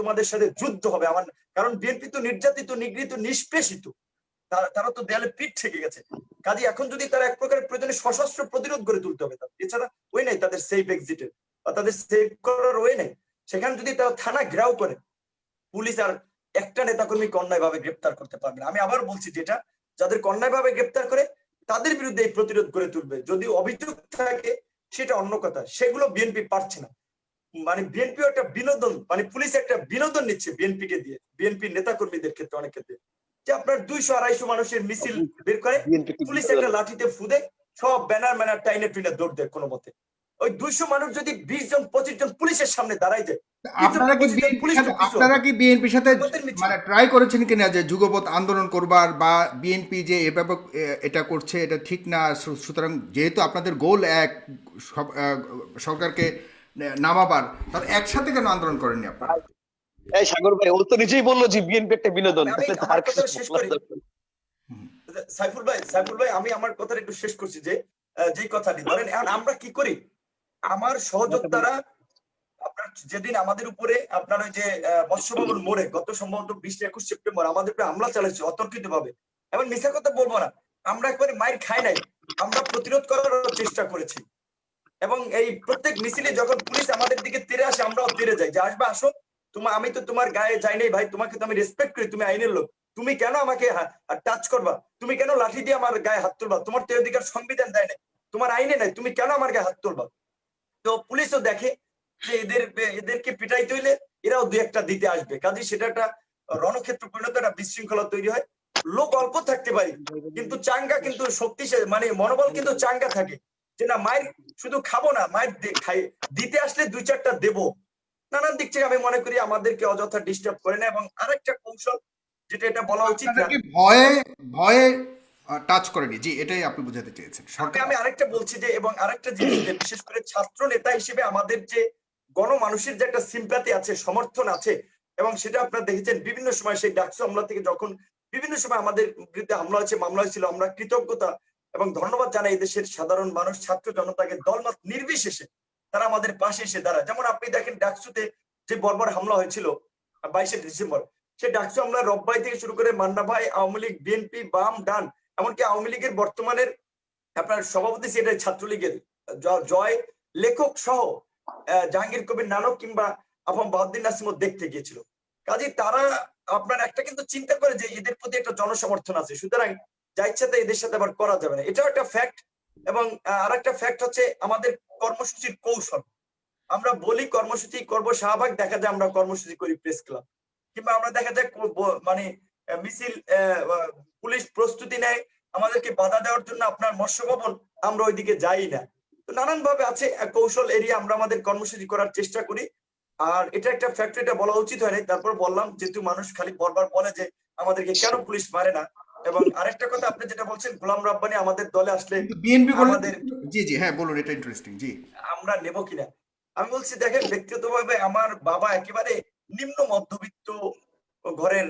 তোমাদের সাথে যুদ্ধ হবে। আমার কারণ বিএনপি তো নির্যাতিত, নিগৃহীত, নিষ্পেষিত, তারা তো দেয়ালে পিঠ থেকে গেছে। কাজে এখন যদি তারা এক প্রকারের প্রয়োজনে সশস্ত্র প্রতিরোধ গড়ে তুলতে হবে, এছাড়া ওই নাই তাদের সেফ এক্সিটের বা তাদের সেভ করার ওয়ে নেই। সেখানে যদি তারা থানা ঘেরাও করে, পুলিশ আর একটা নেতাকর্মীকে অন্যায় ভাবে গ্রেপ্তার করতে পারবে না। আমি আবার বলছি, যেটা যাদের অন্যায় ভাবে গ্রেপ্তার করে তাদের বিরুদ্ধে এই প্রতিরোধ গড়ে তুলবে। যদি অভিযোগ থাকে সেটা অন্য কথা, সেগুলো বিএনপি পারছে না। মানে বিএনপি একটা বিনোদন, মানে পুলিশ একটা বিনোদন নিচ্ছে বিএনপি কে দিয়ে, বিএনপি নেতাকর্মীদের ক্ষেত্রে অনেক ক্ষেত্রে, যে আপনার 200-250 মানুষের মিছিল বের করে পুলিশ একটা লাঠিতে ফুদে সব ব্যানার ম্যানার টাইনে টুইনে দৌড় দেয় কোনো মতে। ওই 200 মানুষ যদি 20 জন 25 জন পুলিশের সামনে দাঁড়াই যায়, আপনারা কি বিএনপির সাথে মানে ট্রাই করেছেন কিনা যে যুগপৎ আন্দোলন করবার, বা বিএনপি যে এভাবে এটা করছে এটা ঠিক না, সুতরাং যেহেতু আপনাদের গোল এক, সরকারকে নামাবার, তাহলে একসাথে কেন আন্দোলন করেননি আপনারা? এই সাগর ভাই, ও তো নিজেই বললো যে বিএনপি একটা বিনোদন। আমার কথা শেষ করি সাইফুল ভাই, আমি আমার কথাটা একটু শেষ করছি, যে কথাটি ধরেন এখন আমরা কি করি, আমার সহযোদ্ধারা আপনার যেদিন আমাদের উপরে আপনার ওই যে মৎস্যভবন মোড়ে গত সম্ভবত 20-21 সেপ্টেম্বর আমাদের উপরে হামলা চালাইছে অতর্কিত ভাবে, এমন মিথ্যা কথা বলবো না, আমরা একবারে মাইর খাই নাই, আমরা প্রতিরোধ করার চেষ্টা করেছি। এবং এই প্রত্যেক মিছিলে যখন পুলিশ আমাদের দিকে তেড়ে আসে, আমরাও তেড়ে যাই, যে আসবে আসো, আমি তো তোমার গায়ে যাই নাই ভাই, তোমাকে তো আমি রেসপেক্ট করি, তুমি আইনের লোক, তুমি কেন আমাকে টাচ করবা, তুমি কেন লাঠি দিয়ে আমার গায়ে হাত তুলবা, তোমার তো অধিকার সংবিধান দেয় নাই, তোমার আইনে নাই, তুমি কেন আমার গায়ে হাত তুলবা। তো পুলিশও দেখে যে এদেরকে পিটাইতে হইলে এরাও দুই একটা দিতে আসবে, কাজে সেটা একটা রণক্ষেত্র পরিণত একটা বিশৃঙ্খলা তৈরি হয়। লোক অল্প থাকতে পারি কিন্তু চাঙ্গা, কিন্তু শক্তিশালী, মানে মনোবল কিন্তু চাঙ্গা থাকে, যে না মায়ের শুধু খাবো না, মায়ের দিতে আসলে 2-4টা দেবো। নানান দিক থেকে আমি মনে করি আমাদেরকে অযথা ডিস্টার্ব করে না। এবং আরেকটা কৌশল, যেটা এটা বলা উচিত না, ভয়ে ভয়ে টাচ করেনি, জি, এটাই আপনি বোঝাতে চেয়েছেন। আমি আরেকটা বলছি যে, এবং আরেকটা জিনিস, যে বিশেষ করে ছাত্র নেতা হিসেবে আমাদের যে গণমানুষের যে একটা সিম্প্যাথি আছে, সমর্থন আছে, এবং সেটা আপনারা দেখেছেন বিভিন্ন সময়, সেই ডাকসু হামলা থেকে যখন বিভিন্ন সময় আমাদের বিরুদ্ধে হামলা হয়েছে, মামলা হয়েছিল, আমরা কৃতজ্ঞতা এবং ধন্যবাদ জানাই দেশের সাধারণ মানুষ, ছাত্র জনতাকে, দলমত নির্বিশেষে তারা আমাদের পাশে এসে দাঁড়ায়। যেমন আপনি দেখেন ডাকসুতে যে বর্বর হামলা হয়েছিল 22শে ডিসেম্বর, সে ডাকসু হামলা রব্বাই থেকে শুরু করে মান্না ভাই, আওয়ামী লীগ, বিএনপি, বাম, ডান, এমনকি আওয়ামী লীগের বর্তমানের আপনার সভাপতি সেটাই ছাত্রলীগের জয় লেখক সহ জাহাঙ্গীর কবির নানক কিংবা আফম বাহাউদ্দিন নাসিমও দেখতে গিয়েছিল। কাজে তারা আপনার একটা কিন্তু চিন্তা করে যে এদের প্রতি একটা জনসমর্থন আছে, সুতরাং যা ইচ্ছা তাই এদের সাথে আবার করা যাবে না, এটাও একটা ফ্যাক্ট। এবং আরেকটা ফ্যাক্ট হচ্ছে আমাদের কর্মসূচির কৌশল। আমরা বলি কর্মসূচি করব, শাহবাগ দেখা যায় আমরা কর্মসূচি করি প্রেস ক্লাব, কিংবা আমরা দেখা যায় মানে মিছিল পুলিশ প্রস্তুতি নেয় আমাদেরকে বাধা দেওয়ার জন্য আপনার মৎস্য ভবন, আমরা ওইদিকে যাই না। তো নানান ভাবে আছে কৌশল এরিয়া আমরা আমাদের কর্মসূচি করার চেষ্টা করি। আর এটা একটা ফ্যাক্টর, এটা বলা উচিত হয়নি, তারপর বললাম, যেহেতু মানুষ খালি বারবার বলে যে আমাদেরকে কেন পুলিশ মারে না। এবং আরেকটা কথা আপনি যেটা বলছেন, গোলাম রাব্বানি আমাদের দলে আসলে বিএনপি আমাদের, জি জি হ্যাঁ বলুন, এটা ইন্টারেস্টিং, জি। আমরা নেব কিনা। আমি বলছি দেখেন, ব্যক্তিগতভাবে আমার বাবা একেবারে নিম্ন মধ্যবিত্ত ঘরের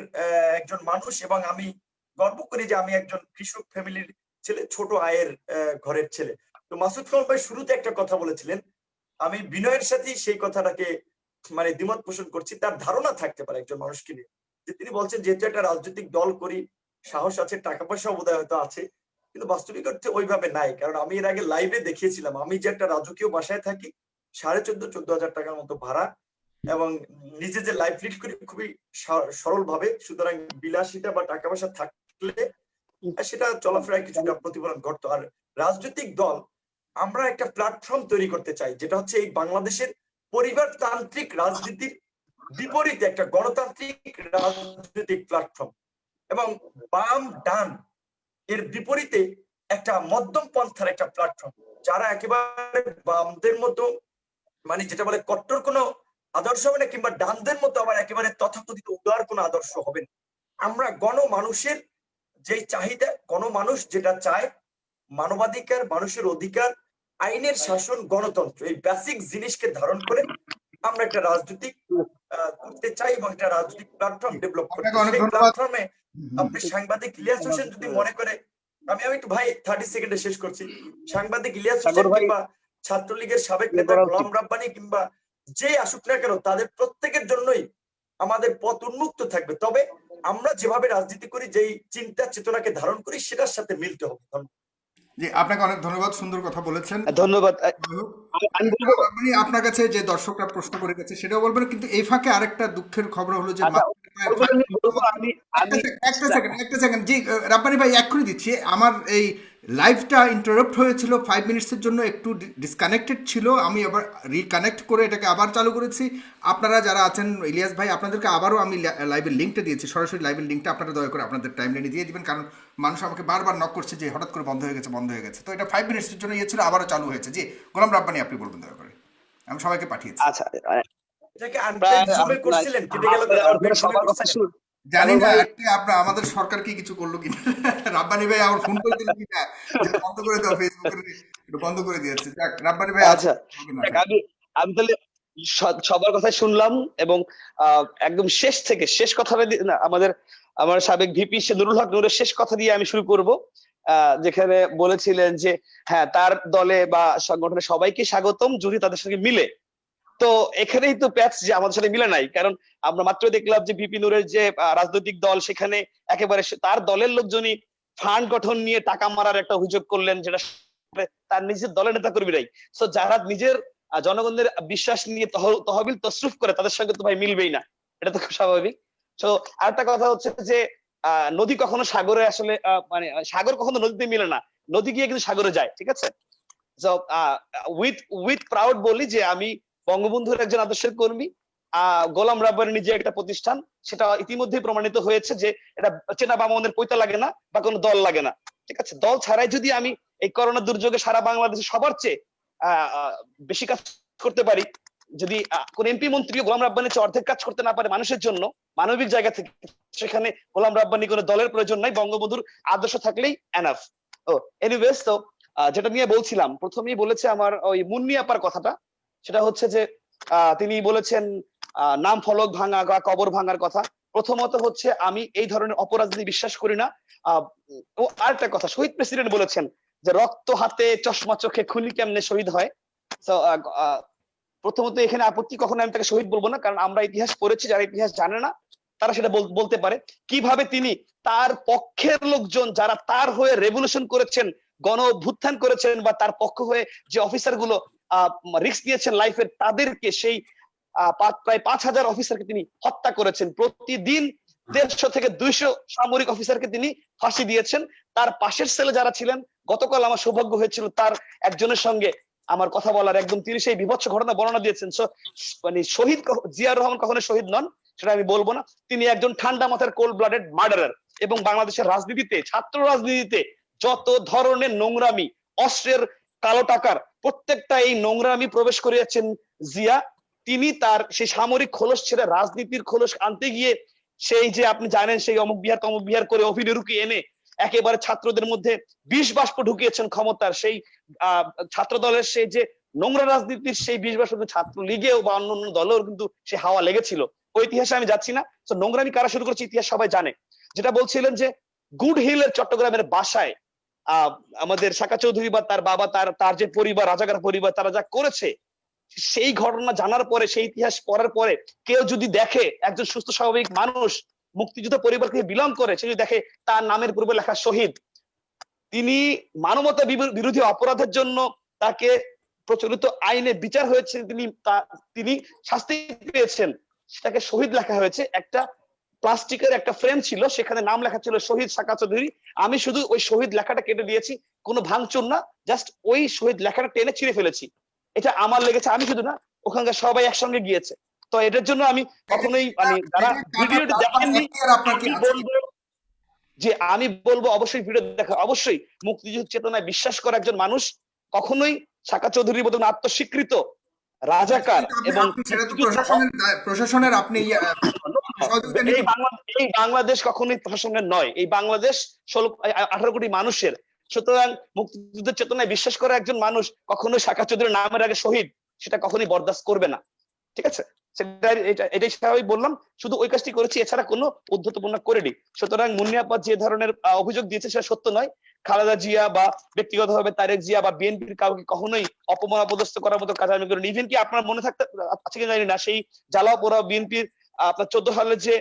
একজন মানুষ, এবং আমি গর্ব করি যে আমি একজন কৃষক ফ্যামিলির ছেলে, ছোট আয়ের ঘরের ছেলে। তো মাসুদ খান ভাই শুরুতে একটা কথা বলেছিলেন, আমি বিনয়ের সাথে সেই কথাটাকে মানে দ্বিমত পোষণ করছি। তার ধারণা থাকতে পারে একজন মানুষকে নিয়ে, যে তিনি বলছেন যেহেতু একটা রাজনৈতিক দল করি, সাহস আছে, টাকা পয়সা বোধহয় হয়তো আছে, কিন্তু বাস্তবিক অর্থে ওইভাবে নাই। কারণ আমি এর আগে লাইভে দেখিয়েছিলাম, আমি যে একটা রাজকীয় বাসায় থাকি, 14,500-14,000 টাকার মতো ভাড়া, এবং নিজে যে লাইফ লিড করি খুবই সরল ভাবে, সুতরাং বিলাসিতা বা টাকা পয়সা থাকলে সেটা চলাফেরায় কিছুটা প্রতিফলন ঘটতো। আর রাজনৈতিক দল, আমরা একটা প্ল্যাটফর্ম তৈরি করতে চাই, যেটা হচ্ছে এই বাংলাদেশের পরিবারতান্ত্রিক রাজনীতির বিপরীতে একটা গণতান্ত্রিক রাজনৈতিক প্ল্যাটফর্ম, এবং বাম ডান এর বিপরীতে একটা মধ্যম পন্থার একটা প্ল্যাটফর্ম, যারা একেবারে বামদের মতো মানে যেটা বলে কট্টর কোনো আদর্শ হবে না, কিংবা ডানদের মতো আবার একেবারে তথাকথিত উদার কোনো আদর্শ হবে না। আমরা গণমানুষের যে চাহিদা, গণমানুষ যেটা চায়, মানবাধিকার, মানুষের অধিকার, আইনের শাসন, গণতন্ত্র, এই বেসিক জিনিসকে ধারণ করে আমরা একটা রাজনৈতিক করতে চাই, এবং একটা রাজনৈতিক প্ল্যাটফর্ম ডেভেলপ করতে। সেই প্ল্যাটফর্মে আপনি সাংবাদিক ইলিয়াস হোসেন যদি মনে করে, আমি একটু ভাই 30 সেকেন্ডে শেষ করছি, সাংবাদিক ইলিয়াস হোসেন কিংবা ছাত্রলীগের সাবেক নেতা গোলাম রাব্বানি কিংবা যে আসুক না কেন, তাদের প্রত্যেকের জন্যই আমাদের পথ উন্মুক্ত থাকবে। তবে আমরা যেভাবে রাজনীতি করি, যেই চিন্তা চেতনাকে ধারণ করি, সেটার সাথে মিলতে হবে। জি, আপনাকে অনেক ধন্যবাদ, সুন্দর কথা বলেছেন। ধন্যবাদ। আমি বলবো, মানে আপনার কাছে যে দর্শকরা প্রশ্ন করে গেছে সেটাও বলবেন, কিন্তু এই ফাঁকে আরেকটা দুঃখের খবর হলো যে আচ্ছা বলবো, একটা আমি সেকেন্ড একটা সেকেন্ড জি, রাব্বানি ভাই এক্ষুনি দিচ্ছি। আমার এই লাইভটা ইন্টারাপ্ট হয়েছিল 5 মিনিটসের জন্য, একটু ডিসকানেক্টেড ছিল, আমি আবার রিকানেক্ট করে এটাকে আবার চালু করেছি। আপনারা যারা আছেন, ইলিয়াস ভাই, আপনাদেরকে আবারও আমি লাইভের লিঙ্কটা দিয়েছি, সরাসরি লাইভের লিঙ্কটা আপনারা দয়া করে আপনাদের টাইম লাইনে দিয়ে দিবেন, কারণ মানুষ আমাকে বারবার নক করছে যে হঠাৎ করে বন্ধ হয়ে গেছে বন্ধ হয়ে গেছে। তো এটা 5 মিনিটসের জন্য ইয়ে ছিল, আবারও চালু হয়েছে। জি, গোলাম রাব্বানি আপনি বলবেন দয়া করে, আমি সবাইকে পাঠিয়েছি। আচ্ছা এটাকে প্রায় আনপেইড জুমে করছিলেন, কেটে গেল কেন? আপনারা আনপেইড জুমে সবার কথা করছিলেন? শুনুন। জানি না ভাই, আজকে আপনার আমাদের সরকার কি কিছু করলো কিনা। রাব্বানি ভাই আমার ফোন করে দিল কিনা যে বন্ধ করে দাও, ফেসবুকের একটু বন্ধ করে দিয়েছে। যাক, রাব্বানি ভাই আছে, আচ্ছা হবে না। দেখ, আমি আমি তাহলে সবার কথাই শুনলাম, এবং একদম শেষ থেকে শেষ কথা না, আমার সাবেক ভিপি সে নুরুল হক নূরের শেষ কথা দিয়ে আমি শুরু করব, যেখানে বলেছিলেন যে হ্যাঁ, তার দলে বা সংগঠনে সবাইকে স্বাগতম যদি তাদের সঙ্গে মিলে। তো এখানেই তো প্যাচ যে আমাদের সাথে মিলে নাই, কারণ আমরা মাত্র দেখলাম যে ভিপি নূরের যে রাজনৈতিক দল, সেখানে একেবারে তার দলের লোকজনই ফান্ড গঠন নিয়ে টাকা মারার একটা অভিযোগ করলেন, যেটা তার নিজের দলের নেতা কর্মীরাই। সো যারা নিজের জনগণের বিশ্বাস নিয়ে তহবিল তসরুফ করে, তাদের সঙ্গে তো ভাই মিলবেই না, এটা তো খুব স্বাভাবিক। তো আরেকটা কথা হচ্ছে যে নদী কখনো সাগরে আসলে মানে সাগর কখনো নদীতে মিলে না, নদী গিয়ে কিন্তু সাগরে যায়, ঠিক আছে? উইথ প্রাউড বলি যে আমি বঙ্গবন্ধুর একজন আদর্শের কর্মী। গোলাম রাব্বানির নিজে একটা প্রতিষ্ঠান, সেটা ইতিমধ্যেই প্রমাণিত হয়েছে যে এটা চেনা বামনের পৈতা লাগে না বা কোনো দল লাগে না, ঠিক আছে? দল ছাড়াই যদি আমি এই করোনা দুর্যোগে সারা বাংলাদেশে সবার চেয়ে বেশি কাজ করতে পারি, যদি কোন এমপি মন্ত্রী গোলাম রাব্বানির চেয়ে অর্ধেক কাজ করতে না পারে মানুষের জন্য মানবিক জায়গা থেকে, সেখানে গোলাম রাব্বানি কোনো দলের প্রয়োজন নাই, বঙ্গবন্ধুর আদর্শ থাকলেই এনাফ। ও এনিওয়েজ, তো যেটা নিয়ে বলছিলাম, প্রথমেই বলেছে আমার ওই মুন্নি আপার কথাটা, সেটা হচ্ছে যে তিনি বলেছেন নাম ফলক ভাঙা বা কবর ভাঙার কথা। প্রথমত হচ্ছে আমি এই ধরনের অপরাজনীতি বিশ্বাস করি না। ও আরেকটা কথা, শহীদ প্রেসিডেন্ট বলেছেন যে রক্ত হাতে চশমা চোখে খুনি কেমনে শহীদ হয়। তো প্রথমত এখানে আপত্তি, কখনো আমি তাকে শহীদ বলবো না, কারণ আমরা ইতিহাস পড়েছি, যারা ইতিহাস জানে না তারা সেটা বলতে পারে। কিভাবে তিনি তার পক্ষের লোকজন যারা তার হয়ে রেভলিউশন করেছেন, গণ অভ্যুত্থান করেছেন, বা তার পক্ষ হয়ে যে অফিসার গুলো রিস্ক নিয়েছেন লাইফের, তাদেরকে সেই প্রায় 5,000 অফিসারকে তিনি হত্যা করেছেন। প্রতিদিন 150 থেকে 200 সামরিক অফিসারকে তিনি ফাঁসি দিয়েছেন। তার পাশের সেলে যারা ছিলেন, গতকাল আমার সৌভাগ্য হয়েছিল তার একজনের সঙ্গে আমার কথা বলার, একদম তিনি সেই বিভৎস ঘটনা বর্ণনা দিয়েছেন। মানে শহীদ জিয়াউর রহমান কখনো শহীদ নন, সেটা আমি বলবো না। তিনি একজন ঠান্ডা মাথার কোল্ড ব্লাডেড মার্ডারার, এবং বাংলাদেশের রাজনীতিতে, ছাত্র রাজনীতিতে যত ধরনের নোংরামি, অস্ত্রের কালো টাকার প্রত্যেকটা এই নোংরামি প্রবেশ করিয়েছেন জিয়া। তিনি তার সেই সামরিক খোলস ছেড়ে রাজনীতির খোলস আনতে গিয়ে, সেই যে আপনি জানেন সেই অমুক বিহার তমুক বিহার করে অভিনরুকি এনে একেবারে ছাত্রদের মধ্যে বিষ বাষ্প ঢুকিয়েছেন ক্ষমতার, সেই ছাত্র দলের সেই যে নোংরা রাজনীতির সেই বিষ বাষ্প ছাত্র লীগেও বা অন্য অন্য দলেও কিন্তু সে হাওয়া লেগেছিল। ওই ইতিহাসে আমি যাচ্ছি না। তো নোংরামি কারা শুরু করেছে ইতিহাস সবাই জানে। যেটা বলছিলেন যে গুড হিলের চট্টগ্রামের বাসায় আমাদের সাকা চৌধুরী বা তার বাবা, তার যে পরিবার, রাজাকার পরিবার, তারা যা করেছে, সেই ঘটনা জানার পরে, সেই ইতিহাস পড়ার পরে কেউ যদি দেখে, একজন সুস্থ স্বাভাবিক মানুষ মুক্তিযুদ্ধ পরিবার থেকে বিলং করে, সে যদি দেখে তার নামের পূর্বে লেখা শহীদ, তিনি মানবতা বিরোধী অপরাধের জন্য তাকে প্রচলিত আইনে বিচার হয়েছে, তিনি শাস্তি পেয়েছেন, সেটাকে শহীদ লেখা হয়েছে। একটা প্লাস্টিকের একটা ফ্রেম ছিল, সেখানে নাম লেখা ছিল শহীদ সাকা চৌধুরী। আমি শুধু ওই শহীদ লেখাটা কেটে দিয়েছি, কোনো ভাঙচুর না, জাস্ট ওই শহীদ লেখাটা টেনে ছিঁড়ে ফেলেছি। এটা আমার লেগেছে, আমি শুধু না, ওখানকার সবাই একসঙ্গে গিয়েছে। তো এটার জন্য আমি কখনোই মানে যারা ভিডিওটি দেখেননি, আমি বলবো অবশ্যই ভিডিও দেখা, অবশ্যই মুক্তিযুদ্ধ চেতনায় বিশ্বাস করা একজন মানুষ কখনোই সাকা চৌধুরীর মতন আত্মস্বীকৃত রাজাকার এবং প্রশাসনের আপনি এই বাংলাদেশ কখনোই প্রশাসনের নয়, এই বাংলাদেশ 18 কোটি মানুষের। সুতরাং মুক্তিযুদ্ধের চেতনায় বিশ্বাস করা একজন মানুষ কখনোই সাকা চৌধুরীর নামের আগে শহীদ, সেটা কখনোই বরদাস্ত করবে না, ঠিক আছে? এটাই স্বাভাবিক বললাম, শুধু ওই কাজটি করেছি, এছাড়া কোনো উদ্ধতপূর্ণ করিনি। সুতরাং মুন্নি আপা যে ধরনের অভিযোগ দিয়েছে সেটা সত্য নয়। খালেদা জিয়া বা ব্যক্তিগতভাবে তারেক জিয়া বা বিএনপির কাউকে কখনোই অপমান অপদস্থ করার মতো কাজ আমি করিনি। ইভেন কি আপনার মনে থাকতে আছে কি জানি না, সেই জ্বালাও পোড়া বিএনপির আপনার 14 সালে যে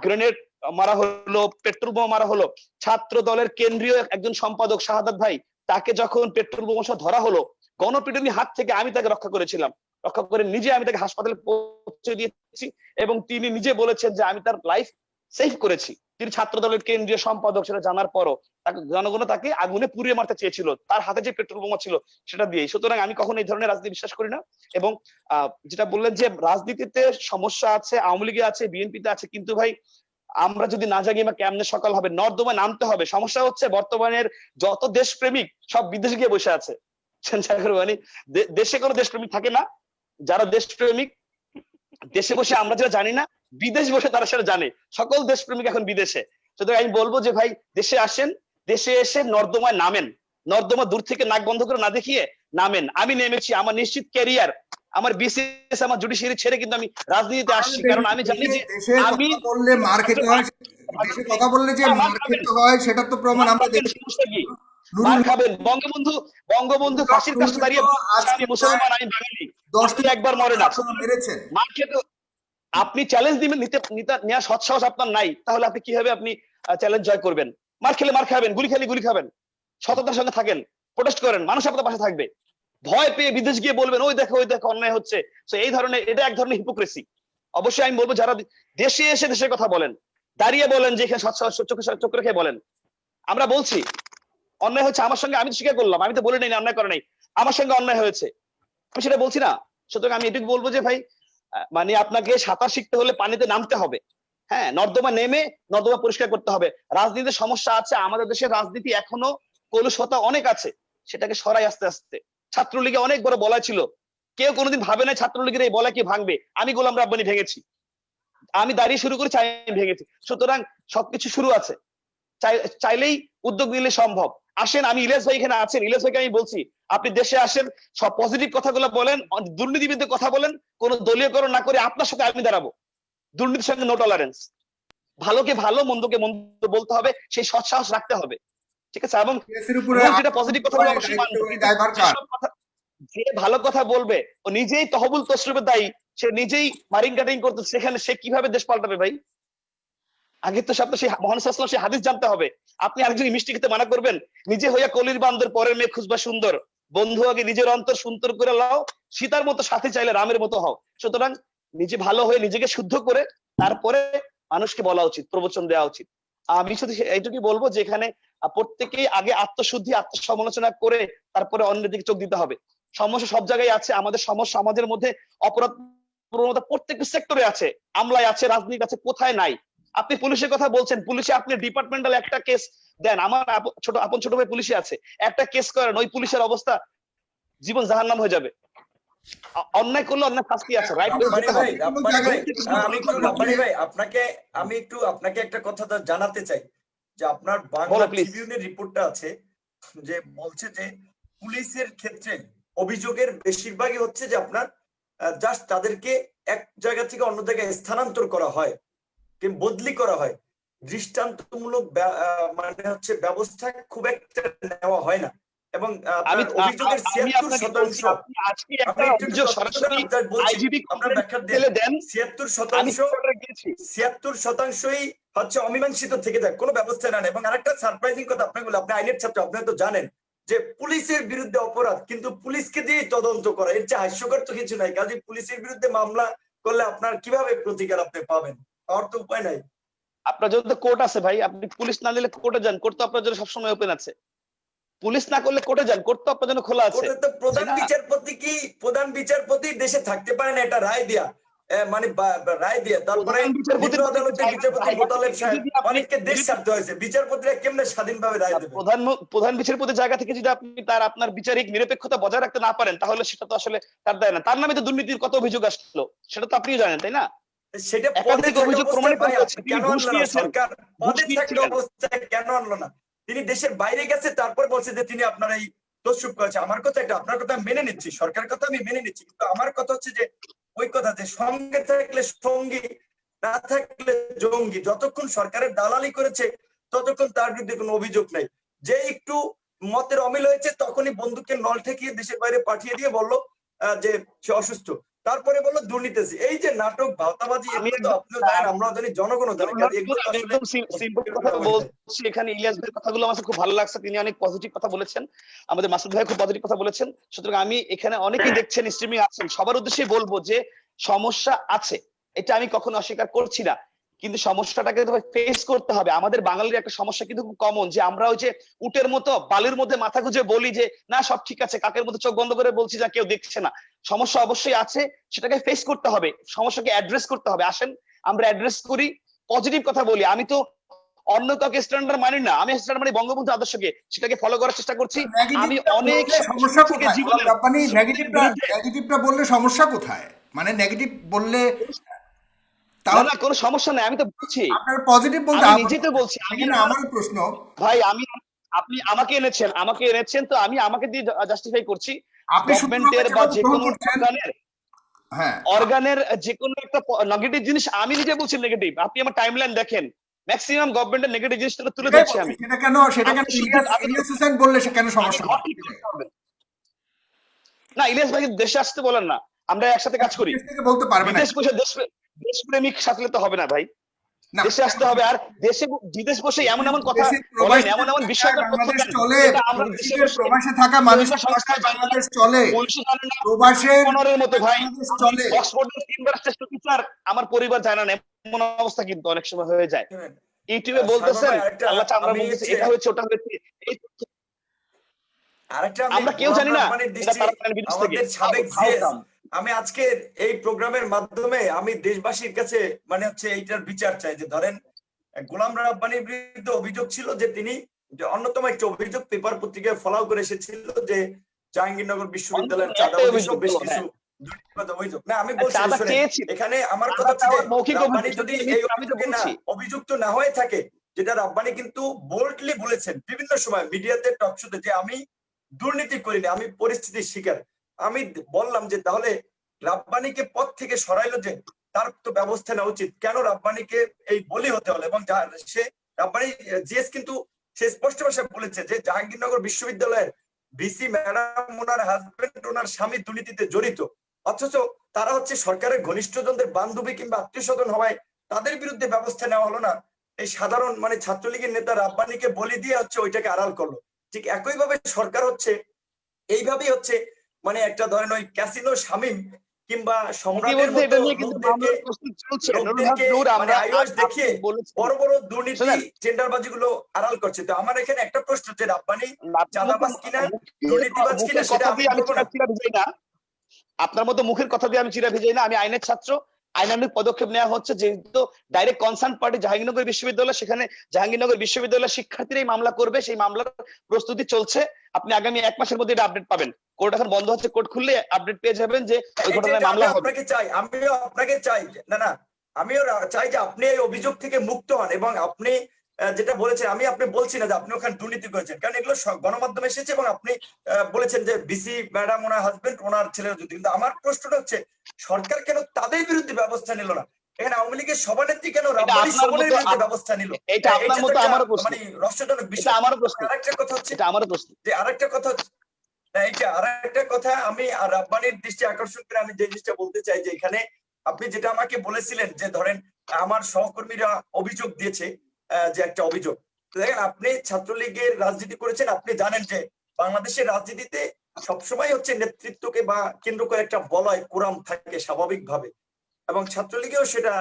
গ্রেনেড মারা হলো, পেট্রোল বোমা মারা হলো, ছাত্র দলের কেন্দ্রীয় একজন সম্পাদক শাহাদাত ভাই, তাকে যখন পেট্রোল বোমা সহ ধরা হলো, গণপিটুনির হাত থেকে আমি তাকে রক্ষা করেছিলাম, রক্ষা করে নিজে আমি তাকে হাসপাতালে পৌঁছে দিয়েছি, এবং তিনি নিজে বলেছেন যে আমি তার লাইফ সেভ করেছি। তিনি ছাত্র দলের কেন্দ্রীয় সম্পাদক, সেটা জানার পরও তাকে জনগণ তাকে আগুনে পুড়িয়ে মারতে চেয়েছিল, তার হাতে যে পেট্রোল বোমা ছিল সেটা দিয়ে। সুতরাং আমি কখনো এই ধরনের রাজনীতি বিশ্বাস করি না। এবং যেটা বললেন যে রাজনীতিতে সমস্যা আছে, আওয়ামী লীগে আছে, বিএনপিতে আছে, কিন্তু ভাই আমরা যদি না জাগি বা কেমনে সকাল হবে, নর্দমায় নামতে হবে। সমস্যা হচ্ছে বর্তমানের যত দেশপ্রেমিক সব বিদেশে গিয়ে বসে আছে। মানে দেশে কোনো দেশপ্রেমিক থাকে না। যারা দেশপ্রেমিক দেশে বসে আমরা যেটা জানি না, বিদেশ বসে তারা সেটা জানে। সকল দেশপ্রেমিক এখন বিদেশে। সুতরাং আমি বলবো যে ভাই দেশে আসেন, দেশে এসে নর্দমায় নামেন, নর্দমা দূর থেকে নাক বন্ধ করে না দেখিয়ে নামেন। আমি নেমেছি, আমার নিশ্চিত ক্যারিয়ার, আমার বিসিএস, আমার জুডিশিয়ারি ছেড়ে কিন্তু আমি রাজনীতিতে আসছি, কারণ আমি জানি যে আমি বললে মার খেতে হয়, দেশে কথা বললে যে মার খেতে হয় সেটা তো প্রমাণ আমরা দেখি। মার খাবেন। বঙ্গবন্ধু ফাঁসির কাছে দাঁড়িয়ে আমি মুসলমান, আমি বাঙালি, একবার মরে না। মার খেতে আপনি চ্যালেঞ্জ দিবেন, নেওয়ার সৎসাহস আপনার নাই, তাহলে আপনি কিভাবে আপনি চ্যালেঞ্জ জয় করবেন? মার খেলে মার খাবেন, গুলি খেলে গুলি খাবেন। সততার সঙ্গে থাকেন, প্রোটেস্ট করেন, মানুষ আপনার পাশে থাকবে। ভয় পেয়ে বিদেশ গিয়ে বলবেন ওই দেখো অন্যায় হচ্ছে, তো এই ধরনের, এটা এক ধরনের হিপোক্রেসি। অবশ্যই আমি বলবো যারা দেশে এসে দেশের কথা বলেন, দাঁড়িয়ে বলেন যে এখানে সৎসাহস চোখে রেখে বলেন, আমরা বলছি অন্যায় হচ্ছে আমার সঙ্গে, আমি তো স্বীকার করলাম, আমি তো বলে নাই অন্যায় করে নাই, আমার সঙ্গে অন্যায় হয়েছে, আমি সেটা বলছি না। সুতরাং আমি এটুকু বলবো যে ভাই মানে আপনাকে সাঁতার শিখতে হলে পানিতে নামতে হবে, হ্যাঁ, নর্দমা নেমে নর্দমা পরিষ্কার করতে হবে। রাজনীতির সমস্যা আছে, আমাদের দেশের রাজনীতি এখনো কলুষতা অনেক আছে, সেটাকে সরাই আস্তে আস্তে। ছাত্রলীগে অনেক বড় বলয় ছিল, কেউ কোনোদিন ভাবে না ছাত্রলীগের এই বলয় কি ভাঙবে। আমি গোলাম রাব্বানি ভেঙেছি, আমি দাঁড়িয়ে শুরু করেছি, আমি ভেঙেছি। সুতরাং সবকিছু শুরু আছে, চাইলেই উদ্যোগ নিলে সম্ভব। আসেন, আমি ইলিয়াস ভাই এখানে আছেন, ইলিয়াস ভাইকে আমি বলছি আপনি দেশে আসেন, সব পজিটিভ কথাগুলো বলেন, দুর্নীতির বিরুদ্ধে কথা বলেন, কোন দলীয়করণ না করে আপনার সাথে আমি দাঁড়াবো। দুর্নীতির সঙ্গে নো টলারেন্স, ভালোকে ভালো, মন্দকে মন্দ বলতে হবে, সেই সৎসাহস রাখতে হবে, ঠিক আছে? এবং যেটা পজিটিভ কথা বলে অবশ্যই মানবো। যে ভালো কথা বলবে ও নিজেই তহবিল তসরুপের দায়ী, সে নিজেই মারিং কাটিং করতে, সেখানে সে কিভাবে দেশ পাল্টাবে ভাই? আগে তো সব সেই মহান সাল্লাল্লাহু সেই হাদিস জানতে হবে। আপনি আরেকজন মিষ্টি খেতে মানা করবেন? নিজে হইয়া কলির বান্দর, পরের মেয়ে খুঁজবা সুন্দর। বন্ধু আগে নিজের অন্তর সুন্দর করে লাও, সীতার মতো সাথী চাইলে রামের মতো হও। সুতরাং নিজে ভালো হয়ে নিজেকে শুদ্ধ করে তারপরে মানুষকে বলা উচিত, প্রবচন দেওয়া উচিত। আমি শুধু এইটুকুই বলবো যে এখানে প্রত্যেকেই আগে আত্মশুদ্ধি, আত্মসমালোচনা করে তারপরে অন্যের দিকে চোখ দিতে হবে। সমস্যা সব জায়গায় আছে, আমাদের সমাজের মধ্যে অপরাধ প্রবণতা প্রত্যেকটা সেক্টরে আছে, আমলায় আছে, রাজনীতি আছে, কোথায় নাই? আপনি পুলিশের কথা বলছেন, পুলিশে আপনি ডিপার্টমেন্টাল একটা কেস দেন, আমার ছোট ভাই পুলিশে আছে, একটা কেস করেন, ওই পুলিশের অবস্থা জীবন জাহান্নাম হয়ে যাবে। অন্যায় করলে অন্যায় শাস্তি আছে, রাইট? আমি একটু আপনাকে একটা কথা জানাতে চাই যে আপনার বাংলা ট্রিবিউনের রিপোর্টটা আছে যে বলছে যে পুলিশের ক্ষেত্রে অভিযোগের বেশিরভাগই হচ্ছে যে আপনার জাস্ট তাদেরকে এক জায়গা থেকে অন্য জায়গায় স্থানান্তর করা হয়, বদলি করা হয়, দৃষ্টান্তমূলক মানে হচ্ছে ব্যবস্থা খুব একটা নেওয়া হয় না। এবং অভিযোগের 76% হচ্ছে অমীমাংসিত থেকে যায়, কোনো ব্যবস্থা নেন। এবং আরেকটা সারপ্রাইজিং কথা আপনাকে বলি, আপনি আইনের ছাত্র, আপনি তো জানেন যে পুলিশের বিরুদ্ধে অপরাধ কিন্তু পুলিশকে দিয়ে তদন্ত করা, এর চেয়ে হাস্যকর তো কিছু নাই। কাজে পুলিশের বিরুদ্ধে মামলা করলে আপনার কিভাবে প্রতিকার আপনি পাবেন? পাওয়ার তো উপায় নাই। আপনার জন্য কোর্ট আছে ভাই, আপনি পুলিশ না নিলে কোর্টে যান, কোর্ট তো আপনার জন্য সবসময় ওপেন আছে। পুলিশ না করলে কোর্টে যান, কোর্ট তো আপনার জন্য খোলা আছে। প্রধান বিচারপতি দেশে থাকতে পারে না, এটা রায় দিয়া, মানে রায় দিয়া, তারপরে অনেককে দেশ ছাড়তে হয়েছে। বিচারপতিরা কেমনে স্বাধীনভাবে রায় দেবে? প্রধান বিচারপতির জায়গা থেকে যদি আপনি আপনার বিচারিক নিরপেক্ষতা বজায় রাখতে না পারেন, তাহলে সেটা তো আসলে তার দায় না। তার নামে তো দুর্নীতির কত অভিযোগ আসলো, সেটা তো আপনিও জানেন, তাই না? সেটা অভিযোগ প্রমাণিত হয়েছে। সরকার পদে থাকা অবস্থায় কেন আনলো না? তিনি দেশের বাইরে গেছে, তারপর বলছে যে তিনি আপনার এই তসরুপ করেছে। আমার কথা একটা, আপনার কথা মেনে নিচ্ছি, সরকারের কথা আমি মেনে নিচ্ছি, কিন্তু আমার কথা হচ্ছে যে ওই কথা যে সঙ্গে থাকলে সঙ্গী, না থাকলে জঙ্গি। যতক্ষণ সরকারের দালালি করেছে ততক্ষণ তার বিরুদ্ধে কোনো অভিযোগ নাই। যে একটু মতের অমিল হয়েছে তখনই বন্দুকের নল ঠেকিয়ে দেশের বাইরে পাঠিয়ে দিয়ে বললো যে সে অসুস্থ। তারপরে বললো দুর্নীতি আছে। এই যে নাটক ভাওতাবাজি, আমি এগুলো তো আপনিও জানেন, আমরাও জানি, জনগণও জানে, কারণ এগুলো তো আমি আসলে একদম সিম্পল কথা বলছি। এখানে ইলিয়াস ভাইয়ের কথাগুলো আমার কাছে খুব ভালো লাগছে, তিনি অনেক পজিটিভ কথা বলেছেন, আমাদের মাসুদ ভাই খুব পজিটিভ কথা বলেছেন। সুতরাং আমি এখানে অনেকেই দেখছেন, স্ট্রিমিং আছেন, সবার উদ্দেশ্যে বলবো যে সমস্যা আছে, এটা আমি কখনো অস্বীকার করছি না, কিন্তু সমস্যাটাকে ফেস করতে হবে। আমাদের বাঙালির একটা সমস্যা কিন্তু খুব কমন, যে আমরা ওই যে উটের মতো বালির মধ্যে মাথা গুঁজে বলি যে না সব ঠিক আছে, কাকের মতো চোখ বন্ধ করে বলছি যা কেউ দেখছে না। সমস্যা অবশ্যই আছে, সেটাকে ফেস করতে হবে, সমস্যাকে অ্যাড্রেস করতে হবে। আসেন আমরা অ্যাড্রেস করি, পজিটিভ কথা বলি। আমি তো অন্য কাউকে স্ট্যান্ডার্ড মানি না, আমি স্ট্যান্ডার্ড মানি বঙ্গবন্ধু আদর্শকে, সেটাকে ফলো করার চেষ্টা করছি। আমি অনেক সমস্যা থেকে কোথায় জীবনের আপনি বিরুদ্ধে নেগেটিভটা বললে সমস্যা কোথায়? মানে নেগেটিভ বললে না তাহলে না কোনো সমস্যা নাই, আমি তো বলছি, আপনার পজিটিভ বলতে আমি নিজেই তো বলছি। আমি এখানে আমার প্রশ্ন, ভাই আমি, আপনি আমাকে এনেছেন তো আমি আমাকে দিয়ে জাস্টিফাই করছি। আপনি গভর্নমেন্টের বা যে গ্রহণ কোনো করছেন। হ্যাঁ, অর্গানের যে কোনো একটা নেগেটিভ জিনিস আমি নিজে বলছি নেগেটিভ, আপনি আমার টাইমলাইন দেখেন, ম্যাক্সিমাম গভর্নমেন্টের নেগেটেড জিনিসগুলো তুলে সেটাই ধরছি বলছি, আমি। সেটা কেন আপনি শুধু ইলিয়াস হোসেন বললে সে কেন আগে সমস্যা ঘর হবে? ঠিক করতে হবে। না ইলিয়াস ভাই দেশে আসতে বলেন না, আমরা একসাথে কাজ করি। বিদেশ থেকে বলতে পারবে না বিদেশ বসে দেশপ্রেমিক সাথলে তো হবে না ভাই, না দেশে আসতে হবে। আর বিদেশ বসে এমন এমন কথা দেশে বলেন, প্রবাসীদের এমন এমন টাকায় বিষয়কর তথ্য বাংলাদেশ দেন চলে, যেটা আমরা দেশে প্রবাসীদের বসে প্রবাসে থাকা গোয়েন্দা মানুষের সংস্থায় টাকায় জানি না, বাংলাদেশ চলে, পুলিশও জানে না, প্রবাসের অনারের মতো ভাই। বাংলাদেশ আমি চলে। অক্সফোর্ডের 3 বার শ্রেষ্ঠ টিচার, আমার পরিবার জানে না, এমন অবস্থা কিন্তু অনেক সময় হয়ে যায়। ইউটিউবে সালমান বলতেছেন ভাই, আরেকটা আল্লাহ চামড়া আমি বলতেছে হচ্ছে এটা হয়েছে ওটা হয়েছে, এই আরেকটা আমি আমরা কেউ গোলাম জানি না, রাব্বানির এটা দৃষ্টি, তারা জানে বিদেশ থেকে। আমাদের সাবেক হাউ জিএস, কাম? আমি আজকের এই প্রোগ্রামের মাধ্যমে আমি দেশবাসীর কাছে মানে হচ্ছে এইটার বিচার চাই, যে ধরেন গোলাম রাব্বানির বিরুদ্ধে অভিযোগ ছিল যে তিনি, যে অন্যতম একটা অভিযোগ পেপার পত্রিকায় ফলাও করে এসেছিল যে জাহাঙ্গীরনগর বিশ্ববিদ্যালয়ের একটাই চাঁদাবাজি সহ অভিযোগ বেশ বলো, কিছু হ্যাঁ দুর্নীতিগত অভিযোগ। না আমি বলছি চাঁদা শুনেন, চেয়েছি, এখানে আমার কথা চাঁদা হচ্ছে যে চাওয়ার মৌখিক রাব্বানি অভিযোগ, যদি সেটা এই আমি তো অভিযোগে না বলছি। অভিযুক্ত না হয়ে থাকে, যেটা রাব্বানি কিন্তু বোল্ডলি বলেছেন বিভিন্ন সময় মিডিয়াতে, টকশোতে, যে আমি দুর্নীতি করিনি, আমি পরিস্থিতির শিকার। আমি বললাম যে তাহলে রাব্বানিকে পদ থেকে সরাইলো, যে তার তো ব্যবস্থা নেওয়া উচিত, কেন রাব্বানিকে এই বলি হতে হলো? এবং সে রাব্বানি জিএস কিন্তু সে স্পষ্ট ভাষায় বলেছে যে জাহাঙ্গীরনগর বিশ্ববিদ্যালয়ের ভিসি ম্যাডাম, ওনার হাজবেন্ড, ওনার স্বামী দুর্নীতিতে জড়িত, অথচ তারা হচ্ছে সরকারের ঘনিষ্ঠজনদের বান্ধবী কিংবা আত্মীয় স্বজন হওয়ায় তাদের বিরুদ্ধে ব্যবস্থা নেওয়া হলো না। এই সাধারণ মানে ছাত্রলীগের নেতা রাব্বানিকে বলি দিয়ে হচ্ছে ওইটাকে আড়াল করলো। ঠিক একইভাবে সরকার হচ্ছে এইভাবেই হচ্ছে মানে একটা ধরেন ওই ক্যাসিনো শামিম কিংবা সম্রাটের ইতিমধ্যে মতো এটা নিয়ে কিন্তু লোকদেরকে মামলার প্রস্তুতি চলছে। নুরুল হক লোকদেরকে নূর, মানে আমরা আইওয়াস দেখিয়ে বলেছেন বড় বড় দুর্নীতি শুনেন, টেন্ডারবাজি গুলো আড়াল করছে। তো আমার এখানে একটা প্রশ্ন, যে রাব্বানি আপনার মতো চাঁদাবাজ কিনা দুর্নীতিবাজ কিনা মুখের সেটা কথা আমি দিয়ে আমি বলবো না। চিরা ভিজাই না, আপনার মতো মুখের কথা দিয়ে আমি চিরা ভিজাই না। আমি আইনের ছাত্র, আইনানুগ পদক্ষেপ নেওয়া হচ্ছে, যেহেতু ডাইরেক্ট কনসার্ন পার্টি জাহাঙ্গীরনগর বিশ্ববিদ্যালয়, সেখানে জাহাঙ্গীরনগর বিশ্ববিদ্যালয়ের শিক্ষার্থীরাই মামলা করবে, সেই মামলার প্রস্তুতি চলছে। আপনি আগামী 1 মাসের মধ্যে এটা আপডেট পাবেন। কোর্ট এখন বন্ধ হচ্ছে, কোর্ট খুললে আপডেট পেয়ে যাবেন যে ওই ঘটনায় মামলা হবে। আপনাকে চাই, আমিও আপনাকে চাই, না না আমিও চাই যে আপনি এই অভিযোগ থেকে মুক্ত হন, এবং আপনি যেটা বলেছেন, আমি আপনি বলছি না যে আপনি ওখানে দুর্নীতি করেছেন, কারণ এগুলো গণমাধ্যমে এসেছে, এবং আপনি বলেছেন যে বিসি ম্যাডাম, ওনার হাজবেন্ড, ওনার ছেলের যদি, কিন্তু আমার প্রশ্নটা হচ্ছে সরকার কেন তাদের বিরুদ্ধে ব্যবস্থা নিল না? এখানে আওয়ামী লীগের সভানেত্রী কেন রাব্বানি শোভনের বিরুদ্ধে ব্যবস্থা নিল? এটা আপনার মতো আমারও প্রশ্ন, মানে রহস্যজনক এটা বিষয়। আমারও প্রশ্ন, আরেকটা কথা হচ্ছে, এটা আমারও প্রশ্ন। যে আরেকটা কথা হচ্ছে, এইটা আরেকটা কথা আমি আর রাব্বানির দৃষ্টি আকর্ষণ করে আমি যে জিনিসটা বলতে চাই, যে এখানে আপনি যেটা আমাকে বলেছিলেন যে ধরেন আমার সহকর্মীরা অভিযোগ দিয়েছে, যে একটা অভিযোগ, তো দেখেন আপনি ছাত্রলীগের রাজনীতি করেছেন, আপনি জানেন যে বাংলাদেশের রাজনীতিতে সবসময় হচ্ছে নেতৃত্বকে বা কেন্দ্র করে একটা বলয় কোরাম থাকে স্বাভাবিকভাবে, এবং ছাত্রলীগেও সেটা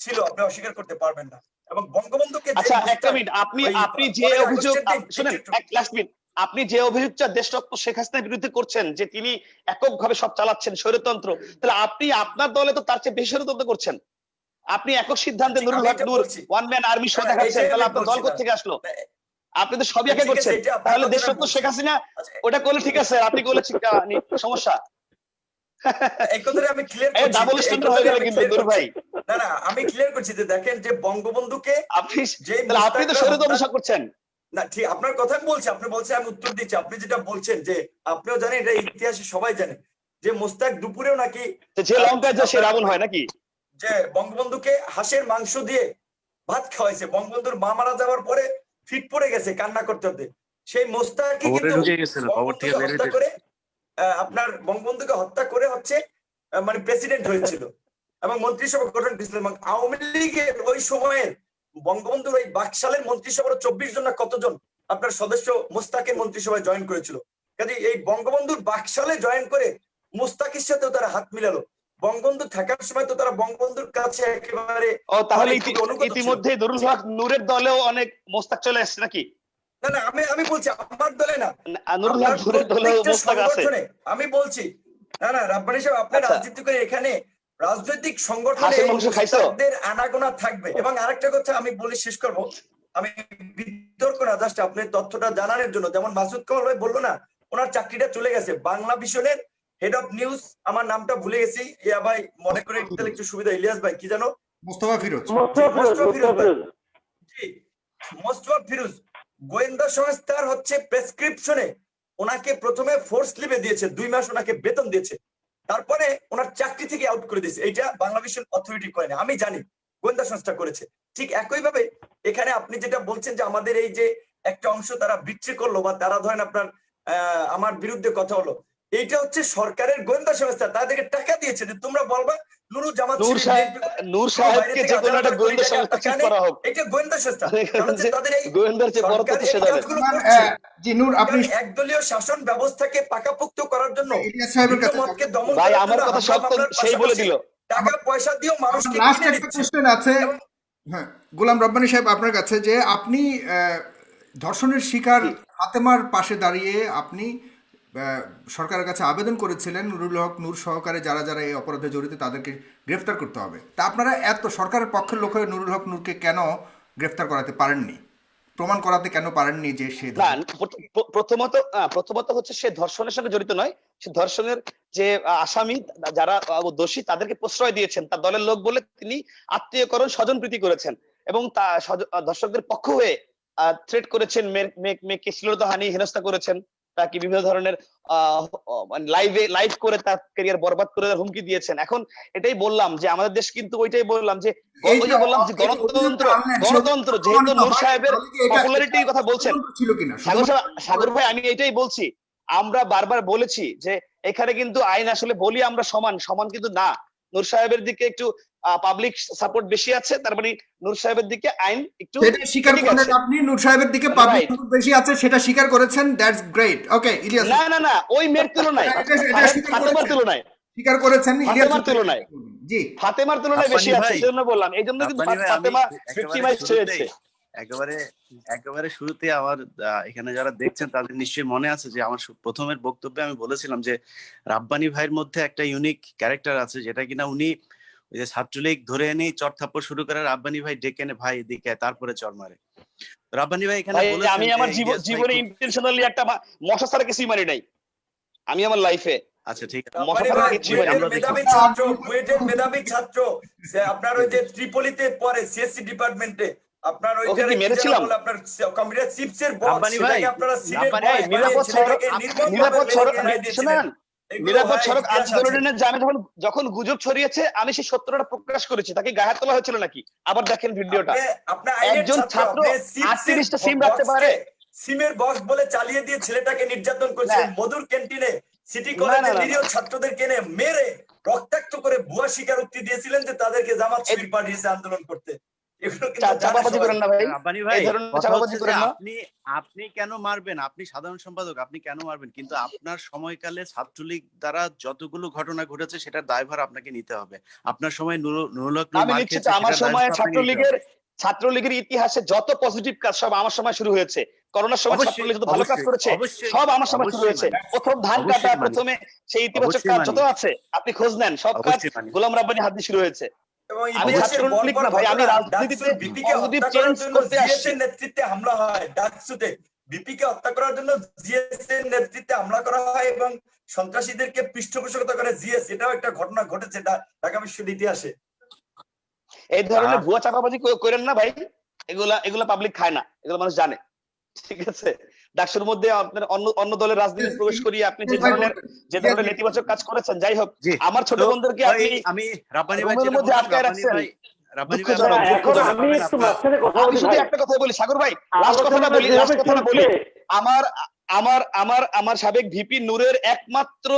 ছিল, আপনি অস্বীকার করতে পারবেন না। এবং বঙ্গবন্ধুকে যে আচ্ছা একটা মুস্তাক মিনিট, আপনি ওই আপনি যে 15 অভিযোগ আগস্টের দিন, শুনেন, এক লাস্ট মিনিট, আপনি যে অভিযোগটা দেশরত্ন শেখ হাসিনার বিরুদ্ধে করছেন, যে তিনি এককভাবে সব চালাচ্ছেন স্বৈরতন্ত্র, তাহলে আপনি আপনার দলে তো তার চেয়ে বেশি স্বৈরতন্ত্র করছেন। আপনি একক সিদ্ধান্তে ঠিক, নুরুল আমি হক এটা নূর বলছি, ওয়ান ম্যান আর্মি শো হ্যাঁ দেখাচ্ছেন, এইটাই তাহলে আমি আপনার দল বলছি না, কোথা থেকে আসলো? আপনি তো সবই একা ঠিক আছে, করছেন, এটা আপনার তাহলে কথা আমি দেশরত্ন বলছি শেখ না। হাসিনা আচ্ছা, ওটা করলে ঠিক আছে, আপনি করলে সমস্যা। এই কথাটা আমি ক্লিয়ার এই করছি, ডাবল এই স্ট্যান্ডার্ড হয়ে কথাটা গেল আমি কিন্তু ক্লিয়ার নূর করছি। ভাই। না না আমি ক্লিয়ার করছি যে দেখেন যে বঙ্গবন্ধুকে আপনি যে তাহলে আপনি তো মুস্তাকরা স্বৈরতন্ত্র হত্যা, করছেন। না ঠিক আপনার কথা আমি বলছি, আপনি বলছেন আমি উত্তর দিচ্ছি। আপনি যেটা বলছেন যে আপনিও জানেন, এটা ইতিহাসে সবাই জানে যে মুস্তাক দুপুরেও নাকি যে লঙ্কায় যে সে আপনার রাবণ হয় নাকি? যে বঙ্গবন্ধুকে হাঁসের মাংস দিয়ে ভাত খাওয়াইছে, বঙ্গবন্ধুর মা মারা যাওয়ার পরে ফিট পড়ে গেছে কান্না করতে করতে, সেই মোস্তাকই কিন্তু ঢুকে গেছিল, খবর থেকে বঙ্গবন্ধুকে বের হত্যা হইতে। করে আপনার বঙ্গবন্ধুকে হত্যা করে হচ্ছে মানে প্রেসিডেন্ট হয়েছিল এবং মন্ত্রিসভা গঠন করেছিল, এবং আওয়ামী লীগের ওই সময়ের বঙ্গবন্ধুর ওই বাকশালের মন্ত্রিসভার 24 জন না কতজন আপনার সদস্য মোস্তাকের মন্ত্রিসভায় জয়েন করেছিল। কাজে এই বঙ্গবন্ধুর বাকশালে জয়েন করে মোস্তাকের সাথেও তারা হাত মিলালো। বঙ্গবন্ধু থাকার সময় তো তারা বঙ্গবন্ধুর কাছে একেবারে তাহলে অনুগত ছিল। ইতিমধ্যে নুরুল হক নূরের দলেও অনেক মোস্তাক চলে আসছে নাকি? না না, আমি বলছি আমার দলে না, নুরুল হক নূরের দলেও মোস্তাক আছে। আমি বলছি না না রাব্বানি সাহেব, আপনি আচ্ছা। রাজনীতি করে এখানে রাজনৈতিক সংগঠনে হাঁসের মাংস খাইছো? মোস্তাকদের আনাগোনা থাকবে। এবং আরেকটা কথা আমি বলে শেষ করব, আমি বিতর্ক না, জাস্ট আপনি তথ্যটা জানানোর জন্য। যেমন মাসুদ কামাল ভাই বললো না, ওনার চাকরিটা চলে গেছে বাংলা ভিশনের হেড অফ নিউজ, আমার নামটা ভুলে গেছি, ইয়া ভাই মনে করে দিলে একটু সুবিধা। ইলিয়াস ভাই কি জানো? মোস্তফা ফিরোজ। জি, মোস্তফা ফিরোজ গোয়েন্দা সংস্থার হচ্ছে প্রেসক্রিপশনে ওনাকে প্রথমে ফোর্স লিভে দিয়েছে, 2 মাস ওনাকে বেতন দিয়েছে, তারপরে ওনার চাকরি থেকে আউট করে দিয়েছে। এটা বাংলাদেশের অথরিটি করেনি, আমি জানি গোয়েন্দা সংস্থা করেছে। ঠিক একই ভাবে এখানে আপনি যেটা বলছেন যে আমাদের এই যে একটা অংশ তারা বিক্রি করলো বা তারা ধরেন আপনার আমার বিরুদ্ধে কথা হলো, এইটা হচ্ছে সরকারের গোয়েন্দা সংস্থা, তাদেরকে টাকা দিয়েছে যে তোমরা বলবা নূর সাহেবকে যে কোনো একটা গোয়েন্দা সংস্থা ঠিক করা হোক। এটা গোয়েন্দা সংস্থা, তাদের এই গোয়েন্দার যে বড় তথ্য সেটা জি নূর, আপনি একদলীয় শাসন ব্যবস্থাকে পাকাপোক্ত করার জন্য ইলিয়াস সাহেবের কাছে মতকে দমন ভাই করার আমার জন্য কথা হামলা সত্য মামলার সেই বলে পাশাপাশি দিল। টাকা পয়সা দিয়েও মানুষকে লাস্ট কিনে একটা নিচ্ছে। কোশ্চেন আছে, হ্যাঁ গোলাম রব্বানী সাহেব আপনার কাছে, যে আপনি ধর্ষণের শিকার ফাতেমার পাশে দাঁড়িয়ে আপনি সরকারের কাছে আবেদন করেছিলেন নুরুল হক নূর সহকারে যারা যারা এই অপরাধে জড়িত তাদেরকে গ্রেফতার করতে হবে। তা আপনারা এত সরকারের পক্ষের লোক হয়ে নুরুল হক নূরকে কেন গ্রেফতার করাতে পারেননি, প্রমাণ করাতে কেন পারেননি যে সে? প্রথমত হচ্ছে সে ধর্ষণের সঙ্গে জড়িত নয়, সে ধর্ষণের যে আসামি যারা দোষী তাদেরকে প্রশ্রয় দিয়েছেন তার দলের লোক বলে তিনি আত্মীয়করণ স্বজনপ্রীতি করেছেন এবং তা দর্শকদের পক্ষ হয়ে থ্রেট করেছেন, মেয়েকে শ্লীলতাহানি হেনস্থা করেছেন, তাকে বিভিন্ন ধরনের লাইভ করে তার ক্যারিয়ার বরবাদ করে দেওয়ার হুমকি দিয়েছেন। এখন এটাই বললাম যে আমাদের দেশ কিন্তু ওইটাই বললাম যে গণতন্ত্র যেহেতু নূর সাহেবের পপুলারিটির কথা বলছেন সাগর ভাই, আমি এটাই বলছি, আমরা বারবার বলেছি যে এখানে কিন্তু আইন আসলে বলি আমরা সমান কিন্তু না। নূর সাহেবের দিকে একটু পাবলিক সাপোর্ট বেশি আছে, তার মানে নূর সাহেবের দিকে আইন একটু স্বীকার করলেন আপনি, নূর সাহেবের দিকে পাবলিক সাপোর্ট বেশি আছে সেটা স্বীকার করেছেন, দ্যাটস গ্রেট। ওকে ইলিয়াস, না ওই মেয়ের তুলনায় ফাতেমার তুলনায় স্বীকার করেছেন, ফাতেমার তুলনায় জি ফাতেমার তুলনায় বেশি আছে, সেজন্য বললাম, এইজন্য কিন্তু ফাতেমা ভিক্টিমাইজ হয়েছে। একেবারে শুরুতে আমার এখানে যারা দেখছেন তাদের নিশ্চয়ই মনে আছে যে আমার প্রথমের বক্তব্যে আমি বলেছিলাম যে রাব্বানী ভাইয়ের মধ্যে একটা ইউনিক ক্যারেক্টার আছে, যেটা কিনা উনি ওই যে ছাত্রলীগ ধরে এনে চর থাপ্পড় শুরু করে রাব্বানী ভাই ডেকে এনে ভাই এদিকে তারপরে চর মারে। রাব্বানী ভাই এখানে বলেছেন আমি আমার জীবনে ইন্টেনশনালি একটা মশা ছাড়া কিছুই মারি নাই আমি আমার লাইফে। আচ্ছা ঠিক আছে, মেধাবী ছাত্র আপনার ওই যে ত্রিপলিতে পরে সিএসসি ডিপার্টমেন্টে আপনার ওই ওকে কি মেরেছিলাম আপনার কম্পিউটার চিপসের বক্স, রাব্বানী ভাই আপনারা নিরাপদ সড়ক আন্দোলনের যে আমি যখন গুজব ছড়িয়েছে আমি সেই সত্যটা প্রকাশ করেছি, তাকে গায়ে তোলা হয়েছিল নাকি? আবার দেখেন ভিডিওটা, একজন ছাত্র 38টা সিম রাখতে পারে, সিমের বক্স বলে চালিয়ে দিয়ে ছেলেটাকে নির্যাতন করছিলেন মধুর ক্যান্টিনে, সিটি কলেজে নিরীহ ছাত্রদের কেনে মেরে রক্তাক্ত করে ভুয়া স্বীকারোক্তি দিয়েছিলেন যে তাদেরকে জামাত শিবির পাঠিয়েছে আন্দোলন করতে। আপনি কেন মারবেন? আপনি সাধারণ সম্পাদক, আপনি কেন মারবেন? কিন্তু আপনার সময়কালে ছাত্রলীগ দ্বারা যতগুলো ঘটনা ঘটেছে সেটার দায়ভার আপনাকে নিতে হবে। আপনার সময় নুরুল হক আমার সময় ছাত্রলীগের ইতিহাসে যত পজিটিভ কাজ সব আমার সময় শুরু হয়েছে। করোনার সময় ছাত্রলীগ যত ভালো কাজ করেছে সব আমার সময় শুরু হয়েছে। প্রথম ধান কাটা, প্রথমে সেই ইতিবাচক কাজ যত আছে আপনি খোঁজ নেন, সব কাজ গোলাম রাব্বানী হাত দিয়ে শুরু হয়েছে। আমি ছাত্রলীগ না ভাই, আমি রাজনীতিতে পজিটিভ চেঞ্জ করতে আসছি। নেতৃত্বে হামলা হয় ডাকসুতে, বিপিকে হত্যা করার জন্য জিএস এর নেতৃত্বে হামলা করা হয় এবং সন্ত্রাসীদেরকে পৃষ্ঠপোষকতা করে জিএস, এটাও একটা ঘটনা ঘটেছে ঢাকা বিশ্ববিদ্যালয়ের ইতিহাসে। এই ধরনের ভুয়া চাপাবাজি করেন না ভাই, এগুলা পাবলিক খায় না, এগুলো মানুষ জানে, ঠিক আছে? ডাকসুর মধ্যে আপনার অন্য দলের রাজনীতি প্রবেশ করিয়ে আপনি যে ধরনের নেতিবাচক কাজ করেছেন, যাই হোক আমার ছোট বোনদেরকে আমি রাব্বানী ভাই মধ্যে আটকায় রাখছেন। আমি শুধু একটা কথা বলি সাগর ভাই, লাস্ট কথাটা বলি, আমার সাবেক ভিপি নূরের একমাত্র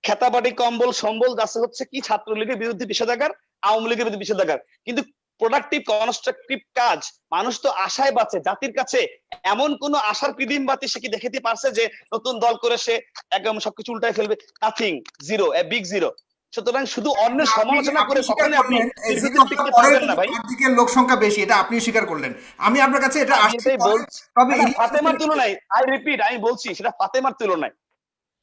খেতাবাটি কম্বল সম্বল আছে হচ্ছে কি ছাত্রলীগের বিরুদ্ধে নিষেধাজ্ঞার, আওয়ামী লীগের বিরুদ্ধে নিষেধাজ্ঞার, কিন্তু প্রোডাক্টিভ কনস্ট্রাকটিভ কাজ মানুষ তো আশায় বাঁচে। জাতির কাছে এমন কোন আশার পিদিম বাতি সে কি দেখাতে পারছে যে নতুন দল করে সে একদম সবকিছু উল্টায় ফেলবে? Nothing, zero, a big zero. সুতরাং শুধু অন্যের সমালোচনা করে কখনোই আপনি দীর্ঘদিন টিকতে পারবেন না ভাই। দিকের লোক সংখ্যা বেশি, এটা আপনি স্বীকার করলেন। আমি আপনার কাছে এটা আমি আসছি এটাই বলছি। তবে ফাতেমার তুলনায়, আই রিপিট, আমি বলছি সেটা ফাতেমার তুলনায়,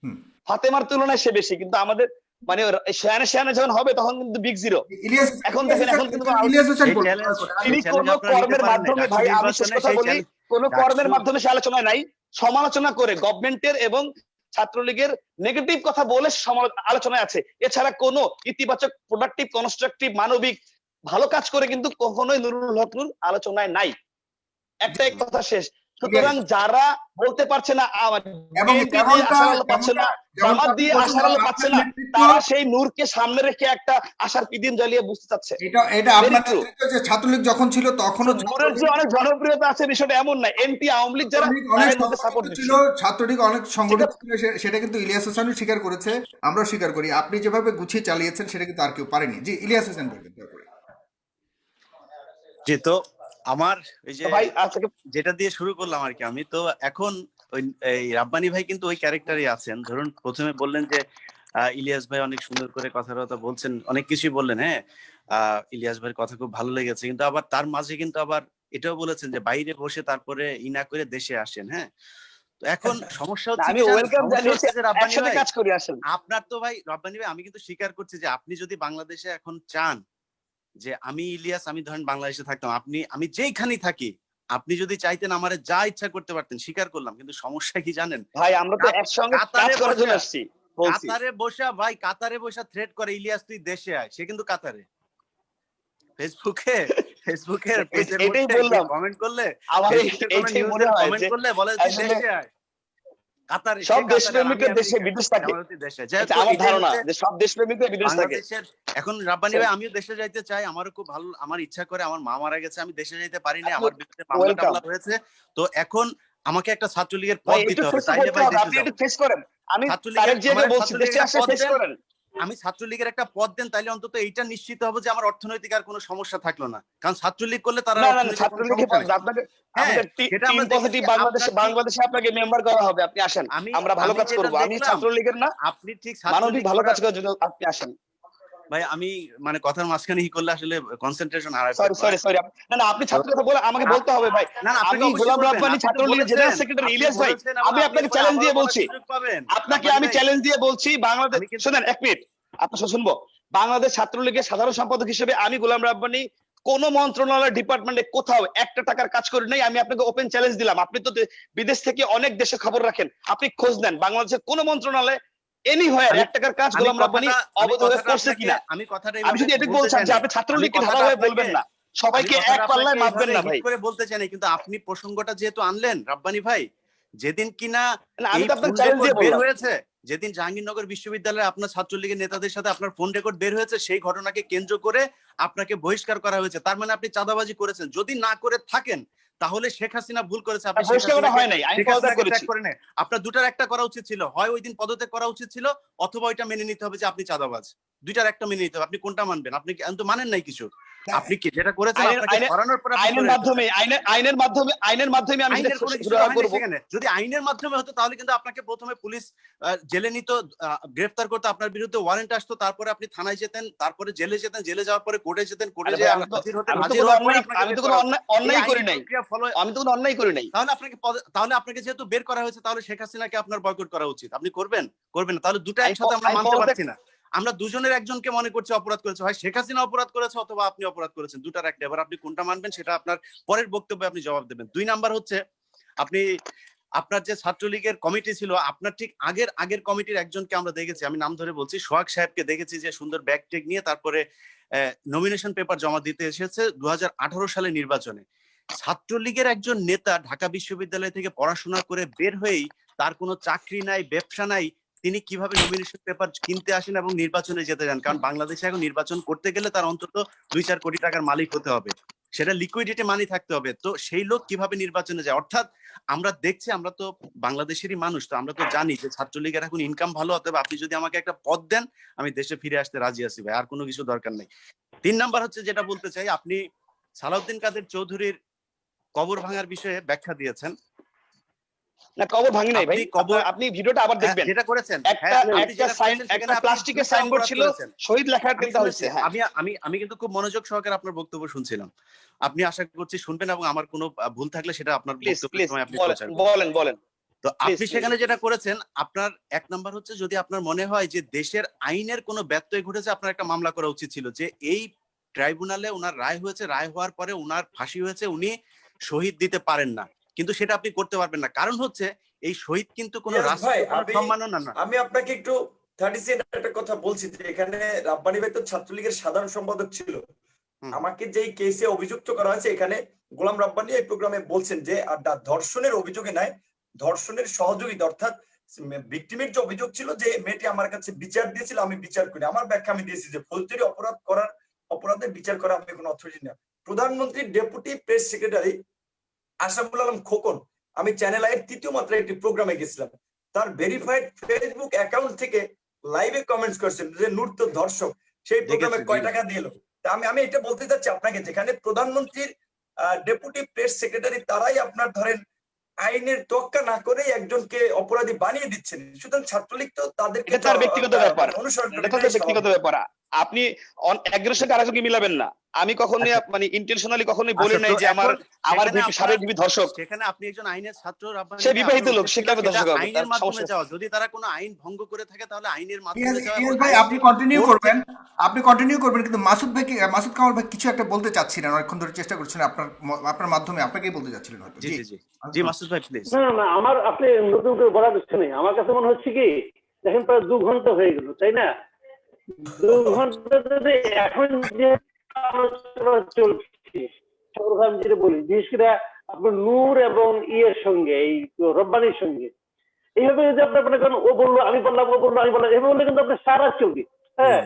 হুম। ফাতেমার তুলনায় সে বেশি, কিন্তু আমাদের মানে শেয়ানে শেয়ানে যখন হবে তখন কিন্তু বিগ জিরো। ইলিয়াস এখন দেখেন, এখন কিন্তু ইলিয়াস হোসেন এই বলুন। চ্যালেঞ্জ তিনি এই কোন চ্যালেঞ্জ আপনারা নিতে কর্মের পারেন না। মাধ্যমে, ডাকসু ভাই আমি শেষ নির্বাচনে কথা সেই বলি, চ্যালেঞ্জ কোন কর্মের ডাকসু মাধ্যমে সে আলোচনা নাই, সমালোচনা করে গভর্নমেন্টের এবং ছাত্রলীগের নেগেটিভ কথা বলে আলোচনায় আছে। এছাড়া কোন ইতিবাচক প্রোডাক্টিভ কনস্ট্রাকটিভ মানবিক ভালো কাজ করে কিন্তু কখনোই নুরুল হক নূর আলোচনায় নাই। একটাই কথা শেষ। সুতরাং যারা বলতে পারছে না, এবং বিএনপি দিয়ে আশার আলো পাচ্ছে না, জামাত দিয়ে আশার আলো পাচ্ছে না, তারা সেই নূরকে সামনে রেখে একটা আশার পিদিম জ্বালিয়ে বুঝতে চাচ্ছে। এটা আপনার নেতৃত্বে যে ছাত্রলীগ যখন ছিল তখনও নূরের যে অনেক জনপ্রিয়তা আছে বিষয়টা এমন না, এমপি আওয়ামী লীগ যারা অনেক তাদের মধ্যে সাপোর্ট সংগঠিত ছিল, দিচ্ছে। ছাত্রলীগ অনেক সংগঠিত ছিল, সেটা কিন্তু ইলিয়াস হোসেনও স্বীকার করেছে, আমরাও স্বীকার করি। আপনি যেভাবে গুছিয়ে চালিয়েছেন সেটা কিন্তু আর কেউ পারেনি। জি, ইলিয়াস হোসেন বলবেন তারপরে। জি, তো আমার এই যে ভাই আজকে যেটা দিয়ে শুরু করলাম আর কি, আমি তো এখন ওই এই রাব্বানি ভাই কিন্তু ওই ক্যারেক্টারই আছেন। ধরুন প্রথমে বললেন যে ইলিয়াস ভাই অনেক সুন্দর করে কথা বলছেন, অনেক কিছুই বললেন, হ্যাঁ ইলিয়াস ভাইয়ের কথা খুব ভালো লেগেছে, কিন্তু আবার তার মাঝে কিন্তু আবার এটাও বলেছেন যে বাইরে বসে তারপরে না করে দেশে আসেন। হ্যাঁ, তো এখন সমস্যা হচ্ছে আমি কি জানেন? ওয়েলকাম সমস্যা জানিয়েছি, হচ্ছে যে রাব্বানি একসাথে ভাই, কাজ করি আসেন। আপনার তো ভাই রাব্বানি ভাই, আমি কিন্তু স্বীকার করছি যে আপনি যদি বাংলাদেশে এখন চান যে আমি ইলিয়াস, আমি ধরেন বাংলাদেশে থাকতাম, আমি যেইখানেই থাকি, আপনি যদি চাইতেন আমারে যা ইচ্ছা করতে পারতেন, স্বীকার করলাম। কিন্তু সমস্যা কি জানেন? ভাই আমরা তো একসঙ্গে কাজ করার জন্য আসছি, বলছি। কাতারে বসা থ্রেট করে, ইলিয়াস তুই দেশে আয়। সে কিন্তু কাতারে ফেসবুকের পেজের এটাই মধ্যে বললাম, কমেন্ট করলে, আমার ফেসবুকের কোন এইটাই মনে নিউজের হয় কমেন্ট যে করলে বলে তুই আসলে দেশে আয়। কাতারে, সব সে কাতারে, আর আমি দেশপ্রেমিকের দেশে আমেরিকায়। বিদেশ থাকে, আমার দেশে যাই এটা হোক, আমার এটাই ধারণা হচ্ছে যে সব দেশপ্রেমিকের বিদেশ থাকে। বাংলাদেশের। এখন রাব্বানি ভাই, আমিও দেশে যাইতে চাই, আমারও খুব ভালো, আমার ইচ্ছা করে, আমার মা মারা গেছে, আমি দেশে যাইতে পারি না, আমার বিরুদ্ধে মামলা ওয়েলকাম টামলা হয়েছে। তো এখন আমাকে একটা ছাত্রলীগের ভাই, পদ একটু দিতে হবে, ফেস তাইলে করতে ভাই হবে, দেশে আপনি যাবো। একটু ফেস করেন। আমি ছাত্রলীগের তারেক জিয়াকে আমার বলছি দেশে ছাত্রলীগের আসে একটা পদ ফেস দেন, করেন। আমি ছাত্রলীগের একটা পদ দেন, তাইলে অন্তত এইটা নিশ্চিত হবে যে আমার অর্থনৈতিক আর কোনো সমস্যা থাকলো না। কারণ ছাত্রলীগ করলে তার না না না, অর্থনৈতিক কোনো ছাত্রলীগের সমস্যা নেই। আপনাকে হ্যাঁ, আমাদের সেটা টিম আমরা পজিটিভ দেখেছি। বাংলাদেশে, আপনার ঠিক, বাংলাদেশে আপনাকে মেম্বার করা হবে, আপনি আসেন, আমরা ভালো আমি কাজ যেটা করব। আমি দেখলাম, ছাত্রলীগের না, আপনি ঠিক মানবিক ছাত্রলীগ ভালো কাজ করার, করার জন্য আপনি আসেন। ভাই আমি মানে কথার মাঝখানে করলে আসলে কনসেন্ট্রেশন হারাই সরি ফেলবো। সরি সরি, না না, আপনি তো ছাত্র কথা বলে আমাকে বলতে হবে ভাই। না না, আপনাকে আমি অবশ্যই গোলাম বলবেন। রাব্বানি, আপনি তো ছাত্রলীগের বলেছেন, জেনারেল সেক্রেটারি আপনি ইলিয়াস ভাই, বলেছেন, এবং আমি আপনি আপনাকে এরপরে চ্যালেঞ্জ আবারও দিয়ে বলার বলছি, সুযোগ পাবেন। আপনাকে রাব্বানি আমি ভাই, চ্যালেঞ্জ দিয়ে বলছি, বাংলাদেশ আমি কিন্তু শুনেন 1 মিনিট, আপনার শুনবো। বাংলাদেশ ছাত্রলীগের সাধারণ সম্পাদক হিসেবে আমি গোলাম রাব্বানি কোন মন্ত্রণালয় ডিপার্টমেন্টে কোথাও একটা টাকার কাজ করি নাই। আমি আপনাকে ওপেন চ্যালেঞ্জ দিলাম, আপনি তো বিদেশ থেকে অনেক দেশে খবর রাখেন, আপনি খোঁজ নেন বাংলাদেশের কোন মন্ত্রণালয়ে এনিহোয়ার আমি 1 টাকার কাজ আমি গোলাম রাব্বানি অবৈধভাবে করছে কিনা। আমি কথাটা আমি এইভাবে শুধু এটুকু বলতে বলছিলাম চাই যে না। আপনি আমি ছাত্রলীগকে কথাটা ধারাভাবে আপনাকে বলবেন না, আমি সবাইকে কথাটা এক আপনাকে পাল্লায় মাপবেন এইভাবে না হিট ভাই। করে বলতে চাই না, কিন্তু আপনি প্রসঙ্গটা যেহেতু আনলেন রাব্বানি ভাই, যেদিন কিনা না, আমি এই তো ফোন আপনাকে চ্যালেঞ্জ রেকর্ড দিয়ে বের বললাম। হয়েছে, যেদিন জাহাঙ্গীরনগর বিশ্ববিদ্যালয়ে আপনার ছাত্রলীগের নেতাদের সাথে আপনার ফোন রেকর্ড বের হয়েছে, সেই ঘটনাকে কেন্দ্র করে আপনাকে বহিষ্কার করা হয়েছে। তার মানে আপনি চাঁদাবাজি করেছেন। যদি না করে থাকেন, তাহলে শেখ হাসিনা ভুল করেছে, আপনি বহিষ্কার করা হয় নাই, আমি পদত্যাগ ত্যাগ করেছি। করে নেন। আপনার দুটার একটা করা উচিত ছিল, হয় ওই দিন পদত্যাগ করা উচিত ছিল, অথবা ওইটা মেনে নিতে হবে যে আপনি চাঁদাবাজ। দুইটার একটা মেনে নিতে হবে। আপনি কোনটা মানবেন? আপনি তো মানেন নাই কিছু। আপনি কি যেটা করেছেন, আপনাকে সরানোর পর আপনি আইনের করে মাধ্যমে, আইনের মাধ্যমে আমি আইনের কোনো কিছু সুরাহা হয়নি করব। সেখানে। যদি আইনের মাধ্যমে হতো তাহলে কিন্তু আপনাকে প্রথমে পুলিশ জেলে নিত, গ্রেফতার করতো, আপনার বিরুদ্ধে ওয়ারেন্ট আসতো, তারপরে আপনি থানায় যেতেন, তারপরে জেলে যেতেন, জেলে যাওয়ার পরে কোর্টে যেতেন, কোর্টে আরে ভাই, যেয়ে আমি তো হাজির হতেন, আমি তো হাজির কোনো হওয়ার পরে অন্যায়, আপনাকে আমি বের তো কোনো করা হতো। এই অন্যায় করি আইনি নাই, প্রক্রিয়া ফলো, আমি তো কোনো অন্যায় করি নাই। তাহলে আপনাকে যেহেতু বের করা হয়েছে, তাহলে শেখ হাসিনাকে আপনার বয়কট করা উচিত। আপনি করবেন? করবেন না? তাহলে দুটো একসাথে আমরা আমি মানতে পদত্যাগ, পারছি না। আমরা দুজনের একজনকে মনে করছি অপরাধ করেছে, হয় শেখ হাসিনা অপরাধ করেছে অথবা আপনি অপরাধ করেছেন, দুটার একটা। এবার আপনি কোনটা মানবেন সেটা আপনার পরের বক্তব্যে আপনি জবাব দেবেন। 2 নাম্বার হচ্ছে, আপনি আপনার যে ছাত্রলীগের কমিটি ছিল, আপনার ঠিক আগের কমিটির একজনকে আমরা দেখেছি, আমি নাম ধরে বলছি, সোহাগ সাহেবকে দেখেছি যে সুন্দর ব্যাগ টেক নিয়ে তারপরে নমিনেশন পেপার জমা দিতে এসেছে 2018 সালে নির্বাচনে। ছাত্রলীগের একজন নেতা ঢাকা বিশ্ববিদ্যালয় থেকে পড়াশোনা করে বের হয়েই তার কোনো চাকরি নাই, ব্যবসা নাই, তিনি কিভাবে নমিনেশন পেপার কিনতে আসেন এবং নির্বাচনে যেতে যান? কারণ বাংলাদেশে এখন নির্বাচন করতে গেলে তার অন্তত 2-4 কোটি টাকার মালিক হতে হবে। সেটা লিকুইডিটি মানি থাকতে হবে। তো সেই লোক কিভাবে নির্বাচনে যায়? অর্থাৎ আমরা দেখছি, আমরা তো বাংলাদেশেরই মানুষ, তো আমরা তো জানি যে ছাত্রলীগের এখন ইনকাম ভালো, অতএব আপনি যদি আমাকে একটা পদ দেন আমি দেশে ফিরে আসতে রাজি আছি ভাই, আর কোনো কিছু দরকার নেই। 3 নাম্বার হচ্ছে যেটা বলতে চাই, আপনি সালাউদ্দিন কাদের চৌধুরীর কবর ভাঙার বিষয়ে ব্যাখ্যা দিয়েছেন। না, কবর ভাঙি নাই ভাই, আপনি কবর আপনি ভিডিওটা আবার দেখবেন। যেটা করেছেন, একটা একটা প্লাস্টিকের সাইনবোর্ড ছিল, শহীদ লেখা কিন্তু হয়েছে। হ্যাঁ, আমি কিন্তু খুব মনোযোগ সহকারে আপনার বক্তব্য শুনছিলাম। আপনি আশা করছি শুনবেন এবং আমার কোনো ভুল থাকলে সেটা আপনার বক্তব্যের সময় আপনি প্রচার করবেন। বলেন। তো আপনি সেখানে যেটা করেছেন, আপনার 1 নাম্বার হচ্ছে যদি আপনার মনে হয় যে দেশের আইনের কোনো ব্যত্যয় ঘটেছে, আপনার একটা মামলা করা উচিত ছিল যে এই ট্রাইব্যুনালে ওনার রায় হয়েছে, রায় হওয়ার পরে ওনার ফাঁসি হয়েছে, উনি শহীদ দিতে পারেন না, কিন্তু সেটা আপনি করতে পারবেন না। কারণ হচ্ছে এই শহীদ কিন্তু কোনো রাষ্ট্রের কোনো সম্মাননা না। আমি আপনাকে একটু 30 সেকেন্ড একটা কথা বলছি যে এখানে রাব্বানী ভাই তো ছাত্রলীগের সাধারণ সম্পাদক ছিল। আমাকে যেই কেসে অভিযুক্ত করা হয়েছে, এখানে গোলাম রাব্বানী এই প্রোগ্রামে বলছেন যে ধর্ষণের অভিযোগে নাই, ধর্ষণের সহযোগিতা, অর্থাৎ ভিকটিমের যে অভিযোগ ছিল যে মেয়েটি আমার কাছে বিচার দিয়েছিল, আমি বিচার করি, আমার ব্যাখ্যা আমি দিয়েছি যে ফৌজদারি অপরাধের বিচার করা আমি কোনো অথরিটি না। প্রধানমন্ত্রীর deputy press secretary Ashraful Alam Khokon, আমি চ্যানেল আইয়ের 3য় মাত্রায় একটি প্রোগ্রামে গেছিলাম, তার ভেরিফাইড ফেসবুক অ্যাকাউন্ট থেকে লাইভে কমেন্টস করছেন যে নূর তো ধর্ষক, সেই প্রোগ্রামে কয় টাকা দিয়ে এলো। আমি এটা বলতে চাচ্ছি আপনাকে, যেখানে প্রধানমন্ত্রীর ডেপুটি প্রেস সেক্রেটারি তারাই আপনার ধরেন আইনের তোয়াক্কা না করে একজনকে অপরাধী বানিয়ে দিচ্ছেন। সুতরাং ছাত্রলীগ তো তাদেরকে, এটা তার ব্যক্তিগত ব্যাপার, অনুসরণ করে, এটা তার ব্যক্তিগত ব্যাপার। আপনি একজনের সাথে আরেকজনকে মিলাবেন না। আমি কখনোই মানে ইন্টেনশনালি কখনোই বলি নাই যে আমার সাবেক বিপি ধর্ষক। সেখানে আপনি একজন আইনের ছাত্র, সে বিবাহিত লোক, সে কিভাবে ধর্ষক হবে? আইনের মাধ্যমে যাওয়া, যদি তারা কোনো আইন ভঙ্গ করে থাকে তাহলে আইনের মাধ্যমে যাওয়া। ভাই আপনি কন্টিনিউ করবেন, কিন্তু মাসুদ কামাল ভাই কিছু একটা বলতে চাচ্ছিলেন, অনেকক্ষণ ধরে চেষ্টা করছেন, আপনার মাধ্যমে আপনাকেই বলতে চাচ্ছিলেন হয়তো। জি মাসুদ ভাই প্লিজ। না, আমার আপনি নতুন করে বলার কিছু নেই। আমার কাছে মনে হচ্ছে কি, দেখেন প্রায় 2 ঘন্টা হয়ে গেল, তাই না? 2 ঘন্টা যদি এখন যে আলোচনা চলছে, আমি যেটা বলি, বিশেষ করে আপনার নূর এবং ইয়ের সঙ্গে, এই রব্বানির সঙ্গে এইভাবে যদি আপনার মনে করেন ও বললো আমি বললাম, ও বললো আমি বললাম, এভাবে বললে কিন্তু আপনার সারা চলবে। হ্যাঁ,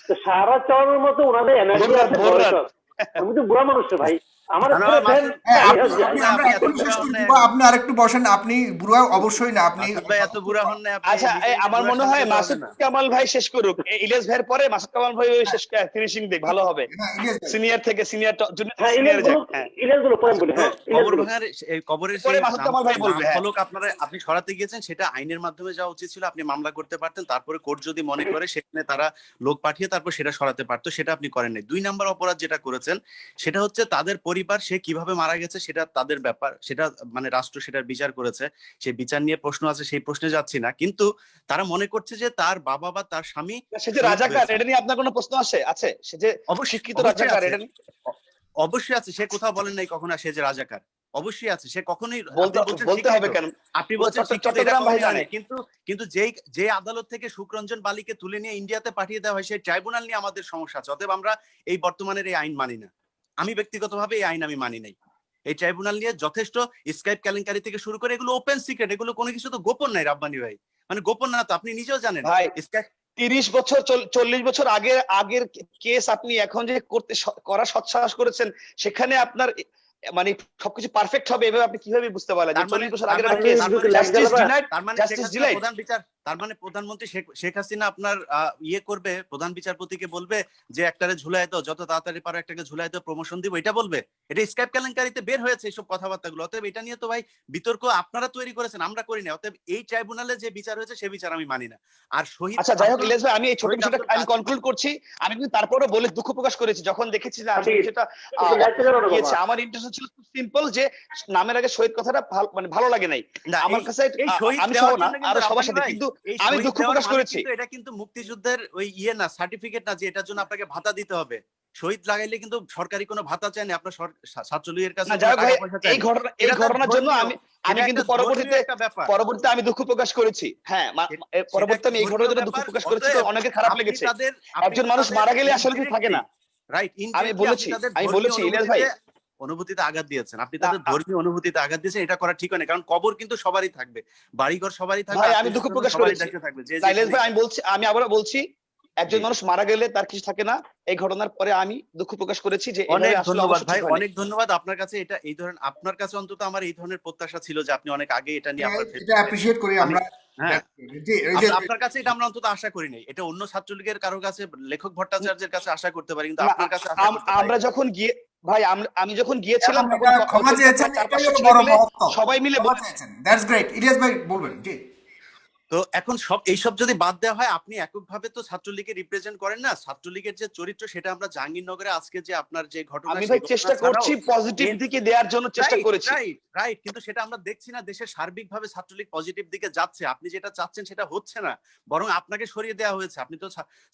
তো সারা চলানোর মতো ওনাদের এনার্জি আছে। আমি তো বুড়া মানুষ ভাই, আমার আপনি আরেকটু বসেন, আপনি বুড়া অবশ্যই না, আপনি এত বুড়া হন না। আচ্ছা, আমার মনে হয় মাসুদ কামাল ভাই শেষ করুক, ইলিয়াস ভাইয়ের পরে মাসুদ কামাল ভাই শেষ ফিনিশিং দিক, ভালো হবে। সিনিয়র থেকে সিনিয়র কবরের ফলক আপনি সরাতে গিয়েছেন, সেটা আইনের মাধ্যমে যাওয়া উচিত ছিল, আপনি মামলা করতে পারতেন, তারপরে কোর্ট যদি মনে করে সেখানে তারা লোক পাঠিয়ে তারপর সেটা সরাতে পারতো, সেটা আপনি করেন নাই। 2 নাম্বার অপরাধ যেটা করেছেন সেটা হচ্ছে তাদের পরিবার, সে কিভাবে মারা গেছে সেটা তাদের ব্যাপার, সেটা মানে রাষ্ট্র সেটার বিচার করেছে, সেই বিচার নিয়ে প্রশ্ন আছে, সেই প্রশ্নে যাচ্ছি না, কিন্তু তারা মনে করছে যে তার বাবা বা তার স্বামী সে যে রাজাকার, এটা নিয়ে আপনার কোনো প্রশ্ন আছে? সে যে অবশিক্ষিত রাজাকার, এটা অবশ্যই আছে। সে কোথাও বলেন নাই কখনো সে যে রাজাকার, অবশ্যই আছে। সে কখনোই বলতে হবে কেন? আপনি বলছেন কিন্তু যে আদালত থেকে সুখরঞ্জন বালিকে তুলে নিয়ে ইন্ডিয়াতে পাঠিয়ে দেওয়া হয়, সেই ট্রাইব্যুনাল নিয়ে আমাদের সমস্যা আছে। অতএব আমরা এই বর্তমানের এই আইন মানি না। আমি ব্যক্তিগতভাবে এই আইন আমি মানি নাই। এই ট্রাইব্যুনাল নিয়ে যথেষ্ট স্কাইপ কেলেঙ্কারি থেকে শুরু করে এগুলো ওপেন সিক্রেট, এগুলো কোনো কিছু তো গোপন নাই রাব্বানী ভাই, মানে গোপন না তো, আপনি নিজেও জানেন। ভাই 30 বছর 40 বছর আগের কেস আপনি এখন যে করা সৎসাহস করেছেন, সেখানে আপনার মানে সবকিছু পারফেক্ট হবে এভাবে আপনি কিভাবে বুঝতে পারলেন? 40 বছর আগের কেস, তার মানে প্রধানমন্ত্রী শেখ হাসিনা আপনার ইয়ে করবে, প্রধান বিচারপতিকে বলবে যে একটারে ঝুলাই দাও, যত তাড়াতাড়ি পারো একটাকে ঝুলাই দাও, প্রমোশন দিব, এটা বলবে? এটা স্কাইপ কেলেঙ্কারিতে বের হয়েছে এইসব কথাবার্তাগুলো। অতএব এটা নিয়ে তো ভাই বিতর্ক আপনারা তৈরি করেছেন, আমরা করি না। অতএব এই ট্রাইব্যুনালে যে বিচার হয়েছে সে বিচার আমি মানি না। আর শহীদ, আচ্ছা যাই হোক ইলিয়াস ভাই, আমি এই ছোট বিষয়টা আমি কনক্লুড করছি। আমি কিন্তু তারপরে বলে দুঃখ প্রকাশ করেছি যখন দেখেছি যে সেটা আমার ইন্টারেস্ট ছিল খুব সিম্পল, যে নামের আগে শহীদ কথাটা মানে ভালো লাগে নাই আমার কাছে, আমি সহ না আরো সবার সাথে, কিন্তু আমি দুঃখ প্রকাশ করেছি। এটা কিন্তু মুক্তিযুদ্ধের ওই ইয়ে না, সার্টিফিকেট না যে এটার জন্য আপনাকে ভাতা দিতে হবে। শহীদ লাগাইলে কিন্তু সরকারি কোনো ভাতা চায় না, আপনার ছাত্রলীগের কাছে। এই ঘটনার জন্য আমি কিন্তু পরবর্তীতে আমি দুঃখ প্রকাশ করেছি। হ্যাঁ, পরবর্তীতে আমি এই ঘটনার জন্য দুঃখ প্রকাশ করেছি, তো অনেকের খারাপ লেগেছে। একজন মানুষ মারা গেলে আসলে কিছু থাকে না। রাইট, আমি বলেছি ইলিয়াস ভাই, অনুভূতিতে আঘাত দিয়েছেন আপনি, তাদের ধর্মীয় অনুভূতিতে আঘাত দিয়েছেন, এটা করা ঠিক হয় না। কারণ কবর কিন্তু সবারই থাকবে, বাড়িঘর সবারই থাকবে। আমি দুঃখ প্রকাশ করেছি ইলিয়াস ভাই, আমি আবারও বলছি একজন জি। মানুষ মারা গেলে তার কিছু থাকে না, এই ঘটনার পরে আমি দুঃখ প্রকাশ করেছি যে অনেক এভাবে আসলে ধন্যবাদ অবশ্যই ভাই, ঠিক হয়নি। অনেক ধন্যবাদ আপনার কাছে। এটা এই ধরনের আপনার কাছে অন্তত আমার এই ধরনের প্রত্যাশা ছিল যে আপনি অনেক আগে এটা নিয়ে আপনার এটা অ্যাপ্রিশিয়েট করি আমি আমরা। হ্যাঁ জি, এই যে আপনার কাছে এটা আমরা অন্তত আশা করি নাই। এটা অন্য ছাত্রলীগের কারো কাছে, লেখক ভট্টাচার্যের কাছে আশা করতে পারি, কিন্তু না, আপনার কাছে আশা করতে পারি আমরা নাই। যখন গিয়ে ভাই আমি যখন গিয়েছিলাম এবং তখন এটা ক্ষমা চেয়েছেন, চার এটাই পাঁচশো হলো ছেলে বড় মিলে মহত্ব। সবাই মিলে ক্ষমা বলেছে। চেয়েছেন, দ্যাটস গ্রেট। ইলিয়াস ভাই বলবেন। জি, তো এখন এইসব যদি বাদ দেওয়া হয়, আপনি এককভাবে তো ছাত্রলীগকে রিপ্রেজেন্ট করেন না। ছাত্রলীগের যে চরিত্র সেটা আমরা জাহাঙ্গীরনগরে আজকে যে আপনার যে ঘটনা, আমি ভাই সেই ঘটনা চেষ্টা ছাড়াও করছি পজিটিভ দিকে দেওয়ার জন্য চেষ্টা রাইট করেছি। রাইট রাইট কিন্তু সেটা আমরা দেখছি না। দেশের সার্বিকভাবে ছাত্রলীগ পজিটিভ দিকে যাচ্ছে। আপনি যেটা চাচ্ছেন সেটা হচ্ছে না, বরং আপনাকে সরিয়ে দেওয়া হয়েছে। আপনি তো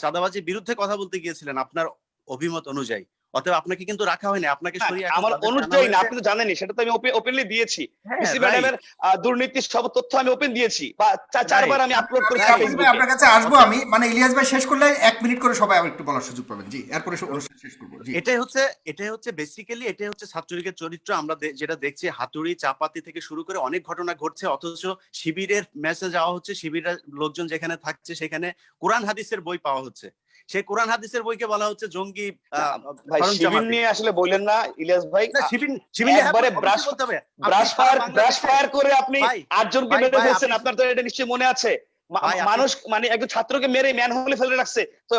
চাঁদাবাজির বিরুদ্ধে কথা বলতে গিয়েছিলেন আপনার অভিমত অনুযায়ী, অতএব আপনাকে কিন্তু রাখা হয়নি, আপনাকে না, সরিয়ে এখন আমার তাদেরকে আনা অনুযায়ী না, হয়েছে। আপনি তো জানেনই, সেটা তো আমি ওপেনলি দিয়েছি। হ্যাঁ বিসি রাইট ম্যাডামের দুর্নীতির সব তথ্য আমি ওপেন দিয়েছি, বা চারবার রাইট আমি আপলোড করেছি রাইট রাব্বানি ভাই ফেসবুকে। আপনার কাছে আসবো আমি, মানে ইলিয়াস ভাই শেষ করলে 1 মিনিট করে সবাই আবার একটু বলার সুযোগ পাবেন। জি, এরপরে অনুষ্ঠান শেষ করবো। জি, এটাই হচ্ছে বেসিক্যালি এটাই হচ্ছে ছাত্রলীগের চরিত্র। আমরা যেটা দেখছি, হাতুড়ি চাপাতি থেকে শুরু করে অনেক ঘটনা ঘটছে, অথচ শিবিরের মেসেজ যাওয়া হচ্ছে, শিবিরের লোকজন যেখানে থাকছে সেখানে কোরআন হাদিসের বই পাওয়া হচ্ছে। সেই কোরআন হাদিসের বইকে বলা হচ্ছে জঙ্গি ভাই সরঞ্জামাদি। শিবির নিয়ে আসলে বললেন না ইলিয়াস ভাই, না, শিবির একবারে অবশ্যই বলতে হবে। আপনি ব্রাশ সারা বাংলাদেশে ফায়ার করে আপনি ভাই 8 জনকে ভাই মেরে ভাই ফেলছেন, আপনি আপনার তো এটা নিশ্চয়ই মনে আছে। ভাই আপনি মানুষ মানে একজন ছাত্রকে মেরে ম্যান হলে ফেলে রাখছে। তো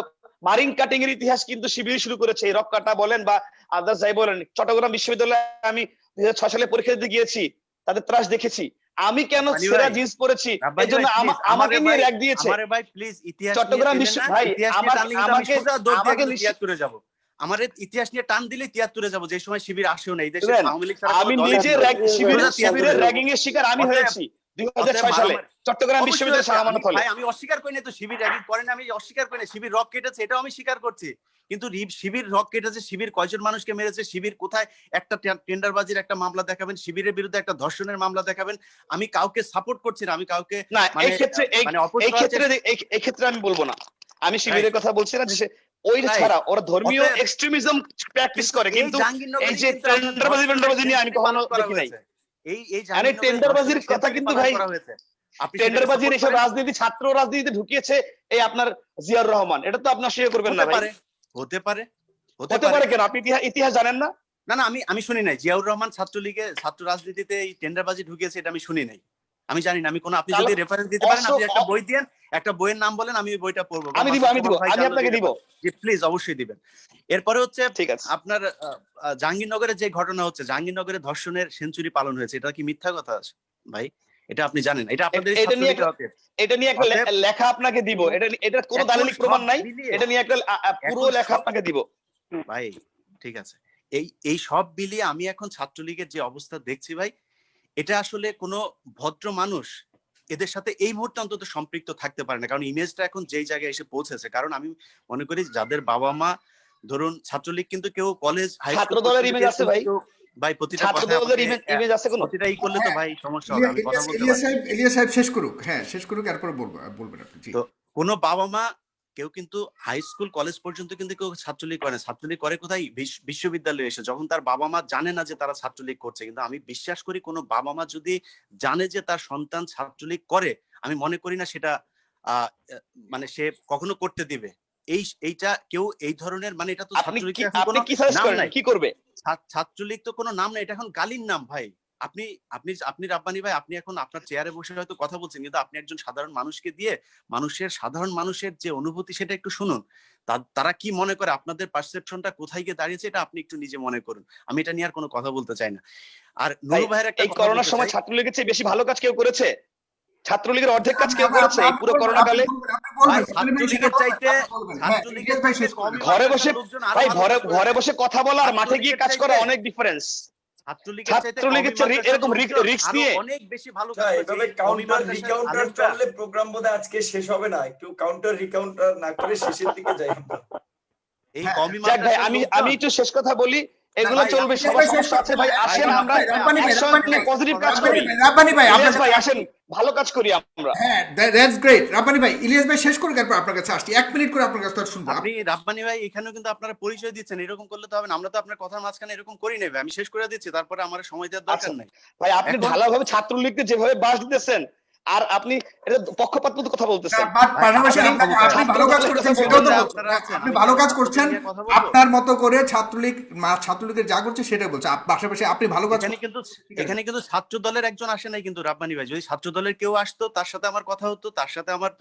মারিং কাটিং এর ইতিহাস কিন্তু শিবির শুরু করেছে। এই রক কাটা বলেন বা আদার্স যাই বলেন, চট্টগ্রাম বিশ্ববিদ্যালয়ে আমি 2006 সালে পরীক্ষা দিতে গিয়েছি, তাদের ত্রাস দেখেছি। আমি কেন রাব্বানি সেরা ভাই, জিন্স পরেছি রাব্বানি এই জন্য ভাই, প্লিজ আমাকে নিয়ে র‍্যাগ দিয়েছে। আমারে ভাই প্লিজ ইতিহাস নিয়ে চট্টগ্রাম টেনে বিশ্ব না। ভাই ইতিহাস নিয়ে টানলে কিন্তু আমি সোজা দৌড় দিয়ে আমাকে কিন্তু 73 যাব। আমার ইতিহাস নিয়ে টান দিলে 73 যাব, যে সময় শিবির আসেও না এই দেশে, আওয়ামী লীগ ছাড়া কোনো আমি দলই নিজে ছিল না। সোজা 73 শিবিরের যাব। র্যাগিং এর শিকার আমি অতএব হয়েছি 2006 সালে মারামারি চট্টগ্রাম অবশ্যই বিশ্ববিদ্যালয়ের হয়েছে। শাহমানত হলে। ভাই আমি অস্বীকার করি না তো, শিবির র্যাগিং করে না, আমি অস্বীকার করি না। শিবির রক কেটেছে, এটাও আমি স্বীকার করছি। কিন্তু শিবির রক কেটেছে, শিবির কয়জন মানুষকে মেরেছে, শিবির কোথায় একটা টেন্ডারবাজির একটা মামলা দেখাবেন, শিবিরের বিরুদ্ধে একটা ধর্ষণের মামলা দেখাবেন। আমি কাউকে সাপোর্ট করছি না, আমি কাউকে না, মানে এই ক্ষেত্রে আমি বলবো না। আমি শিবিরের কথা বলছি না, যে ওইটা ছাড়া ওরা ধর্মীয় অতএব এক্সট্রিমিজম প্র্যাকটিস করে, এই কিন্তু জাহাঙ্গীরনগরে এই যে কিন্তু আপনার টেন্ডারবাজি নিয়ে আমি কখনো পালন করা দেখি নাই। হয়েছে। এই আরে জাহাঙ্গীরনগরে টেন্ডারবাজির ধর্ষণের কথা সেঞ্চুরি কিন্তু পালন ভাই, করা হয়েছে। আপনি সেটাকে টেন্ডারবাজির support এসব করেন? রাজনীতি, ছাত্র রাজনীতিতে ঢুকিয়েছে এই আপনার জিয়াউর রহমান, এটা তো আপনি অস্বীকার করবেন না হতে ভাই। পারে, হতে পারে, হতে হতে পারে। পারে কেন? আপনি ইতিহাস জানেন না? না না, আমি শুনি নাই জিয়াউর রহমান ছাত্রলীগে ছাত্র রাজনীতিতে এই টেন্ডারবাজি ঢুকিয়েছে, এটা আমি শুনি নাই, আমি জানি না। আমি কোন, আপনি যদি রেফারেন্স দিতে পারেন, আপনি একটা বই দেন, একটা বইয়ের নাম বলেন, আমি ওই বইটা পড়বো। আমি দিব আমি আপনাকে দিব। জি প্লিজ, অবশ্যই দিবেন। এরপরে হচ্ছে ঠিক আছে। আপনার জাহাঙ্গীরনগরে যে ঘটনা হচ্ছে, জাহাঙ্গীরনগরে ধর্ষণের সেঞ্চুরি পালন হয়েছে, এটা কি মিথ্যা কথা আছে ভাই? এটা আপনি জানেন, এটা আপনাদের এটা নিয়ে একটা অতএব লেখা আপনাকে দিব। এটা কোনো এখন দালিলিক প্রমাণ সব নাই। মিলিয়ে- এটা নিয়ে একটা পুরো এখন লেখা সব- আপনাকে দিব। ভাই ঠিক আছে, এই সব মিলিয়ে আমি এখন ছাত্রলীগের যে অবস্থা দেখছি ভাই, এটা আসলে কোনো ভদ্র মানুষ এদের সাথে এই মুহূর্তে অন্তত সম্পৃক্ত থাকতে পারে না, কারণ ইমেজটা এখন যেই জায়গায় এসে পৌঁছেছে। কারণ আমি মনে করি যাদের বাবা মা ধরুন ছাত্রলীগ, কিন্তু কেউ কলেজ হাই ছাত্র দলের ইমেজ আছে ভাই, ভাই প্রতিটা ছাত্র কথা দলের ইমেজ আছে কোনো? প্রতিটা ই করলে তো ভাই সমস্যা হবে। আমি কথা বলতে পারি। ইলিয়াস সাহেব শেষ করুক। হ্যাঁ, শেষ করুক, এরপরে বলবেন আপনি। জি, তো কোনো বাবা মা কেউ কিন্তু হাই স্কুল কলেজ পর্যন্ত কিন্তু কেউ ছাত্রলীগ করে না। ছাত্রলীগ করে কোথায়? বিশ্ববিদ্যালয়ে এসে, যখন তার বাবা মা জানে না যে তারা ছাত্রলীগ করছে। কিন্তু আমি বিশ্বাস করি কোনো বাবা মা যদি জানে যে তার সন্তান ছাত্রলীগ করে, আমি মনে করি না সেটা মানে সে কখনো করতে দিবে। এইটা কেউ এই ধরনের, মানে এটা তো ছাত্রলীগ আপনি কি সাজেস্ট করেন, কি করবে? ছাত্রলীগ তো কোনো নাম না, এটা এখন গালির নাম ভাই। আপনি আপনি আপনি রাব্বানি ভাই, আপনি এখন আপনার চেয়ারে বসে হয়তো কথা বলছেন, কিন্তু আপনি একজন সাধারণ মানুষকে দিয়ে সাধারণ মানুষের যে অনুভূতি সেটা একটু শুনুন। তারা কি মনে করে, আপনাদের পারসেপশনটা কোথায় গিয়ে দাঁড়িয়েছে, এটা আপনি একটু নিজে মনে করুন। আমি এটা নিয়ে আর কোনো কথা বলতে চাই না। আর নুরু ভাইয়ের একটা এই কথা করোনার বলতে সময় চাই। ছাত্রলীগের চেয়ে বেশি ভালো কাজ কেউ করেছে? ছাত্রলীগের অর্ধেক কাজ কেউ করেছে এই পুরো করোনা কালে? ভাই ছাত্রলীগের চাইতে ঘরে বসে ভাই ঘরে বসে কথা বলা আর মাঠে গিয়ে কাজ করা অনেক ডিফারেন্স। ছাত্রলীগের চেয়ে এরকম রিস্ক নিয়ে অনেক বেশি ভালো কাজ করেছে। এভাবে কাউন্টার রিকাউন্টার চললে প্রোগ্রাম বোধহয় আজকে শেষ হবে না। একটু কাউন্টার রিকাউন্টার না করে শেষের দিকে যাই আমরা। এই কমি যাক ভাই, আমি একটু শেষ কথা বলি। এগুলো চলবে, সবার সমস্যা আছে ভাই। আসেন আমরা একসঙ্গে পজিটিভ কাজ করি। রাব্বানি ভাই, ইলিয়াস ভাই আসেন, ভালো কাজ করি আমরা। হ্যাঁ, দ্যাটস গ্রেট। রাব্বানি ভাই, ইলিয়াস ভাই শেষ করুক, এরপর আপনার কাছে আসছি। 1 মিনিট করে আপনার কাছে শুনবো। আপনি রাব্বানি ভাই এখানেও কিন্তু আপনারা পরিচয় দিচ্ছেন, এরকম করলে তো হবে না। আমরা তো আপনার কথার মাঝখানে এরকম করি নাই ভাই। আমি শেষ করে দিচ্ছি, তারপরে আমার সময় দেওয়ার দরকার নাই ভাই আপনি ঢালাভাবে ছাত্রলীগকে যেভাবে বাস দিতেছেন, আর আপনি এটা পক্ষপাত মতো কথা বলতেছেন। পাশাপাশি আপনি আপনি ভালো কাজ ছাত্র করছেন দলের সেটাও তো কথা বলছেন। আপনারা আছেন, আপনি আমি ভালো কি কাজ ছাত্রলীগ করছেন নিয়ে কথা বলবো? আপনার মতো করে ছাত্রলীগের যা করছে সেটাই বলছে, পাশাপাশি আপনি ভালো কাজ এখানে করছেন। কিন্তু এখানে কিন্তু ছাত্র দলের একজন আসে নাই কিন্তু রাব্বানি ভাই। যদি ছাত্র দলের কেউ আসতো তার সাথে আমার কথা হতো, তার সাথে আমার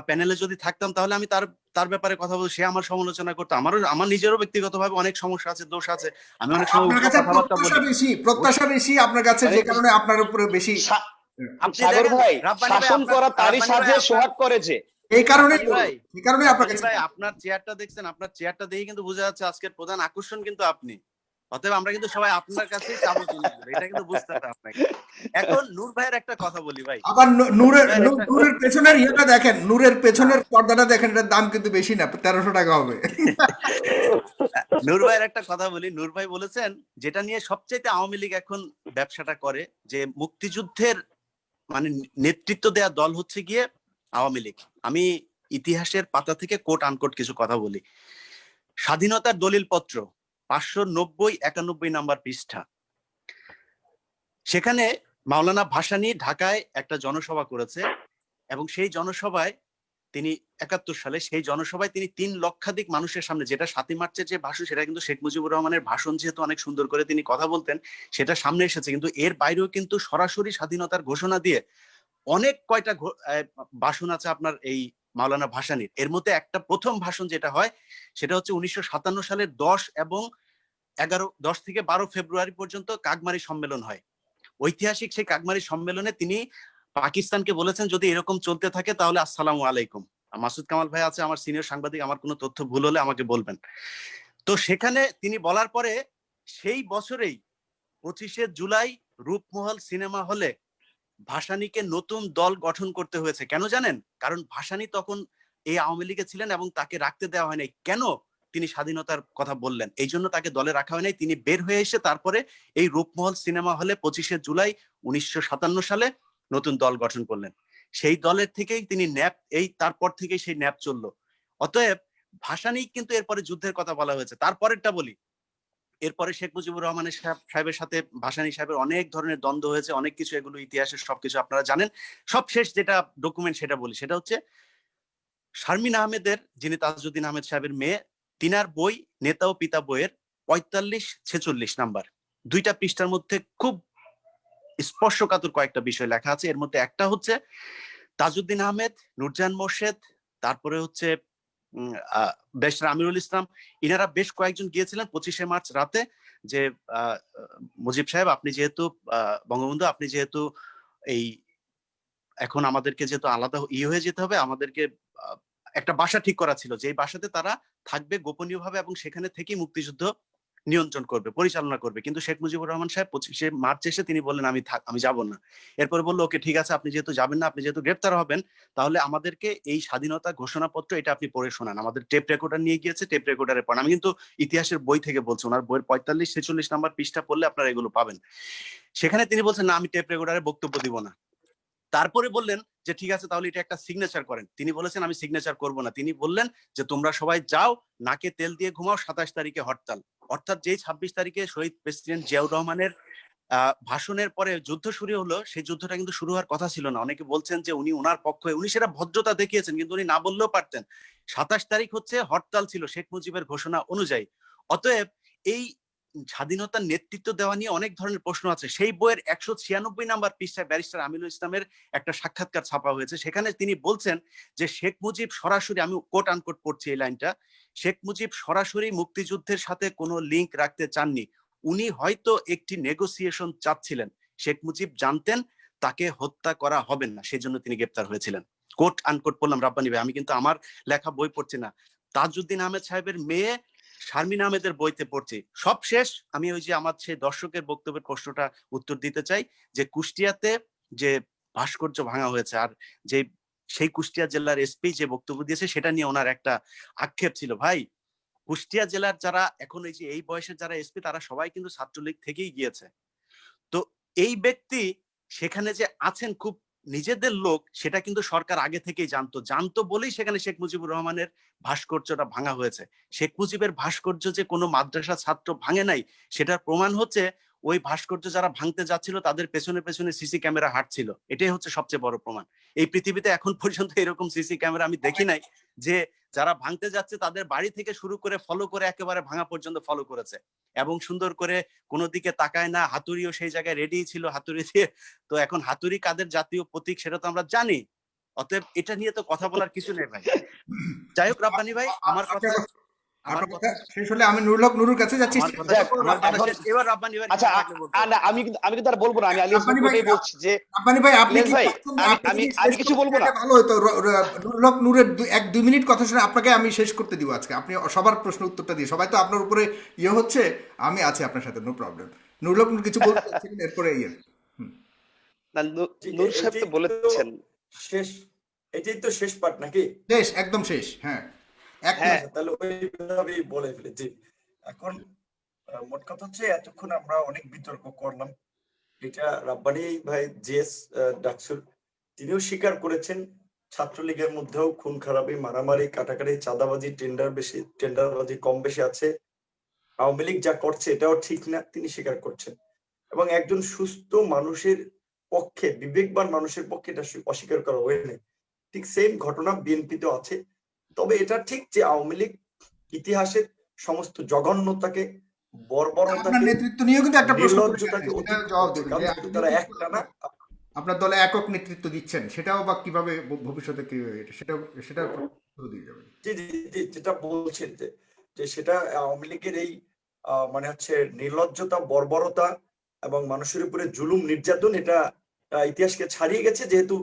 প্যানেলে যদি থাকতাম তাহলে আমি তার তার ব্যাপারে কথা বলবো, সে আমার সমালোচনা করতো। আমার নিজেরও ব্যক্তিগতভাবে অনেক সমস্যা আছে, দোষ আছে, আমি অনেক সময় আপনার উল্টো কাছে কথাবার্তা বলি। প্রত্যাশা বেশি আপনার কাছে, মানে যে কারণে আপনার উপরে বেশি। আপনি সাগর দেখেন ভাই, রাব্বানি ভাই, শাসন আপনার করা তারই রাব্বানি ভাই সাজে আপনার সোহাগ করে যে। এই কারণেই রাব্বানি ভাই, এই কারণেই আপনার রাব্বানি কাছে। ভাই, আপনার চেয়ারটা দেখছেন, আপনার চেয়ারটা দেখে কিন্তু বোঝা যাচ্ছে আজকের প্রধান আকর্ষণ কিন্তু আপনি। অতএব আমরা কিন্তু সবাই আপনার কাছেই চাবো জিনিসগুলো, এটা কিন্তু বুঝতে হবে আপনাকে। এখন নূর ভাইয়ের একটা কথা বলি ভাই, আবার নূর ভাইয়ের একটা নূরের পেছনের ইয়েটা দেখেন, নূরের না, পেছনের পর্দাটা দেখেন, এটার দাম কিন্তু বেশি না, 1300 টাকা হবে। নূর ভাইয়ের একটা কথা বলি। নূর ভাই বলেছেন যেটা নিয়ে সবচেয়ে আওয়ামী লীগ এখন ব্যবসাটা করে, যে মুক্তিযুদ্ধের মানে নেতৃত্ব দেয়া দল হচ্ছে গিয়ে আওয়ামী লীগ। আমি ইতিহাসের পাতা থেকে কোট আনকোট কিছু কথা বলি। স্বাধীনতার দলিল পত্র 590-91 নাম্বার পৃষ্ঠা, সেখানে মাওলানা ভাসানী ঢাকায় একটা জনসভা করেছে এবং সেই জনসভায় তিনি 71 সালে সেই জনসভায় তিনি 3 লক্ষাধিক মানুষের সামনে, যেটা 7ই মার্চের যে ভাষণ সেটা কিন্তু শেখ মুজিবুর রহমানের ভাষণ, যেহেতু অনেক সুন্দর করে তিনি কথা বলতেন সেটা সামনে এসেছে, কিন্তু এর বাইরেও কিন্তু সরাসরি স্বাধীনতার ঘোষণা দিয়ে অনেক কয়টা ভাষণ আছে আপনার এই মাওলানা ভাসানীর। এর মধ্যে একটা প্রথম ভাষণ যেটা হয় সেটা হচ্ছে 1957 সালের 10 থেকে 12 ফেব্রুয়ারি পর্যন্ত কাকমারি সম্মেলন হয়। ঐতিহাসিক সেই কাকমারি সম্মেলনে তিনি পাকিস্তানকে বলেছেন যদি এরকম চলতে থাকে তাহলে আসসালামু আলাইকুম। মাসুদ কামাল ভাই আছে আমার সিনিয়র সাংবাদিক, আমার কোনো তথ্য ভুল হলে আমাকে বলবেন। তো সেখানে তিনি বলার পরে সেই বছরেই 25শে জুলাই রূপমহল সিনেমা হলে ভাসানীকে নতুন দল গঠন করতে হয়েছে। কেন জানেন? কারণ ভাসানী তখন এই আওয়ামী লীগে ছিলেন এবং তাকে রাখতে দেওয়া হয় নাই। কেন? তিনি স্বাধীনতার কথা বললেন, এই জন্য তাকে দলে রাখা হয় নাই। তিনি বের হয়ে এসে তারপরে এই রূপমহল সিনেমা হলে 25শে জুলাই 1957 সালে নতুন দল গঠন করলেন। সেই দলের থেকেই তিনি ন্যাপ, এই তারপর থেকেই সেই ন্যাপ চললো। অতএব ভাসানী কিন্তু এরপরে যুদ্ধের কথা বলা হয়েছে। তারপরেরটা বলি, এরপরে শেখ মুজিবুর রহমানের সাহেবের সাথে ভাসানী সাহেবের অনেক ধরনের দ্বন্দ্ব হয়েছে, অনেক কিছু, এগুলো ইতিহাসের সবকিছু আপনারা জানেন। সবশেষ যেটা ডকুমেন্ট সেটা বলি, সেটা হচ্ছে শারমিন আহমেদের, যিনি তাজউদ্দিন আহমেদ সাহেবের মেয়ে, তিনার বই নেতা ও পিতা বইয়ের 45-46 নাম্বার, 2টা পৃষ্ঠার মধ্যে খুব স্পর্শকাতর কয়েকটা বিষয় লেখা আছে। এর মধ্যে একটা হচ্ছে তাজউদ্দিন আহমেদ, নূরজাহান মোর্শেদ, তারপরে হচ্ছে ব্যারিস্টার আমিরুল ইসলাম, ইনারা বেশ কয়েকজন গিয়েছিলেন 25শে মার্চ রাতে, যে মুজিব সাহেব আপনি যেহেতু বঙ্গবন্ধু আপনি যেহেতু এই এখন আমাদেরকে যেহেতু আলাদা হয়ে যেতে হবে, আমাদেরকে একটা বাসা ঠিক করা ছিল, যে বাসাতে তারা থাকবে গোপনীয়ভাবে এবং সেখানে থেকেই মুক্তিযুদ্ধ নিয়ন্ত্রণ করবে, পরিচালনা করবে। কিন্তু শেখ মুজিবুর রহমান সাহেব 25শে মার্চ এসে তিনি বললেন আমি যাব না। এরপরে বললো ওকে ঠিক আছে, আপনি যেহেতু যাবেন না, আপনি যেহেতু গ্রেপ্তার হবেন, তাহলে আমাদেরকে এই স্বাধীনতা ঘোষণাপত্র এটা আপনি পড়ে শোনান। আমাদের টেপ রেকর্ডার নিয়ে গিয়েছে, টেপ রেকর্ডারে পড়েন। আমি কিন্তু ইতিহাসের বই থেকে বলছি, ওনার বইয়ের 45-46 নাম্বার পৃষ্ঠা পড়লে আপনারা এগুলো পাবেন। সেখানে তিনি বলছেন না আমি টেপ রেকর্ডারে বক্তব্য দিব না। তারপরে বললেন যে ঠিক আছে তাহলে এটা একটা সিগনেচার করেন। তিনি বলেছেন আমি সিগনেচার করব না। তিনি বললেন যে তোমরা সবাই যাও, নাকে তেল দিয়ে ঘুমাও, 27 তারিখে হরতাল। অর্থাৎ যেই 26 তারিখে শহীদ প্রেসিডেন্ট জিয়াউর রহমানের ভাষণের পরে যুদ্ধ শুরু হলো, সেই যুদ্ধটা কিন্তু শুরু হওয়ার কথা ছিল না। অনেকে বলছেন যে উনি ওনার পক্ষে, উনি সেটা ভদ্রতা দেখিয়েছেন, কিন্তু উনি না বললেও পারতেন। 27 তারিখ হচ্ছে হরতাল ছিল শেখ মুজিবের ঘোষণা অনুযায়ী। অতএব এই স্বাধীনতার নেতৃত্ব দেওয়া নিয়ে অনেক ধরনের প্রশ্ন আছে। সেই বইয়ের 196 নাম্বার পৃষ্ঠায় ব্যারিস্টার আমিনুল ইসলামের একটা সাক্ষাৎকার ছাপা হয়েছে। সেখানে তিনি বলছেন যে শেখ মুজিব সরাসরি, আমি কোট আনকোট পড়ছি এই লাইনটা, শেখ মুজিব সরাসরি মুক্তিযুদ্ধের সাথে কোনো লিংক রাখতে চাননি। উনি হয়তো একটি নেগোসিয়েশন চাচ্ছিলেন। শেখ মুজিব জানতেন তাকে হত্যা করা হবে না, সেজন্য তিনি গ্রেপ্তার হয়েছিলেন। কোট আনকোট বললাম রাব্বানি ভাই, আমি কিন্তু আমার লেখা বই পড়ছি না, তাজউদ্দিন আহমেদ সাহেবের মেয়ে শারমিন আহমেদের বইতে পড়ছি। সব শেষ আমি ওই যে আমার সেই দর্শকের বক্তব্যের প্রশ্নটা উত্তর দিতে চাই, যে কুষ্টিয়াতে যে ভাস্কর্য ভাঙা হয়েছে, আর যে সেই কুষ্টিয়া জেলার এসপি যে বক্তব্য দিয়েছে সেটা নিয়ে ওনার একটা আক্ষেপ ছিল। ভাই, কুষ্টিয়া জেলার যারা এখন এই যে এই বয়সের যারা এসপি, তারা সবাই কিন্তু ছাত্রলীগ থেকেই গিয়েছে। তো এই ব্যক্তি সেখানে যে আছেন খুব নিজেদের লোক, সেটা কিন্তু সরকার আগে থেকেই জানতো বলেই সেখানে শেখ মুজিবুর রহমানের ভাস্কর্যটা ভাঙা হয়েছে। শেখ মুজিবের ভাস্কর্য যে কোনো মাদ্রাসা ছাত্র ভাঙে নাই, সেটার প্রমাণ হচ্ছে ওই ভাস্কর্য যারা ভাঙতে যাচ্ছিল তাদের পেছনে পেছনে সিসি ক্যামেরা হাঁটছিল। এটাই হচ্ছে সবচেয়ে বড় প্রমাণ। এই পৃথিবীতে এখন পর্যন্ত এরকম সিসি ক্যামেরা আমি দেখি নাই যে যারা ভাঙতে যাচ্ছে তাদের বাড়ি থেকে শুরু করে ফলো করে একেবারে ভাঙা পর্যন্ত ফলো করেছে, এবং সুন্দর করে কোনো দিকে তাকায় না। হাতুড়িও সেই জায়গায় রেডি ছিল, হাতুড়ি দিয়ে। তো এখন হাতুড়ি কাদের জাতীয় প্রতীক সেটা তো আমরা জানি, অতএব এটা নিয়ে তো কথা বলার কিছু নেই ভাই। যাই হোক রাব্বানি ভাই, আমার কথা আপনার কথা শেষ হলে আমি নুরুল হক নুরুর কাছে যাচ্ছি। এবার রাব্বানি ভাই আচ্ছা আমি কিন্তু আর বলবো না, আমি আলিয়াস ভাইকে বলছি যে রাব্বানি ভাই আপনি কি ভাই আমি কিছু বলবো না, ভালো হতো নুরুল হক নুরের 1-2 মিনিট কথা শুনে আপনাকে আমি শেষ করতে দিব আজকে। আপনি সবার প্রশ্ন উত্তরটা দিয়ে, সবাই তো আপনার উপরে ইয়ে হচ্ছে, আমি আছি আপনার সাথে, নো প্রবলেম। নুরুল হক কিছু বলতে চাচ্ছেন এরপরে ইয়ে না নূর সাহেব তো বলেছেন শেষ, এটাই তো শেষ পার্ট নাকি? শেষ, একদম শেষ। হ্যাঁ তাহলে ওইভাবেই বলে ফেলেছি। এখন মোট কথা হচ্ছে এতক্ষণ আমরা অনেক বিতর্ক করলাম, এটা রাব্বানি ভাই জিএস ডাকসুর তিনিও স্বীকার করেছেন ছাত্রলীগের মধ্যেও খুন খারাপি, মারামারি, কাটাকাটি, চাঁদাবাজি, টেন্ডারবাজি কম বেশি আছে। আওয়ামী লীগ যা করছে এটাও ঠিক না, তিনি স্বীকার করছেন। এবং একজন সুস্থ মানুষের পক্ষে, বিবেকবান মানুষের পক্ষে এটা অস্বীকার করা হয় নাই। ঠিক সেম ঘটনা বিএনপিতেও আছে। তবে এটা ঠিক যে আওয়ামী লীগ ইতিহাসের সমস্ত জঘন্যতাকে, বর্বরতাকে, নেতৃত্ব নিয়েও কিন্তু একটা প্রশ্ন নির্লজ্জতাকে জবাব দেবে, কারণ তারা একটানা আপনার দলে একক নেতৃত্ব দিচ্ছেন, সেটাও বা কিভাবে ভবিষ্যতে কি সেটা দিয়ে যাবেন? জি জি জি, যেটা বলছেন যে সেটা আওয়ামী লীগের এই মানে হচ্ছে নির্লজ্জতা, বর্বরতা এবং মানুষের উপরে জুলুম নির্যাতন, এটা ইতিহাসকে ছাড়িয়ে গেছে। যেহেতু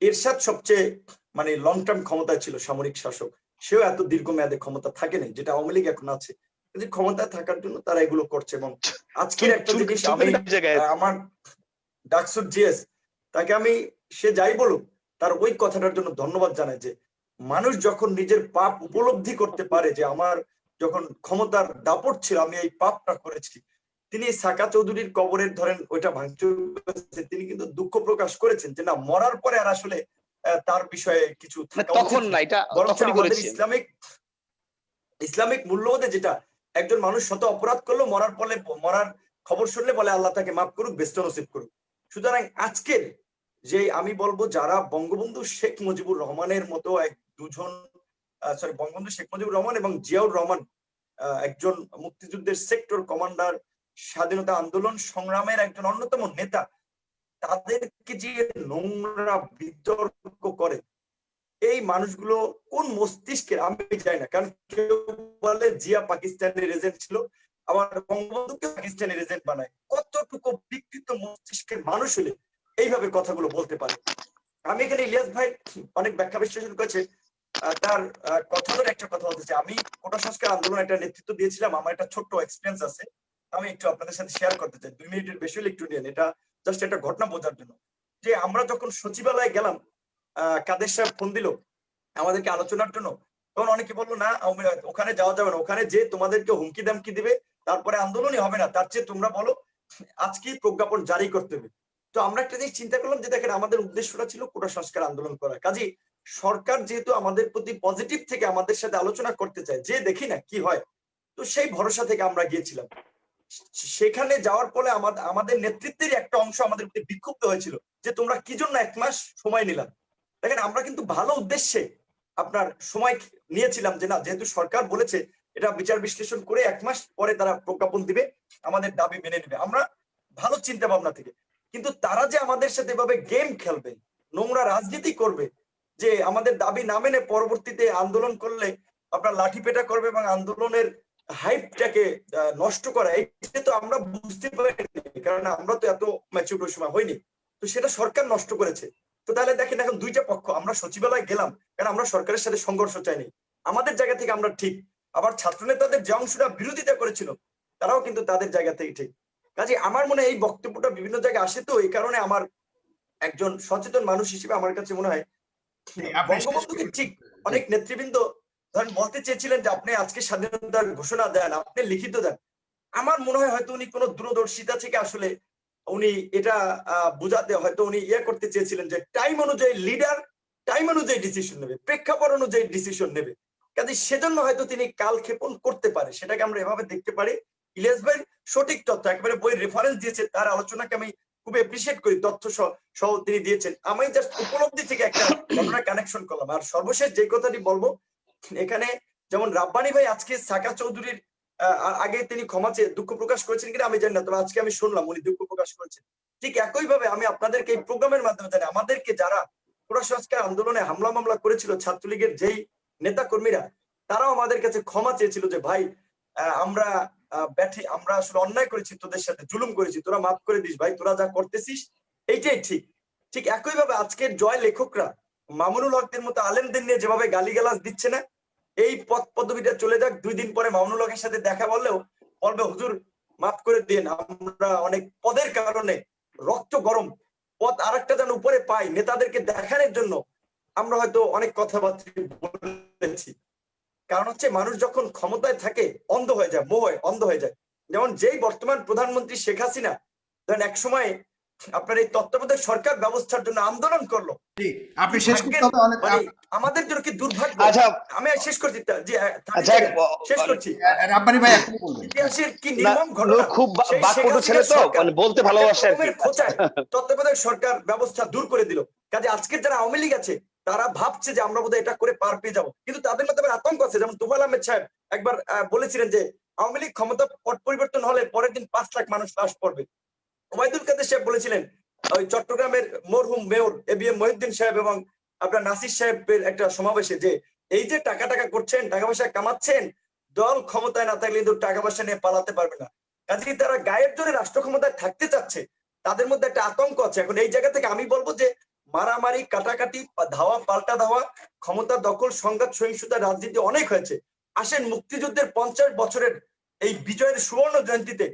এরশাদ সবচেয়ে মানে লং টার্ম ক্ষমতায় ছিল, সামরিক শাসক, সেও এত দীর্ঘমেয়াদে ক্ষমতা থাকে নাই যেটা আওয়ামী লীগ এখন আছে। কিন্তু ক্ষমতায় থাকার জন্য তারা এগুলো করছে। এবং আজকের একটা জিনিস আমি আমার ডাকসুর জিএস তাকে আমি, সে যাই বলুক, তার ওই কথাটার জন্য ধন্যবাদ জানাই যে মানুষ যখন নিজের পাপ উপলব্ধি করতে পারে, যে আমার যখন ক্ষমতার দাপট ছিল আমি এই পাপটা করেছি। তিনি সাকা চৌধুরীর কবরের ধরেন ওইটা ভাঙচুর করেছে, তিনি কিন্তু দুঃখ প্রকাশ করেছেন যে না, মরার পরে আর আসলে তার বিষয়ে কিছু তখন না, এটা তখনই করেছেন। ইসলামিক মূল্যবোধে যেটা, একজন মানুষ শত অপরাধ করলো, মরার খবর শুনলে বলে আল্লাহ তাকে মাফ করুক, বেস্ট নসিব করুক। সুতরাং আজকের যে আমি বলবো, যারা বঙ্গবন্ধু শেখ মুজিবুর রহমানের মতো বঙ্গবন্ধু শেখ মুজিবুর রহমান এবং জিয়াউর রহমান, একজন মুক্তিযুদ্ধের সেক্টর কমান্ডার, স্বাধীনতা আন্দোলন সংগ্রামের একজন অন্যতম নেতা, তাদেরকে যে নোংরা বিতর্ক করে, এই মানুষগুলো কোন মস্তিষ্কের আমি জানি না। কারণ কেউ বলে জিয়া পাকিস্তানের এজেন্ট ছিল, আবার বঙ্গবন্ধুকে পাকিস্তানের এজেন্ট বানায়। কতটুকু বিকৃত মস্তিষ্কের মানুষ হলে এইভাবে কথাগুলো বলতে পারে? আমি এখানে ইলিয়াস ভাই অনেক ব্যাখ্যা বিশ্লেষণ করেছে, তার কথার একটা কথা বলতেছে। আমি কোটা সংস্কার আন্দোলন একটা নেতৃত্ব দিয়েছিলাম, আমার একটা ছোট্ট এক্সপিরিয়েন্স আছে, আমি একটু আপনাদের সাথে শেয়ার করতে চাই। 2 মিনিটের বেশি হলে একটু নিন, এটা জাস্ট একটা ঘটনা বোঝার জন্য। যে আমরা যখন সচিবালয়ে গেলাম, কাদের সাহেব ফোন দিল আমাদেরকে আলোচনার জন্য, তখন অনেকে বললো না ওখানে যাওয়া যাবে না, ওখানে যে তোমাদেরকে হুমকি দামকি দিবে, তারপরে আন্দোলনই হবে না, তার চেয়ে তোমরা বলো আজকেই প্রজ্ঞাপন জারি করতে হবে। তো আমরা একটা জিনিস চিন্তা করলাম যে দেখেন, আমাদের উদ্দেশ্যটা ছিল কোটা সংস্কার আন্দোলন করা। কাজেই সরকার যেহেতু আমাদের প্রতি পজিটিভ থেকে আমাদের সাথে আলোচনা করতে চায়, যে দেখি না কি হয়, তো সেই ভরসা থেকে আমরা গিয়েছিলাম। সেখানে যাওয়ার পরে আমাদের নেতৃত্বের একটা অংশ আমাদের প্রতি বিক্ষুব্ধ হয়েছিল যে তোমরা কি জন্য 1 মাস সময় নিলাম। দেখেন, আমরা কিন্তু ভালো উদ্দেশ্যে আপনার সময় নিয়েছিলাম, যে না, যেহেতু সরকার বলেছে এটা বিচার বিশ্লেষণ করে 1 মাস পরে তারা প্রজ্ঞাপন দিবে, আমাদের দাবি মেনে নেবে, আমরা ভালো চিন্তা ভাবনা থেকে। কিন্তু তারা যে আমাদের সাথে এভাবে গেম খেলবে, নোংরা রাজনীতি করবে, যে আমাদের দাবি না মেনে পরবর্তীতে আন্দোলন করলে আপনার লাঠি পেটা করবে এবং আন্দোলনের হাইপটাকে নষ্ট করা, এটা তো আমরা বুঝতে পারিনি, কারণ আমরা তো এত ম্যাচিউর সময় হয়নি। তো সেটা সরকার নষ্ট করেছে। তো তাহলে দেখেন, এখন দুইটা পক্ষ, আমরা সচিবালয়ে গেলাম কারণ আমরা সরকারের সাথে সংঘর্ষ চাইনি, আমাদের জায়গা থেকে আমরা ঠিক, আবার ছাত্র নেতাদের যে অংশটা বিরোধিতা করেছিল তারাও কিন্তু তাদের জায়গা থেকে ঠিক। কাজে আমার মনে হয় এই বক্তব্যটা বিভিন্ন জায়গায় আসে, তো এই কারণে আমার একজন সচেতন মানুষ হিসেবে আমার কাছে মনে হয় বঙ্গবন্ধুকে ঠিক অনেক নেতৃবৃন্দ ধরেন বলতে চেয়েছিলেন যে আপনি আজকে স্বাধীনতার ঘোষণা দেন, আপনি লিখিত দেন। আমার মনে হয় হয়তো উনি কোনো দূরদর্শিতা থেকে আসলে উনি এটা বোঝাতে হয়তো উনি করতে চেয়েছিলেন যে টাইম অনুযায়ী লিডার টাইম অনুযায়ী ডিসিশন নেবে, প্রেক্ষাপট অনুযায়ী ডিসিশন নেবে। কাজে সেজন্য হয়তো তিনি কালক্ষেপণ করতে পারে, সেটাকে আমরা এভাবে দেখতে পারি। ইলিয়াস ভাই সঠিক তথ্য একেবারে বইয়ের রেফারেন্স দিয়েছে, তার আলোচনাকে আমি খুব এপ্রিসিয়েট করি, তথ্য সহ তিনি দিয়েছেন। আমি জাস্ট উপলব্ধি থেকে একটা ঘটনা কানেকশন করলাম। আর সর্বশেষ যে কথাটি বলবো, এখানে যেমন রাব্বানী ভাই আজকে সাকা চৌধুরীর আগে তিনি ক্ষমা চেয়ে দুঃখ প্রকাশ করেছেন কিনা আমি জানি না, তবে আজকে আমি শুনলাম উনি দুঃখ প্রকাশ করেছেন। ঠিক একইভাবে আমি আপনাদেরকে এই প্রোগ্রামের মাধ্যমে জানি, আমাদেরকে যারা পুরা সংস্কার আন্দোলনে হামলা মামলা করেছিল ছাত্রলীগের যেই নেতা কর্মীরা, তারাও আমাদের কাছে ক্ষমা চেয়েছিল যে ভাই আমরা আমরা আসলে অন্যায় করেছি, তোদের সাথে জুলুম করেছি, তোরা মাফ করে দিস ভাই, তোরা যা করতেছিস এইটাই ঠিক। ঠিক একইভাবে আজকের জয় লেখকরা মামুনুল হকদের মতো আলেমদের নিয়ে যেভাবে গালিগালাজ দিচ্ছে না, এই পদ পদবিটা চলে যাক, 2 দিন পরে মামুনুল হকের সাথে দেখা বললেও বলবে হুজুর মাফ করে দিন, আমরা অনেক পদের কারণে রক্ত গরম পদ আরেকটা যেন উপরে পাই নেতাদেরকে দেখানোর জন্য আমরা হয়তো অনেক কথাবার্তা বলেছি। কারণ হচ্ছে মানুষ যখন ক্ষমতায় থাকে অন্ধ হয়ে যায়, মোহে অন্ধ হয়ে যায়। যেমন যেই বর্তমান প্রধানমন্ত্রী শেখ হাসিনা ধরেন এক সময় আপনার এই তত্ত্বাবধায়ক সরকার ব্যবস্থার জন্য আন্দোলন করলো, আপনি শেষ করতে হবে অনেক। মানে আমাদের জন্য কি দুর্ভাগ্য। আচ্ছা আমি শেষ করছি, আচ্ছা শেষ করছি। রাব্বানী ভাই আপনি বলবেন। ইতিহাসের কি নির্মম ঘটনা, খুব সেই শেখ বাকপটু ছেলে হাসিনার তো, সরকার মানে বলতে ভালোবাসে আর কি। খোঁচায় তত্ত্বাবধায়ক সরকার ব্যবস্থা দূর করে দিল। কাজে আজকের যারা আওয়ামী লীগ আছে তারা ভাবছে যে আমরা বোধহয় এটা করে পার পেয়ে যাবো, কিন্তু তাদের মধ্যে আবার আতঙ্ক আছে। যেমন তোফায়েল আহমেদ সাহেব একবার বলেছিলেন যে আওয়ামী লীগ ক্ষমতা পট পরিবর্তন হলে পরের দিন 5 লাখ মানুষ লাশ পড়বে। ওবায়দুল কাদের সাহেব বলেছিলেন ওই চট্টগ্রামের মরহুম মেয়র এবিএম মহিউদ্দিন সাহেব এবং আপনার নাসির সাহেবের একটা সমাবেশে যে এই যে টাকা করছেন, টাকা পয়সা কামাচ্ছেন, দল ক্ষমতায় না থাকলে কিন্তু টাকা পয়সা নিয়ে পালাতে পারবে না। কাজেই তারা গায়ের জোরে রাষ্ট্র ক্ষমতায় থাকতে চাচ্ছে, তাদের মধ্যে একটা আতঙ্ক আছে। এখন এই জায়গা থেকে আমি বলবো যে মারামারি, কাটাকাটি, ধাওয়া পাল্টা ধাওয়া, ক্ষমতা দখল, সংঘাত, সহিংসতা, রাজনীতি অনেক হয়েছে। আসেন মুক্তিযুদ্ধের 50 বছরের এই বিজয়ের সুবর্ণ জয়ন্তীতে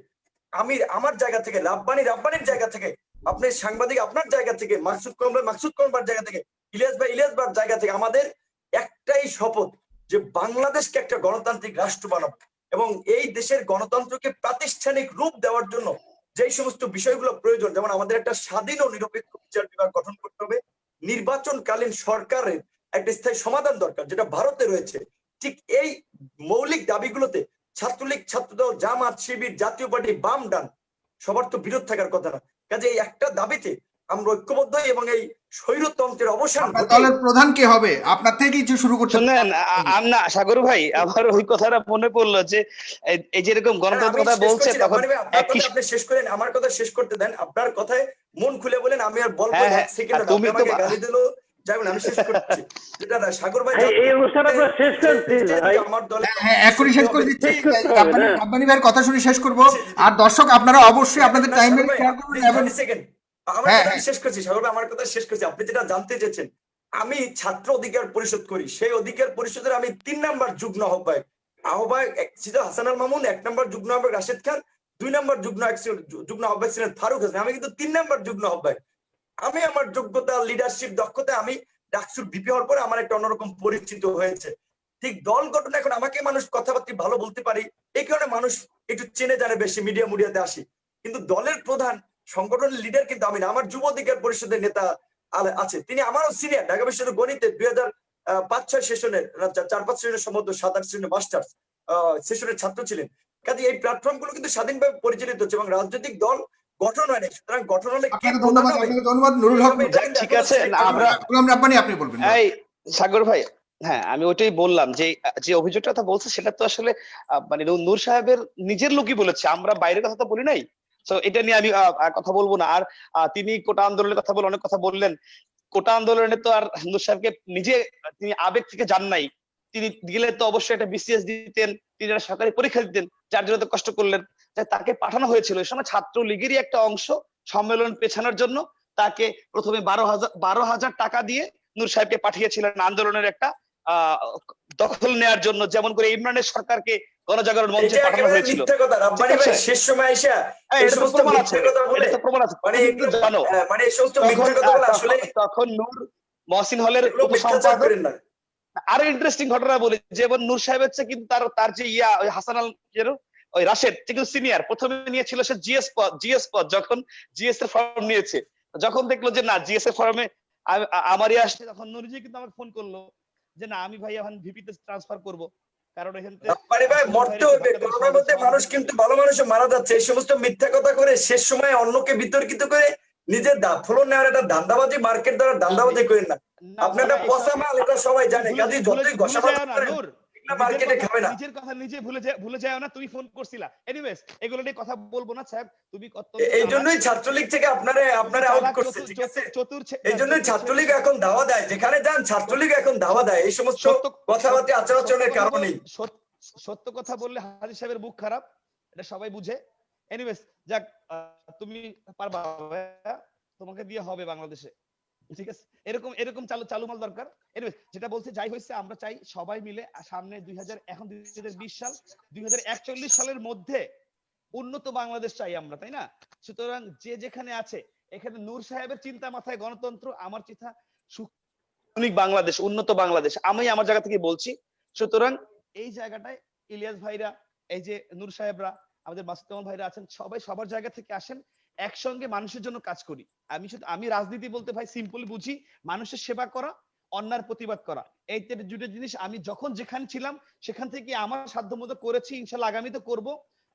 আমি আমার জায়গা থেকে, রাব্বানির জায়গা থেকে, আপনি সাংবাদিক আপনার জায়গা থেকে, মাকসুদ কমবার জায়গা থেকে, ইলিয়াস বার জায়গা থেকে আমাদের একটাই শপথ যে বাংলাদেশকে একটা গণতান্ত্রিক রাষ্ট্র বানাবো এবং এই দেশের গণতন্ত্রকে প্রাতিষ্ঠানিক রূপ দেওয়ার জন্য যেই সমস্ত বিষয়গুলো প্রয়োজন, যেমন আমাদের একটা স্বাধীন ও নিরপেক্ষ বিচার বিভাগ গঠন করতে হবে, নির্বাচনকালীন সরকারের একটা স্থায়ী সমাধান দরকার যেটা ভারতে রয়েছে। ঠিক এই মৌলিক দাবিগুলোতে ছাত্রলীগ, ছাত্রদল, জামাত, শিবির, জাতীয় পার্টি, বাম ডান সবার তো বিরোধ থাকার কথা না। কাজে এই একটা দাবিতে আমরা ঐক্যবদ্ধ এবং এই স্বৈরতন্ত্রের অবসান। দলের প্রধান কে হবে আপনার থেকে কিছু শুরু করতে শুনেন না সাগর ভাই, আমার ওই কথাটা মনে পড়লো যে এই যেরকম গণতন্ত্র কথা বলছে তখন আপনি শেষ করেন, আমার কথা শেষ করতে দেন, আপনার কথায় মন খুলে বলেন, আমি আর বলবো না এক সেকেন্ড। তুমি তো গালি দিল, যাবেন, আমি শেষ করছি। যেটা সাগর ভাই এই অনুষ্ঠান আপনারা শেষ করছেন ভাই। আমার দলে এখনই শেষ করে দিচ্ছি, রাব্বানী ভাইয়ের কথা শুনে শেষ করব। আর দর্শক আপনারা অবশ্যই আপনাদের টাইম শেয়ার করুন এবং শেষ করছি। সাগর ভাই আমার কথা শেষ করছি। আপনি যেটা জানতে চেয়েছেন, আমি ছাত্র অধিকার পরিষদ করি, সেই অধিকার পরিষদের আমি 3 নাম্বার যুগ্ম আহ্বায়ক ছিল হাসান আল মামুন, 1 নাম্বার যুগ্ম আহ্বায়ক রাশেদ খান, 2 নাম্বার যুগ্ম আহ্বায়ক ছিলেন ফারুক হাসান, আমি কিন্তু 3 নাম্বার যুগ্ম আহ্বায়ক। আমি আমার যোগ্যতা, লিডারশিপ, দক্ষতা, আমি ডাকসুর ভিপি হওয়ার পরে আমার একটা অন্যরকম পরিচিত হয়েছে। ঠিক দল গঠন এখন আমাকে মানুষ কথাবার্তা ভালো বলতে পারি, এই কারণে মানুষ একটু চেনে জানে বেশি, মিডিয়াতে আসি। কিন্তু দলের প্রধান, সংগঠনের লিডার কিন্তু আমি না। আমার যুব অধিকার পরিষদের নেতা আছে, তিনি আমারও সিনিয়র, ঢাকা বিশ্ববিদ্যালয়ের গণিতে 2005-6 সেশনের 4-5 সেশনের সম্ভবত 7-8 সেশনের মাস্টার্স সেশনের ছাত্র ছিলেন। কাজে এই প্ল্যাটফর্ম গুলো কিন্তু স্বাধীনভাবে পরিচালিত হচ্ছে এবং রাজনৈতিক দল গঠন হয় না। সুতরাং গঠন হলে ধন্যবাদ নুরুল হক। ঠিক আছে, আপনি বলবেন। এই সাগর ভাই, হ্যাঁ আমি ওইটাই বললাম যে যে অভিযোগটা কথা বলছে সেটা তো আসলে মানে নূর সাহেবের নিজের লোকই বলেছে, আমরা বাইরের কথা তো বলি নাই। তো এটা নিয়ে আমি কথা বলবো না। আর তিনি কোটা আন্দোলনের কথা বলে অনেক কথা বললেন। কোটা আন্দোলনে তো আর নূর সাহেবকে নিজে তিনি আবেগ থেকে যান নাই, তিনি গেলে তো অবশ্যই একটা বিসিএস দিতেন, তিনি একটা সরকারি পরীক্ষা দিতেন, যার জন্য তো কষ্ট করলেন। তাকে পাঠানো হয়েছিল এই সময় ছাত্র লীগেরই একটা অংশ সম্মেলন পেছানোর জন্য, তাকে প্রথমে 12,000 টাকা দিয়ে নূর সাহেবকে পাঠিয়েছিলেন আন্দোলনের একটা দখল নেয়ার জন্য, যেমন করে ইমরানের সরকারকে গণজাগরণ মঞ্চে পাঠানো হয়েছিল। শেষ সময় এসে এই সমস্ত মিথ্যা কথা বলে, মানে এই সমস্ত মিথ্যা কথা বলে আসলে তখন নূর মহসিন হলের উপসম্পাদক। আরো ইন্টারেস্টিং ঘটনা বলি, যেমন নূর সাহেব হচ্ছে কিন্তু তার যে হাসান আল ওই রাশেদ কিন্তু সিনিয়র, প্রথমে নিয়েছিল সে জিএস পদ, যখন জিএস এর ফর্ম নিয়েছে, যখন দেখলো যে না জিএস এর ফর্মে আমারই আসছে, তখন নুরজি কিন্তু আমাকে ফোন করলো যে না আমি ভাই এখন ভিপি তে ট্রান্সফার করব। কারণ এখান আরে ভাই মরতে হবে, করোনার মধ্যে মানুষ কিন্তু ভালো মানুষও মারা যাচ্ছে। এই সমস্ত মিথ্যা কথা করে শেষ সময় অন্যকে বিতর্কিত করে নিজের ফলন নেওয়ার একটা ধান্দাবাজি, মার্কেট দ্বারা ধান্দাবাজি করেন না। আপনার একটা পচা মাল, এটা সবাই জানে। কাজে যতই ঘষাবাজি করেন মার্কেটে খাবে না। নিজের কথা নিজে ভুলে যাও না। তুমি ফোন করছিলা, এনিওয়েজ এগুলো নিয়ে কথা বলবো না সাহেব। তুমি এই জন্যই ছাত্রলীগ থেকে আপনারা আউট করছে, ঠিক আছে? এই জন্যই ছাত্রলীগ এখন ধাওয়া দেয়, যেখানে যান ছাত্রলীগ এখন ধাওয়া দেয় এই সমস্ত কথাবার্তা আচার আচরণের কারণে। সত্য কথা বললে হাজী সাহেবের মুখ খারাপ, এটা সবাই বুঝে। এনিওয়েজ যাক, তুমি পারবা, তোমাকে দিয়ে হবে বাংলাদেশে, ঠিক আছে? এরকম চালু মাল দরকার। এনিওয়েজ যেটা বলছে, যাই হয়েছে, আমরা চাই সবাই মিলে সামনে 2020 সাল 2041 সালের মধ্যে উন্নত বাংলাদেশ চাই আমরা, তাই না? সুতরাং যে যেখানে আছে, এখানে নূর সাহেবের চিন্তা মাথায় গণতন্ত্র, আমার চিন্তা সুনিক বাংলাদেশ, উন্নত বাংলাদেশ, আমি আমার জায়গা থেকে বলছি। সুতরাং এই জায়গাটায় ইলিয়াস ভাইরা, এই যে নূর সাহেবরা, আমাদের মাসুদ কামাল ভাইরা আছেন, সবাই সবার জায়গা থেকে আসেন, একসঙ্গে মানুষের জন্য কাজ করি। আমি রাজনীতি বলতে ভাই সিম্পলি বুঝি মানুষের সেবা করা, অন্যায়ের প্রতিবাদ করা। এই দুটো জিনিস আমি যখন যেখানে ছিলাম সেখান থেকে আমার সাধ্যমতো করেছি, ইনশাল্লাহ আগামীতে করব।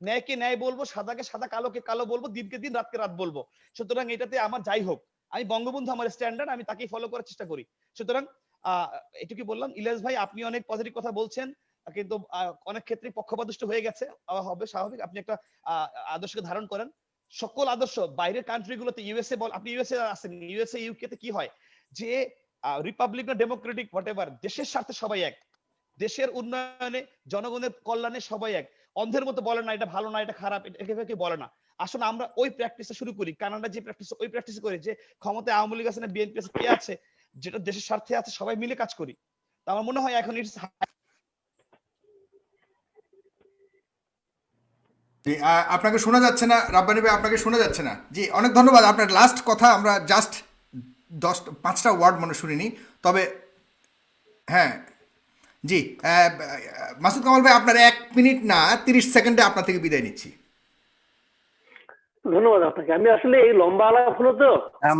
ন্যায়কে ন্যায় বলবো, সাদাকে সাদা, কালোকে কালো বলবো, দিনকে দিন, রাতকে রাত বলবো। সুতরাং এটাতে আমার যাই হোক, আমি বঙ্গবন্ধু আমার স্ট্যান্ডার্ড, আমি তাকেই ফলো করার চেষ্টা করি। সুতরাং এটুকু বললাম। ইলিয়াস ভাই, আপনি অনেক পজিটিভ কথা বলছেন, কিন্তু অনেক ক্ষেত্রে পক্ষপাতদুষ্ট হয়ে গেছে, হবে স্বাভাবিক। আপনি একটা আদর্শকে ধারণ করেন। সকল আদর্শ বাইরের কান্ট্রি গুলোতে, ইউএসএ বল, আপনি ইউএসএ আছেন, ইউএসএ ইউকে তে কি হয় যে রিপাবলিক না ডেমোক্রেটিক হোয়াটএভার, দেশের স্বার্থে সবাই এক, দেশের উন্নয়নে, জনগণের কল্যাণে সবাই এক। অন্ধের মতো বলে না এটা ভালো না, এটা খারাপ, এটা বলে না। আসলে আমরা ওই প্র্যাকটিসটা শুরু করি। কানাডা যে প্র্যাকটিস, ওই প্র্যাকটিস করি, যে ক্ষমতায় আওয়ামী লীগ আছে না বিএনপি আছে, কে আছে, যেটা দেশের স্বার্থে আছে, সবাই মিলে কাজ করি। তো আমার মনে হয় এখন আপনাকে শোনা যাচ্ছে না রাব্বানী ভাই, আপনাকে শোনা যাচ্ছে না। জি, অনেক ধন্যবাদ। আপনার লাস্ট কথা আমরা জাস্ট 5টা ওয়ার্ড মনে শুনিনি, তবে হ্যাঁ, জি, মাসুদ কামাল ভাই, আপনার 1 মিনিট না 30 সেকেন্ডে আপনার থেকে বিদায় নিচ্ছি। ধন্যবাদ আপনাকে। আমি আসলে এই লম্বা আলাপ হলো তো,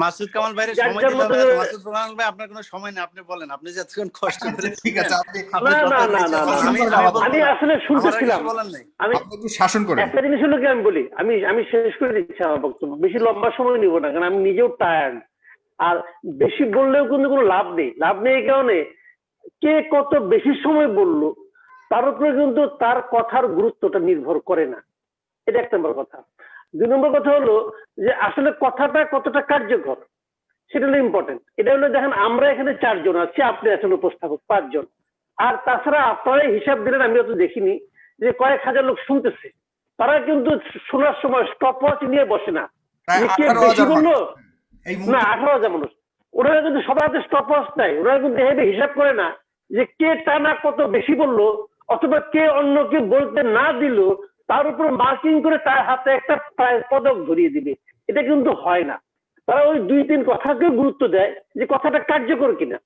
মাসুদ কামাল ভাইয়ের সময় দিতে হবে। মাসুদ কামাল ভাই, আপনার কোনো সময় না, আপনি বলেন, আপনি যে এতক্ষণ কষ্ট করে। ঠিক আছে, আপনি আমি আসলে শুনতেছিলাম, আমি একটু শাসন করেন। একটা জিনিস হলো কি, আমি বলি, আমি শেষ করে দিচ্ছি আমার বক্তব্য, বেশি লম্বা সময় নিব না, কারণ আমি নিজেও টায়ার্ড। আর বেশি বললেও কিন্তু কোনো লাভ নেই। এই কারণে কে কত বেশি সময় বললো তার উপরে কিন্তু তার কথার গুরুত্বটা নির্ভর করে না। এটা 1 নম্বর কথা। 2 নম্বর কথা হলো যে আসলে কথাটা কতটা কার্যকর, সেটা হলো ইম্পর্টেন্ট। এটা হলো, দেখেন আমরা এখানে 4 জন আছি, আপনি আছেন উপস্থাপক 5 জন, আর তাছাড়া আপনারা হিসাব দিলেন, আমি অত দেখিনি যে কয়েক হাজার লোক শুনতেছে। তারা কিন্তু শোনার সময় স্টপ ওয়াচ নিয়ে বসে না, কে বেশি বললো না, 18,000 মানুষ। ওনারা কিন্তু সবার হাতে স্টপ ওয়াচ নাই, ওনারা কিন্তু এভাবে হিসাব করে না যে কে টানা কত বেশি বললো, অথবা কে অন্যকে বলতে না দিল, তার উপর মার্কিং করে তার হাতে একটা পদক ধরিয়ে দিবে। এটা কিন্তু হয় না। তারা ওই 2-3 কথাকে গুরুত্ব দেয় যে কথাটা কার্যকর কিনা।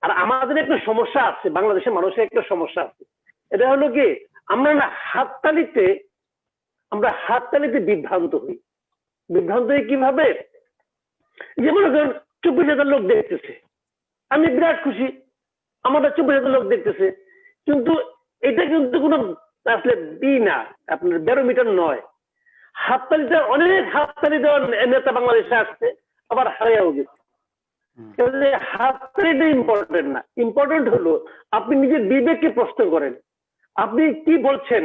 আর আমাদের একটা সমস্যা আছে, বাংলাদেশের মানুষের একটা সমস্যা আছে, এটা হলো কি, আমরা না হাততালিতে বিভ্রান্ত হই। কিভাবে? যেমন 24,000 লোক দেখতেছে, আমি বিরাট খুশি, আমাদের 24,000 লোক দেখতেছে, কিন্তু এটা কিন্তু কোনো আসলে না, আপনার ব্যারোমিটার নয়। হাততালিতে অনেক হাততালি দেওয়ার নেতা বাংলাদেশে আসছে, আবার হারিয়েও গেছে। হাততালিটা ইম্পর্টেন্ট না, ইম্পর্টেন্ট হলো আপনি নিজের বিবেককে প্রশ্ন করেন, আপনি কি বলছেন,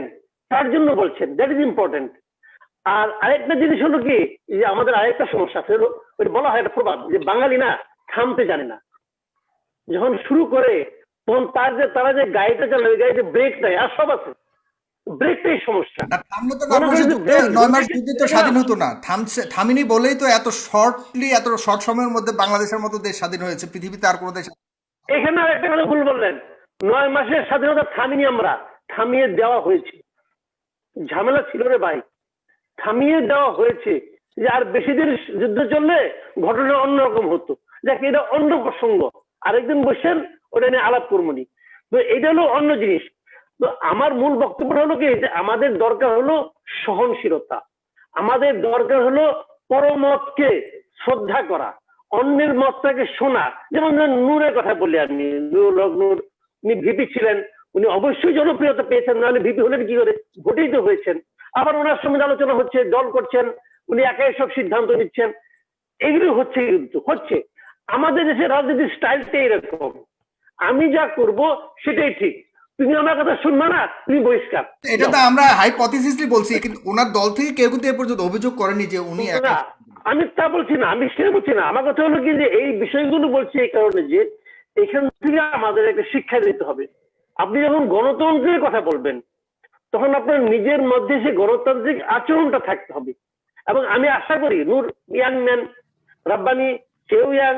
তার জন্য বলছেন, দ্যাট ইজ ইম্পর্টেন্ট। আর আরেকটা জিনিস হলো কি, যে আমাদের আরেকটা সমস্যা আছে, ওই বলা হয় একটা প্রবাদ যে বাঙালি না থামতে জানে না। যখন শুরু করে তখন তারা যে গাড়িটা চালায়, ওই গাড়িতে ব্রেক নাই, আর সব আছে, ব্রেকটাই সমস্যা। 9 মাস যুদ্ধে তো স্বাধীন হতো না, থামিনি বলেই তো এত শর্ট সময়ের মধ্যে বাংলাদেশের মতো দেশ স্বাধীন হয়েছে, পৃথিবীতে আর কোনো দেশ। এখানে আরেকটা কথা ভুল বললেন, 9 মাসের স্বাধীনতা থামিনি আমরা, থামিয়ে দেওয়া হয়েছে। ঝামেলা ছিল রে ভাই, থামিয়ে দেওয়া হয়েছে, যে আর বেশি দিন যুদ্ধ চললে ঘটনা অন্যরকম হতো। দেখ, এটা অন্য প্রসঙ্গ, আরেকদিন বসেন ওটা নিয়ে আলাপ করবনি। তো এটা হলো অন্য জিনিস। তো আমার মূল বক্তব্য হলো কি, যে আমাদের দরকার হলো সহনশীলতা, আমাদের দরকার হলো পরমতকে শ্রদ্ধা করা, অন্যের মতটাকে শোনা। যেমন নূরের কথা বললি, আপনি নূর ভিপি ছিলেন, উনি অবশ্যই জনপ্রিয়তা পেয়েছেন, নাহলে ভিপি হলেন কি করে? ভোটেই তো হয়েছেন। আবার ওনার সঙ্গে আলোচনা হচ্ছে, দল করছেন, উনি একাই সব সিদ্ধান্ত নিচ্ছেন, এগুলো হচ্ছে, কিন্তু হচ্ছে। আমাদের দেশের রাজনীতির স্টাইলটা এরকম, আমি যা করব সেটাই ঠিক, তুমি আমার কথা শুনবে না, তুমি বহিষ্কার। এটা তো আমরা হাইপোথিসিসলি বলছি, কিন্তু ওনার দল থেকে কেউ কিন্তু এ পর্যন্ত অভিযোগ করেনি যে উনি না, আমি তা বলছি না, আমি সেটা বলছি না। আমার কথা হলো কি, যে এই বিষয়গুলো বলছি এই কারণে যে এখান থেকে আমাদের একটা শিক্ষা দিতে হবে। আপনি যখন গণতন্ত্রের কথা বলবেন, তখন আপনার নিজের মধ্যে সে গণতান্ত্রিক আচরণটা থাকতে হবে। এবং আমি আশা করি নূর ইয়াং ম্যান, রাব্বানি সেও ইয়াং,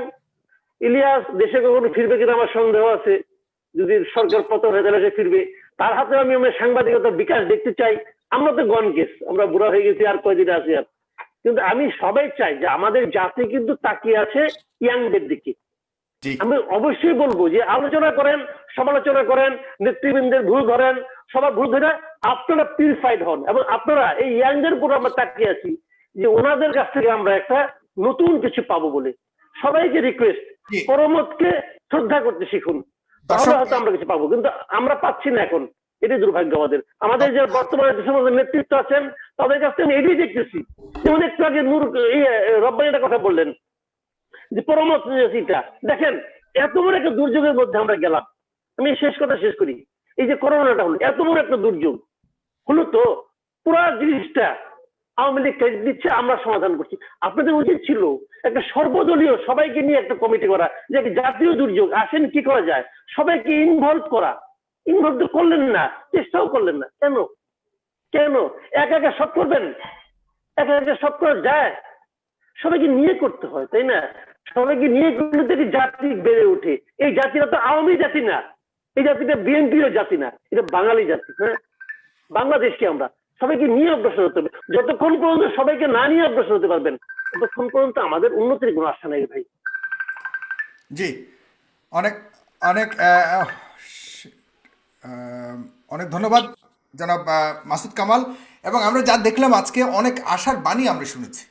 ইলিয়াস দেশে কখনো ফিরবে কিনা আমার সন্দেহ আছে, যদি সরকার পতন হয়ে তাহলে সে ফিরবে। তার হাতে আমি আমার সাংবাদিকতার বিকাশ দেখতে চাই। আমরা তো গন কেস, আমরা বুড়া হয়ে গেছি, আর কয়দিন আছি আর। কিন্তু আমি সবাই চাই যে আমাদের জাতি কিন্তু তাকিয়ে আছে ইয়াংদের দিকে। আমি অবশ্যই বলবো যে আলোচনা করেন, সমালোচনা করেন, নেতৃবৃন্দের ভুল ধরেন, সবার ভুল ধরে আপনারা পিউরিফাইড হন, এবং আপনারা এই ইয়াংদের উপর আমরা তাকিয়ে আছি যে ওনাদের কাছ থেকে আমরা একটা নতুন কিছু পাবো বলে। সবাইকে রিকোয়েস্ট, পরমতকে শ্রদ্ধা করতে শিখুন, তাহলে হয়তো আমরা কিছু পাবো, কিন্তু আমরা পাচ্ছি না এখন। এটাই দুর্ভাগ্য আমাদের। আমাদের যে বর্তমানে যে সমস্ত নেতৃত্ব আছেন তাদের কাছ থেকে এটাই দেখতেছি। যেমন একটু আগে নূর রব্বানি একটা কথা বললেন যে পরমত দেখেন, এত বড় একটা দুর্যোগের মধ্যে আমরা গেলাম। আমি শেষ কথা শেষ করি, এই যে করোনাটা হলো, এত বড় একটা দুর্যোগ হলো, তো পুরা জিনিসটা আওয়ামী লীগ ক্রেডিট দিচ্ছে, আমরা সমাধান করছি। আপনাদের উচিত ছিল একটা সর্বদলীয় সবাইকে নিয়ে একটা কমিটি করা, যে জাতীয় দুর্যোগ আসেন কি করা যায়, সবাইকে ইনভলভ করা। ইনভলভ তো করলেন না, চেষ্টাও করলেন না। কেন? কেন একা একা সব করবেন? একা একা সব করা যায়? সবাইকে নিয়ে করতে হয়, তাই না? সবাইকে নিয়ে করলে থেকে জাতি বেড়ে ওঠে। এই জাতিটা তো আওয়ামী জাতি না, এই জাতিটা বিএনপির জাতি না, এটা বাঙালি জাতি। হ্যাঁ, বাংলাদেশকে আমরা সবাইকে নিয়ে অগ্রসর হতে হবে। যতক্ষণ পর্যন্ত সবাইকে না নিয়ে অগ্রসর হতে পারবেন, ততক্ষণ পর্যন্ত আমাদের উন্নতির কোনো আশা নেই ভাই। জি, অনেক অনেক অনেক ধন্যবাদ জনাব মাসুদ কামাল। এবং আমরা যা দেখলাম আজকে, অনেক আশার বাণী আমরা শুনেছি।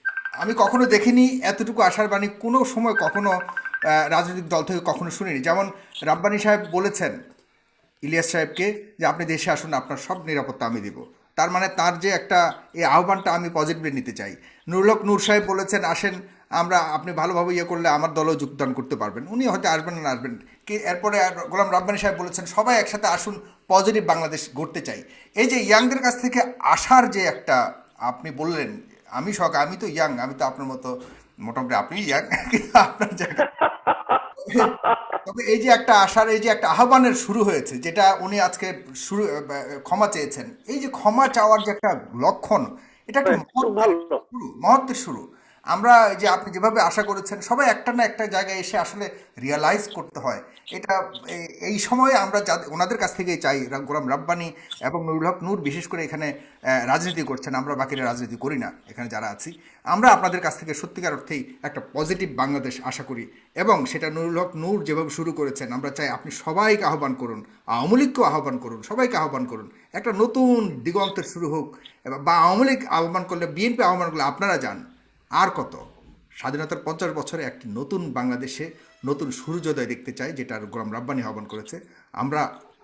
আমি কখনো দেখিনি এতটুকু আশার বাণী, কোনো সময় কখনো রাজনৈতিক দল থেকে কখনো শুনিনি। যেমন রাব্বানি সাহেব বলেছেন ইলিয়াস সাহেবকে যে আপনি দেশে আসুন, আপনার সব নিরাপত্তা আমি দেব। তার মানে তার যে একটা এই আহ্বানটা আমি পজিটিভলি নিতে চাই। নুরুল হক নূর সাহেব বলেছেন আসেন, আপনি ভালোভাবে ইয়ে করলে আমার দলেও যোগদান করতে পারবেন। উনি হয়তো আসবেন না আসবেন কি। এরপরে গোলাম রাব্বানি সাহেব বলেছেন সবাই একসাথে আসুন, পজিটিভ বাংলাদেশ গড়তে চাই। এই যে ইয়াংদের কাছ থেকে আসার যে একটা, আপনি বললেন, আমি তো ইয়াং, আমি তো আপনার মতো মোটামুটি, আপনি ইয়াং কিন্তু আপনার জায়গা। তবে এই যে একটা আশার, এই যে একটা আহ্বানের শুরু হয়েছে, যেটা উনি আজকে শুরু ক্ষমা চেয়েছেন, এই যে ক্ষমা চাওয়ার যে একটা লক্ষণ, এটা একটা মহত্বের শুরু। আমরা যে আপনি যেভাবে আশা করেছেন, সবাই একটা না একটা জায়গায় এসে আসলে রিয়ালাইজ করতে হয় এটা। এই সময়ে আমরা ওনাদের কাছ থেকেই চাই। গোলাম রাব্বানি এবং নুরুল হক নূর বিশেষ করে এখানে রাজনীতি করছেন, আমরা বাকিরা রাজনীতি করি না এখানে যারা আছি। আমরা আপনাদের কাছ থেকে সত্যিকার অর্থেই একটা পজিটিভ বাংলাদেশ আশা করি, এবং সেটা নুরুল হক নূর যেভাবে শুরু করেছেন, আমরা চাই আপনি সবাইকে আহ্বান করুন, আওয়ামী লীগকেও আহ্বান করুন, সবাইকে আহ্বান করুন, একটা নতুন দিগন্তের শুরু হোক। বা আওয়ামী লীগ আহ্বান করলে, বিএনপি আহ্বান করলে আপনারা যান। আর কত, স্বাধীনতার 50 বছরে একটি নতুন বাংলাদেশে নতুন সূর্যোদয় দেখতে চাই, যেটা গোলাম রাব্বানি আহ্বান করেছে। আমরা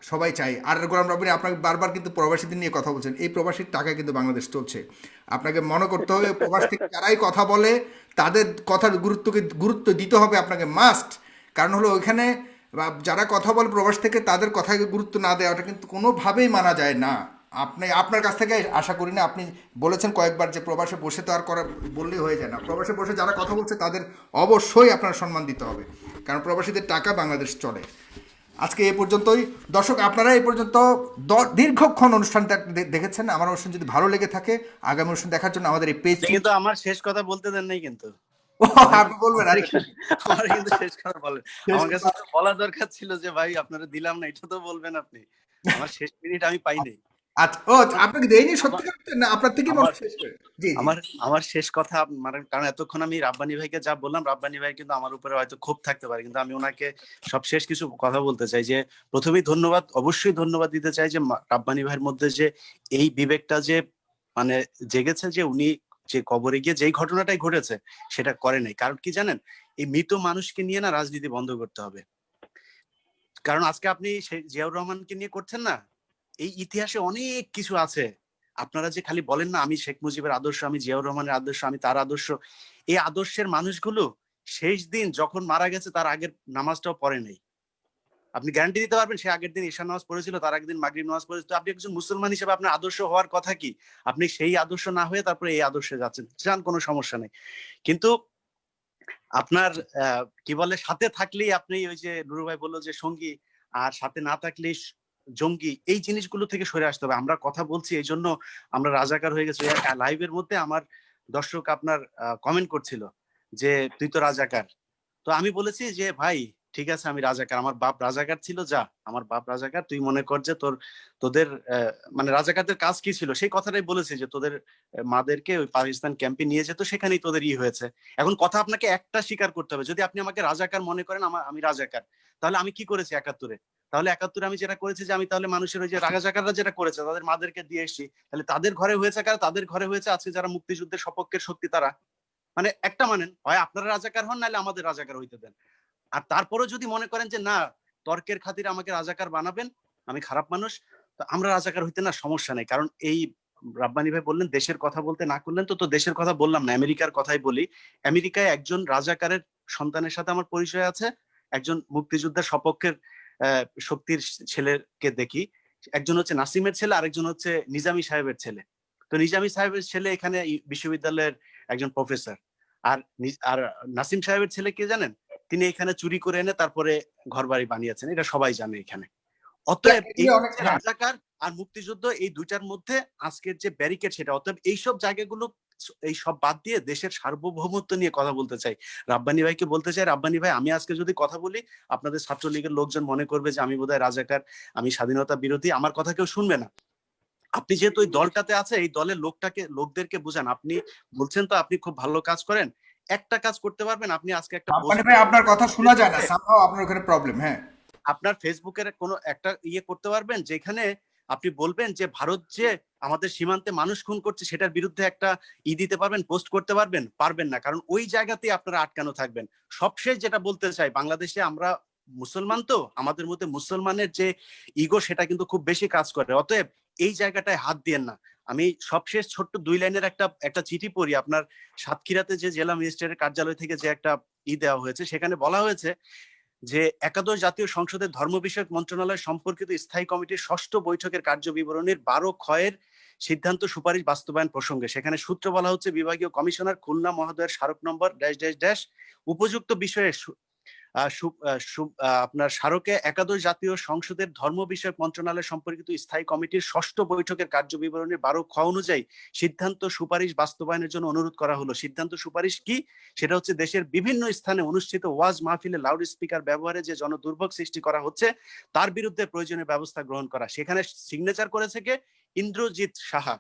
সবাই চাই। আর গোলাম রাব্বানি আপনাকে বারবার কিন্তু প্রবাসীদের নিয়ে কথা বলছেন, এই প্রবাসীর টাকায় কিন্তু বাংলাদেশ চলছে। আপনাকে মনে করতে হবে, প্রবাস থেকে যারাই কথা বলে তাদের কথার গুরুত্ব দিতে হবে আপনাকে, মাস্ট। কারণ হলো ওইখানে যারা কথা বলে প্রবাস থেকে, তাদের কথাকে গুরুত্ব না দেওয়াটা কিন্তু কোনোভাবেই মানা যায় না। আপনার কাছ থেকে আশা করি না। আপনি বলেছেন কয়েকবার যে প্রবাসে বসে তো আর বললেই হয়ে যায় না। প্রবাসে বসে যারা কথা বলছে তাদের অবশ্যই আপনার সম্মান দিতে হবে, কারণ প্রবাসীদের টাকা বাংলাদেশ চলে। আজকে এ পর্যন্তই। দর্শক, আপনারা এই পর্যন্ত দীর্ঘক্ষণ অনুষ্ঠানটা দেখেছেন। আমার অনুষ্ঠান যদি ভালো লেগে থাকে, আগামী অনুষ্ঠান দেখার জন্য আমাদের এই পেজ। কিন্তু আমার শেষ কথা বলতে দেন নাই কিন্তু। আপনি বলবেন আর আমার কিন্তু শেষ কথা বলেন। আমার কাছে তো বলা দরকার ছিল যে ভাই আপনারা দিলাম না, এটা তো বলবেন আপনি। আমার শেষ মিনিট আমি পাইনি। আচ্ছা, ও আপনাকে দেইনি সত্যি না, আপনার থেকে শেষ করে। জি, আমার শেষ কথা, মানে কারণ এতক্ষণ আমি রাব্বানি ভাইকে যা বললাম, রাব্বানি ভাই কিন্তু আমার উপরে হয়তো ক্ষোভ থাকতে পারে, কিন্তু আমি ওনাকে সব শেষ কিছু কথা বলতে চাই। যে প্রথমেই অবশ্যই ধন্যবাদ দিতে চাই যে রাব্বানি ভাইয়ের মধ্যে যে এই বিবেকটা যে মানে জেগেছে, যে উনি যে কবরে গিয়ে যেই ঘটনাটাই ঘটেছে সেটা করে নাই। কারণ কি জানেন, এই মৃত মানুষকে নিয়ে না রাজনীতি বন্ধ করতে হবে। কারণ আজকে আপনি সেই জিয়াউর রহমানকে নিয়ে করছেন না, এই ইতিহাসে অনেক কিছু আছে। আপনারা যে খালি বলেন না আমি শেখ মুজিবের আদর্শ, আমি জিয়াউর রহমানের আদর্শ, আমি তার আদর্শ, এই আদর্শের মানুষগুলো শেষ দিন যখন মারা গেছে তার আগের নামাজটাও পড়ে নেই। আপনি গ্যারান্টি দিতে পারবেন সে আগের দিন ঈশা নামাজ পড়েছিল, তার আগের দিন মাগরিব নামাজ পড়েছিল? আপনি একজন মুসলমান হিসেবে আপনার আদর্শ হওয়ার কথা কি? আপনি সেই আদর্শ না হয়ে তারপরে এই আদর্শে যাচ্ছেন, যান, কোনো সমস্যা নেই। কিন্তু আপনার কি বলে, সাথে থাকলেই আপনি ওই যে নুরু ভাই বললো যে সঙ্গী, আর সাথে না থাকলেই জঙ্গি, এই জিনিসগুলো থেকে সরে আসতে হবে। আমরা কথা বলছি এই জন্য আমরা রাজাকার হয়ে গেছি। লাইভের মধ্যে আমার দর্শক আপনার কমেন্ট করছিল যে তুই তো রাজাকার। তো আমি বলেছি যে ভাই ঠিক আছে আমি রাজাকার, আমার বাপ রাজাকার ছিল, যা আমার বাপ রাজাকার, তুই মনে কর যে তোদের মানে রাজাকারদের কাজ কি ছিল সেই কথাটাই বলেছি যে তোদের মাদেরকে ওই পাকিস্তান ক্যাম্পে নিয়ে যেত, সেখানেই তোদের হয়েছে। এখন কথা আপনাকে একটা স্বীকার করতে হবে, যদি আপনি আমাকে রাজাকার মনে করেন, আমি রাজাকার, তাহলে আমি কি করেছি ৭১-এ? তাহলে ৭১-এ আমি যেটা করেছি যে আমি তাহলে মানুষের ওই যে রাজাকাররা যেটা করেছে তাদের মাদেরকে দিয়ে এসেছি, তাহলে তাদের ঘরে হয়েছে কারা? তাদের ঘরে হয়েছে আজকে যারা মুক্তিযুদ্ধের সপক্ষের শক্তি তারা। মানে একটা মানেন, হয় আপনারা রাজাকার হন, নাহলে আমাদের রাজাকার হইতে দেন। আর তারপরে যদি মনে করেন যে না তর্কের খাতিরে আমাকে রাজাকার বানাবেন, আমি খারাপ মানুষ, তো আমরা রাজাকার হইতে না, সমস্যা নেই। কারণ এই রাব্বানী ভাই বললেন দেশের কথা বলতে না করলেন, তো দেশের কথা বললাম না, আমেরিকার কথাই বলি। আমেরিকায় একজন রাজাকারের সন্তানের সাথে আমার পরিচয় আছে, একজন মুক্তিযুদ্ধের সপক্ষের শক্তির ছেলেকে দেখি। একজন হচ্ছে নাসিমের ছেলে, আরেকজন হচ্ছে নিজামী সাহেবের ছেলে। তো নিজামী সাহেবের ছেলে এখানে বিশ্ববিদ্যালয়ের একজন প্রফেসর, আর আর নাসিম সাহেবের ছেলে কে জানেন? তিনি এখানে চুরি করে এনে তারপরে ঘরবাড়ি বানিয়েছেন, এটা সবাই জানে এখানে। অতএব এই রাজাকার আর মুক্তিযুদ্ধ এই দুইটার মধ্যে আজকের যে ব্যারিকেড সেটা, অতএব এইসব জায়গাগুলো এই সব বাদ দিয়ে দেশের সার্বভৌমত্ব নিয়ে কথা বলতে চাই। রাব্বানী ভাইকে বলতে চাই, রাব্বানী ভাই আমি আজকে যদি কথা বলি আপনাদের ছাত্রলীগের লোকজন মনে করবে যে আমি বোধহয় রাজাকার, আমি স্বাধীনতা বিরোধী, আমার কথা কেউ শুনবে না। আপনি যেহেতু ওই দলটাতে আছে, এই দলের লোকদেরকে বুঝান। আপনি বলছেন তো আপনি খুব ভালো কাজ করেন, একটা কাজ করতে পারবেন আপনি আজকে একটা আপনার কথা শোনা যায় না, সামহাও আপনার ওখানে প্রবলেম। হ্যাঁ, আপনার ফেসবুকের কোনো একটা করতে পারবেন যেখানে আপনি বলবেন যে ভারত যে আমাদের সীমান্তে মানুষ খুন করছে সেটার বিরুদ্ধে একটা দিতে পারবেন, পোস্ট করতে পারবেন? পারবেন না, কারণ ওই জায়গাতেই আপনারা আটকানো থাকবেন। সবশেষ যেটা বলতে চাই, বাংলাদেশে আমরা মুসলমান, তো আমাদের মধ্যে মুসলমানের যে ইগো সেটা কিন্তু খুব বেশি কাজ করে, অতএব এই জায়গাটায় হাত দিয়েন না। আমি সবশেষ ছোট্ট 2 লাইনের একটা চিঠি পড়ি। আপনার সাতক্ষীরাতে যে জেলা ম্যাজিস্ট্রেটের কার্যালয় থেকে যে একটা দেওয়া হয়েছে, সেখানে বলা হয়েছে যে একাদশ জাতীয় সংসদের ধর্ম বিষয়ক মন্ত্রণালয় সম্পর্কিত স্থায়ী কমিটির ৬ষ্ঠ বৈঠকের কার্যবিবরণীর ১২ ক্ষয়ের সিদ্ধান্ত সুপারিশ বাস্তবায়ন প্রসঙ্গে সেখানে সূত্র বলা হচ্ছে বিভাগীয় কমিশনার খুলনা মহোদয়ের স্মারক নম্বর উপযুক্ত বিষয়ে আপনার স্মারকে একাদশ জাতীয় সংসদের ধর্ম বিষয়ক মন্ত্রণালয় সম্পর্কিত স্থায়ী কমিটির ৬ষ্ঠ বৈঠকের কার্যবিবরণীর ১২ খ অনুযায়ী সিদ্ধান্ত সুপারিশ বাস্তবায়নের জন্য অনুরোধ করা হলো। সিদ্ধান্ত সুপারিশ কি? সেটা হচ্ছে দেশের বিভিন্ন স্থানে অনুষ্ঠিত ওয়াজ মাহফিলে লাউড স্পিকার ব্যবহারে যে জনদুর্ভোগ সৃষ্টি করা হচ্ছে তার বিরুদ্ধে প্রয়োজনীয় ব্যবস্থা গ্রহণ করা। সেখানে সিগনেচার করেছে কে? ইন্দ্রজিৎ সাহা।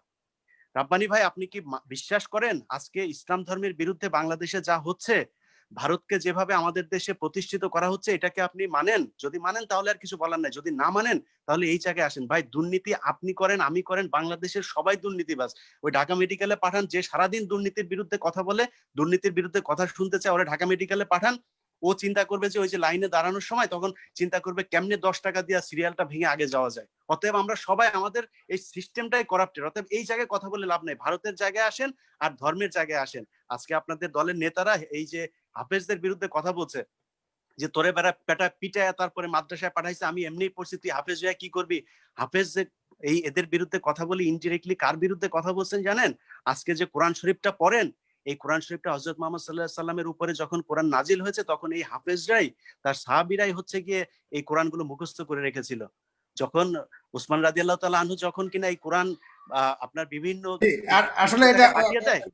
রাব্বানী ভাই আপনি কি বিশ্বাস করেন আজকে ইসলাম ধর্মের বিরুদ্ধে বাংলাদেশে যা হচ্ছে, ভারতকে যেভাবে আমাদের দেশে প্রতিষ্ঠিত করা হচ্ছে, এটাকে আপনি মানেন? যদি মানেন তাহলে আর কিছু বলার নাই, যদি না মানেন তাহলে এই জায়গায় আসেন। ভাই দুর্নীতি আপনি করেন, আমি করেন, বাংলাদেশের সবাই দুর্নীতিবাজ। ওই ঢাকা মেডিকেলে পাঠান যে সারাদিন দুর্নীতির বিরুদ্ধে কথা বলে, দুর্নীতির বিরুদ্ধে কথা শুনতে চায়, ওরা ঢাকা মেডিকেলে পাঠান। ও চিন্তা করবে যে ওই যে লাইনে দাঁড়ানোর সময় তখন চিন্তা করবে কেমনে ১০ টাকা দিয়ে সিরিয়ালটা ভেঙে আগে যাওয়া যায়। অতএব আমরা সবাই আমাদের এই সিস্টেমটাই করাপ্টেড। অতএব এই জায়গায় কথা বলে লাভ নেই, ভারতের জায়গায় আসেন আর ধর্মের জায়গায় আসেন। আজকে আপনাদের দলের নেতারা এই যে হাফেজদের বিরুদ্ধে কথা বলছে যে তোরে পেটা পিটায় তারপরে মাদ্রাসায় পাঠাইছে, আমি এমনিই পড়ছি, তুই হাফেজ হয়ে কি করবি? হাফেজ এই এদের বিরুদ্ধে কথা বলি ইনডিরেক্টলি কার বিরুদ্ধে কথা বলছেন জানেন? আজকে যে কোরআন শরীফটা পড়েন, এই কোরআন শরীফটা হযরত মুহাম্মদ সাল্লাল্লাহু আলাইহি সাল্লামের উপরে যখন কোরআন নাজিল হয়েছে তখন এই হাফেজরাই, তার সাহাবীরাই হচ্ছে গিয়ে এই কোরআনগুলো মুখস্থ করে রেখেছিল। যখন উসমান রাদিয়াল্লাহু তাআলা আনহু যখন কিনা এই কোরআন আপনার বিভিন্ন আর আসলে এটা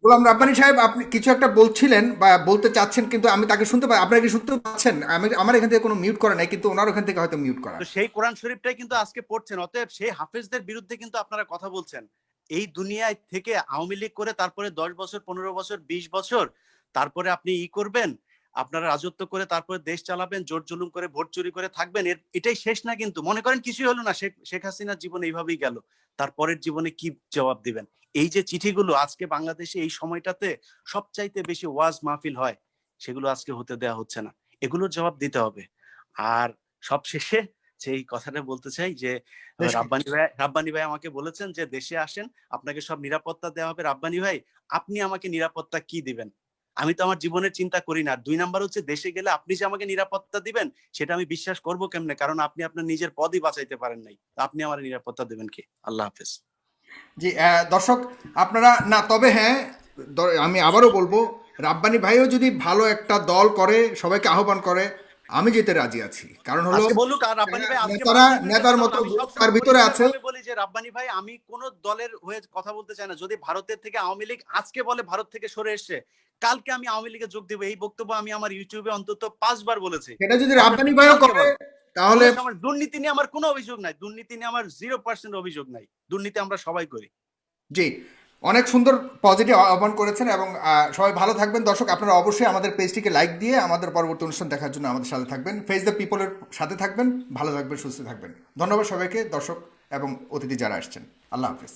গোলাম রাব্বানী সাহেব আপনি কিছু একটা বলছিলেন বা বলতে চাচ্ছেন, কিন্তু আমি তাকে শুনতে পাই। আপনারা কি শুনতে পাচ্ছেন? আমার এখান থেকে কোনো মিউট করা নাই, কিন্তু ওনার ওখান থেকে হয়তো মিউট করা। তো সেই কোরআন শরীফটাই কিন্তু আজকে পড়ছেন, অতএব সেই হাফেজদের বিরুদ্ধে কিন্তু আপনারা কথা বলছেন। এই দুনিয়ায় থেকে আওয়ামী লীগ করে তারপরে ১০ বছর ১৫ বছর ২০ বছর তারপরে আপনি করবেন, আপনারা রাজত্ব করে তারপরে দেশ চালাবেন, জোর জুলুম করে ভোট চুরি করে থাকবেন, এটাই শেষ না। কিন্তু মনে করেন কিছুই হলো না, শেখ হাসিনার জীবন এইভাবেই গেল, তারপরের জীবনে কি জবাব দিবেন? এই যে চিঠিগুলো আজকে বাংলাদেশে এই সময়টাতে সবচাইতে বেশি ওয়াজ মাহফিল হয়, সেগুলো আজকে হতে দেওয়া হচ্ছে না, এগুলোর জবাব দিতে হবে। আর সবশেষে সেই কথাটা বলতে চাই যে দেশকে। রাব্বানি ভাই আমাকে বলেছেন যে দেশে আসেন, আপনাকে সব নিরাপত্তা দেওয়া হবে। রাব্বানি ভাই, আপনি আমাকে নিরাপত্তা কি দিবেন? আমি তো আমার জীবনের চিন্তা করি না। ২ নাম্বার হচ্ছে, দেশে গেলে আপনি যে আমাকে নিরাপত্তা দিবেন সেটা আমি বিশ্বাস করব কেমনে? কারণ আপনি আপনার নিজের পদই বাঁচাইতে পারেন নাই। আপনি আমার নিরাপত্তা দেবেন কি? আল্লাহ হাফেজ। জি দর্শক আপনারা না, তবে হ্যাঁ আমি আবারও বলবো, রাব্বানি ভাইও যদি ভালো একটা দল করে, সবাইকে আহ্বান করে, আমি যেতে রাজি আছি। কারণ হলো আজকে বলুক, আর রাব্বানি ভাই আজকে নেতারা ভারতের হয়ে নেতার যেতে মতো হবে। আমি তার সবসময় ভিতরে আছে। পরিষ্কারভাবে বলি যে রাব্বানি ভাই, আমি কোন দলের হয়ে কথা বলতে চাই না। যদি ভারতের থেকে আওয়ামী লীগ আজকে বলে ভারত থেকে সরে এসছে, কালকে আমি আওয়ামী লীগে যোগ দেব। এই বক্তব্য আমি আমার ইউটিউবে অন্তত ৫ বার বলেছি। সেটা যদি আপনার রাব্বানি ভাইও কালকে করে বলেন। তাহলে কোনো সময় দুর্নীতি নিয়ে আমার কোনো অভিযোগ নাই। দুর্নীতি নিয়ে আমার 0% অভিযোগ নাই। দুর্নীতি আমরা সবাই করি। জি, অনেক সুন্দর পজিটিভ আহ্বান করেছেন এবং সবাই ভালো থাকবেন। দর্শক আপনারা অবশ্যই আমাদের পেজটিকে লাইক দিয়ে আমাদের পরবর্তী অনুষ্ঠান দেখার জন্য আমাদের সাথে থাকবেন। ফেস দ্য পিপলের সাথে থাকবেন। ভালো থাকবেন, সুস্থ থাকবেন। ধন্যবাদ সবাইকে, দর্শক এবং অতিথি যারা আসছেন। আল্লাহ হাফেজ।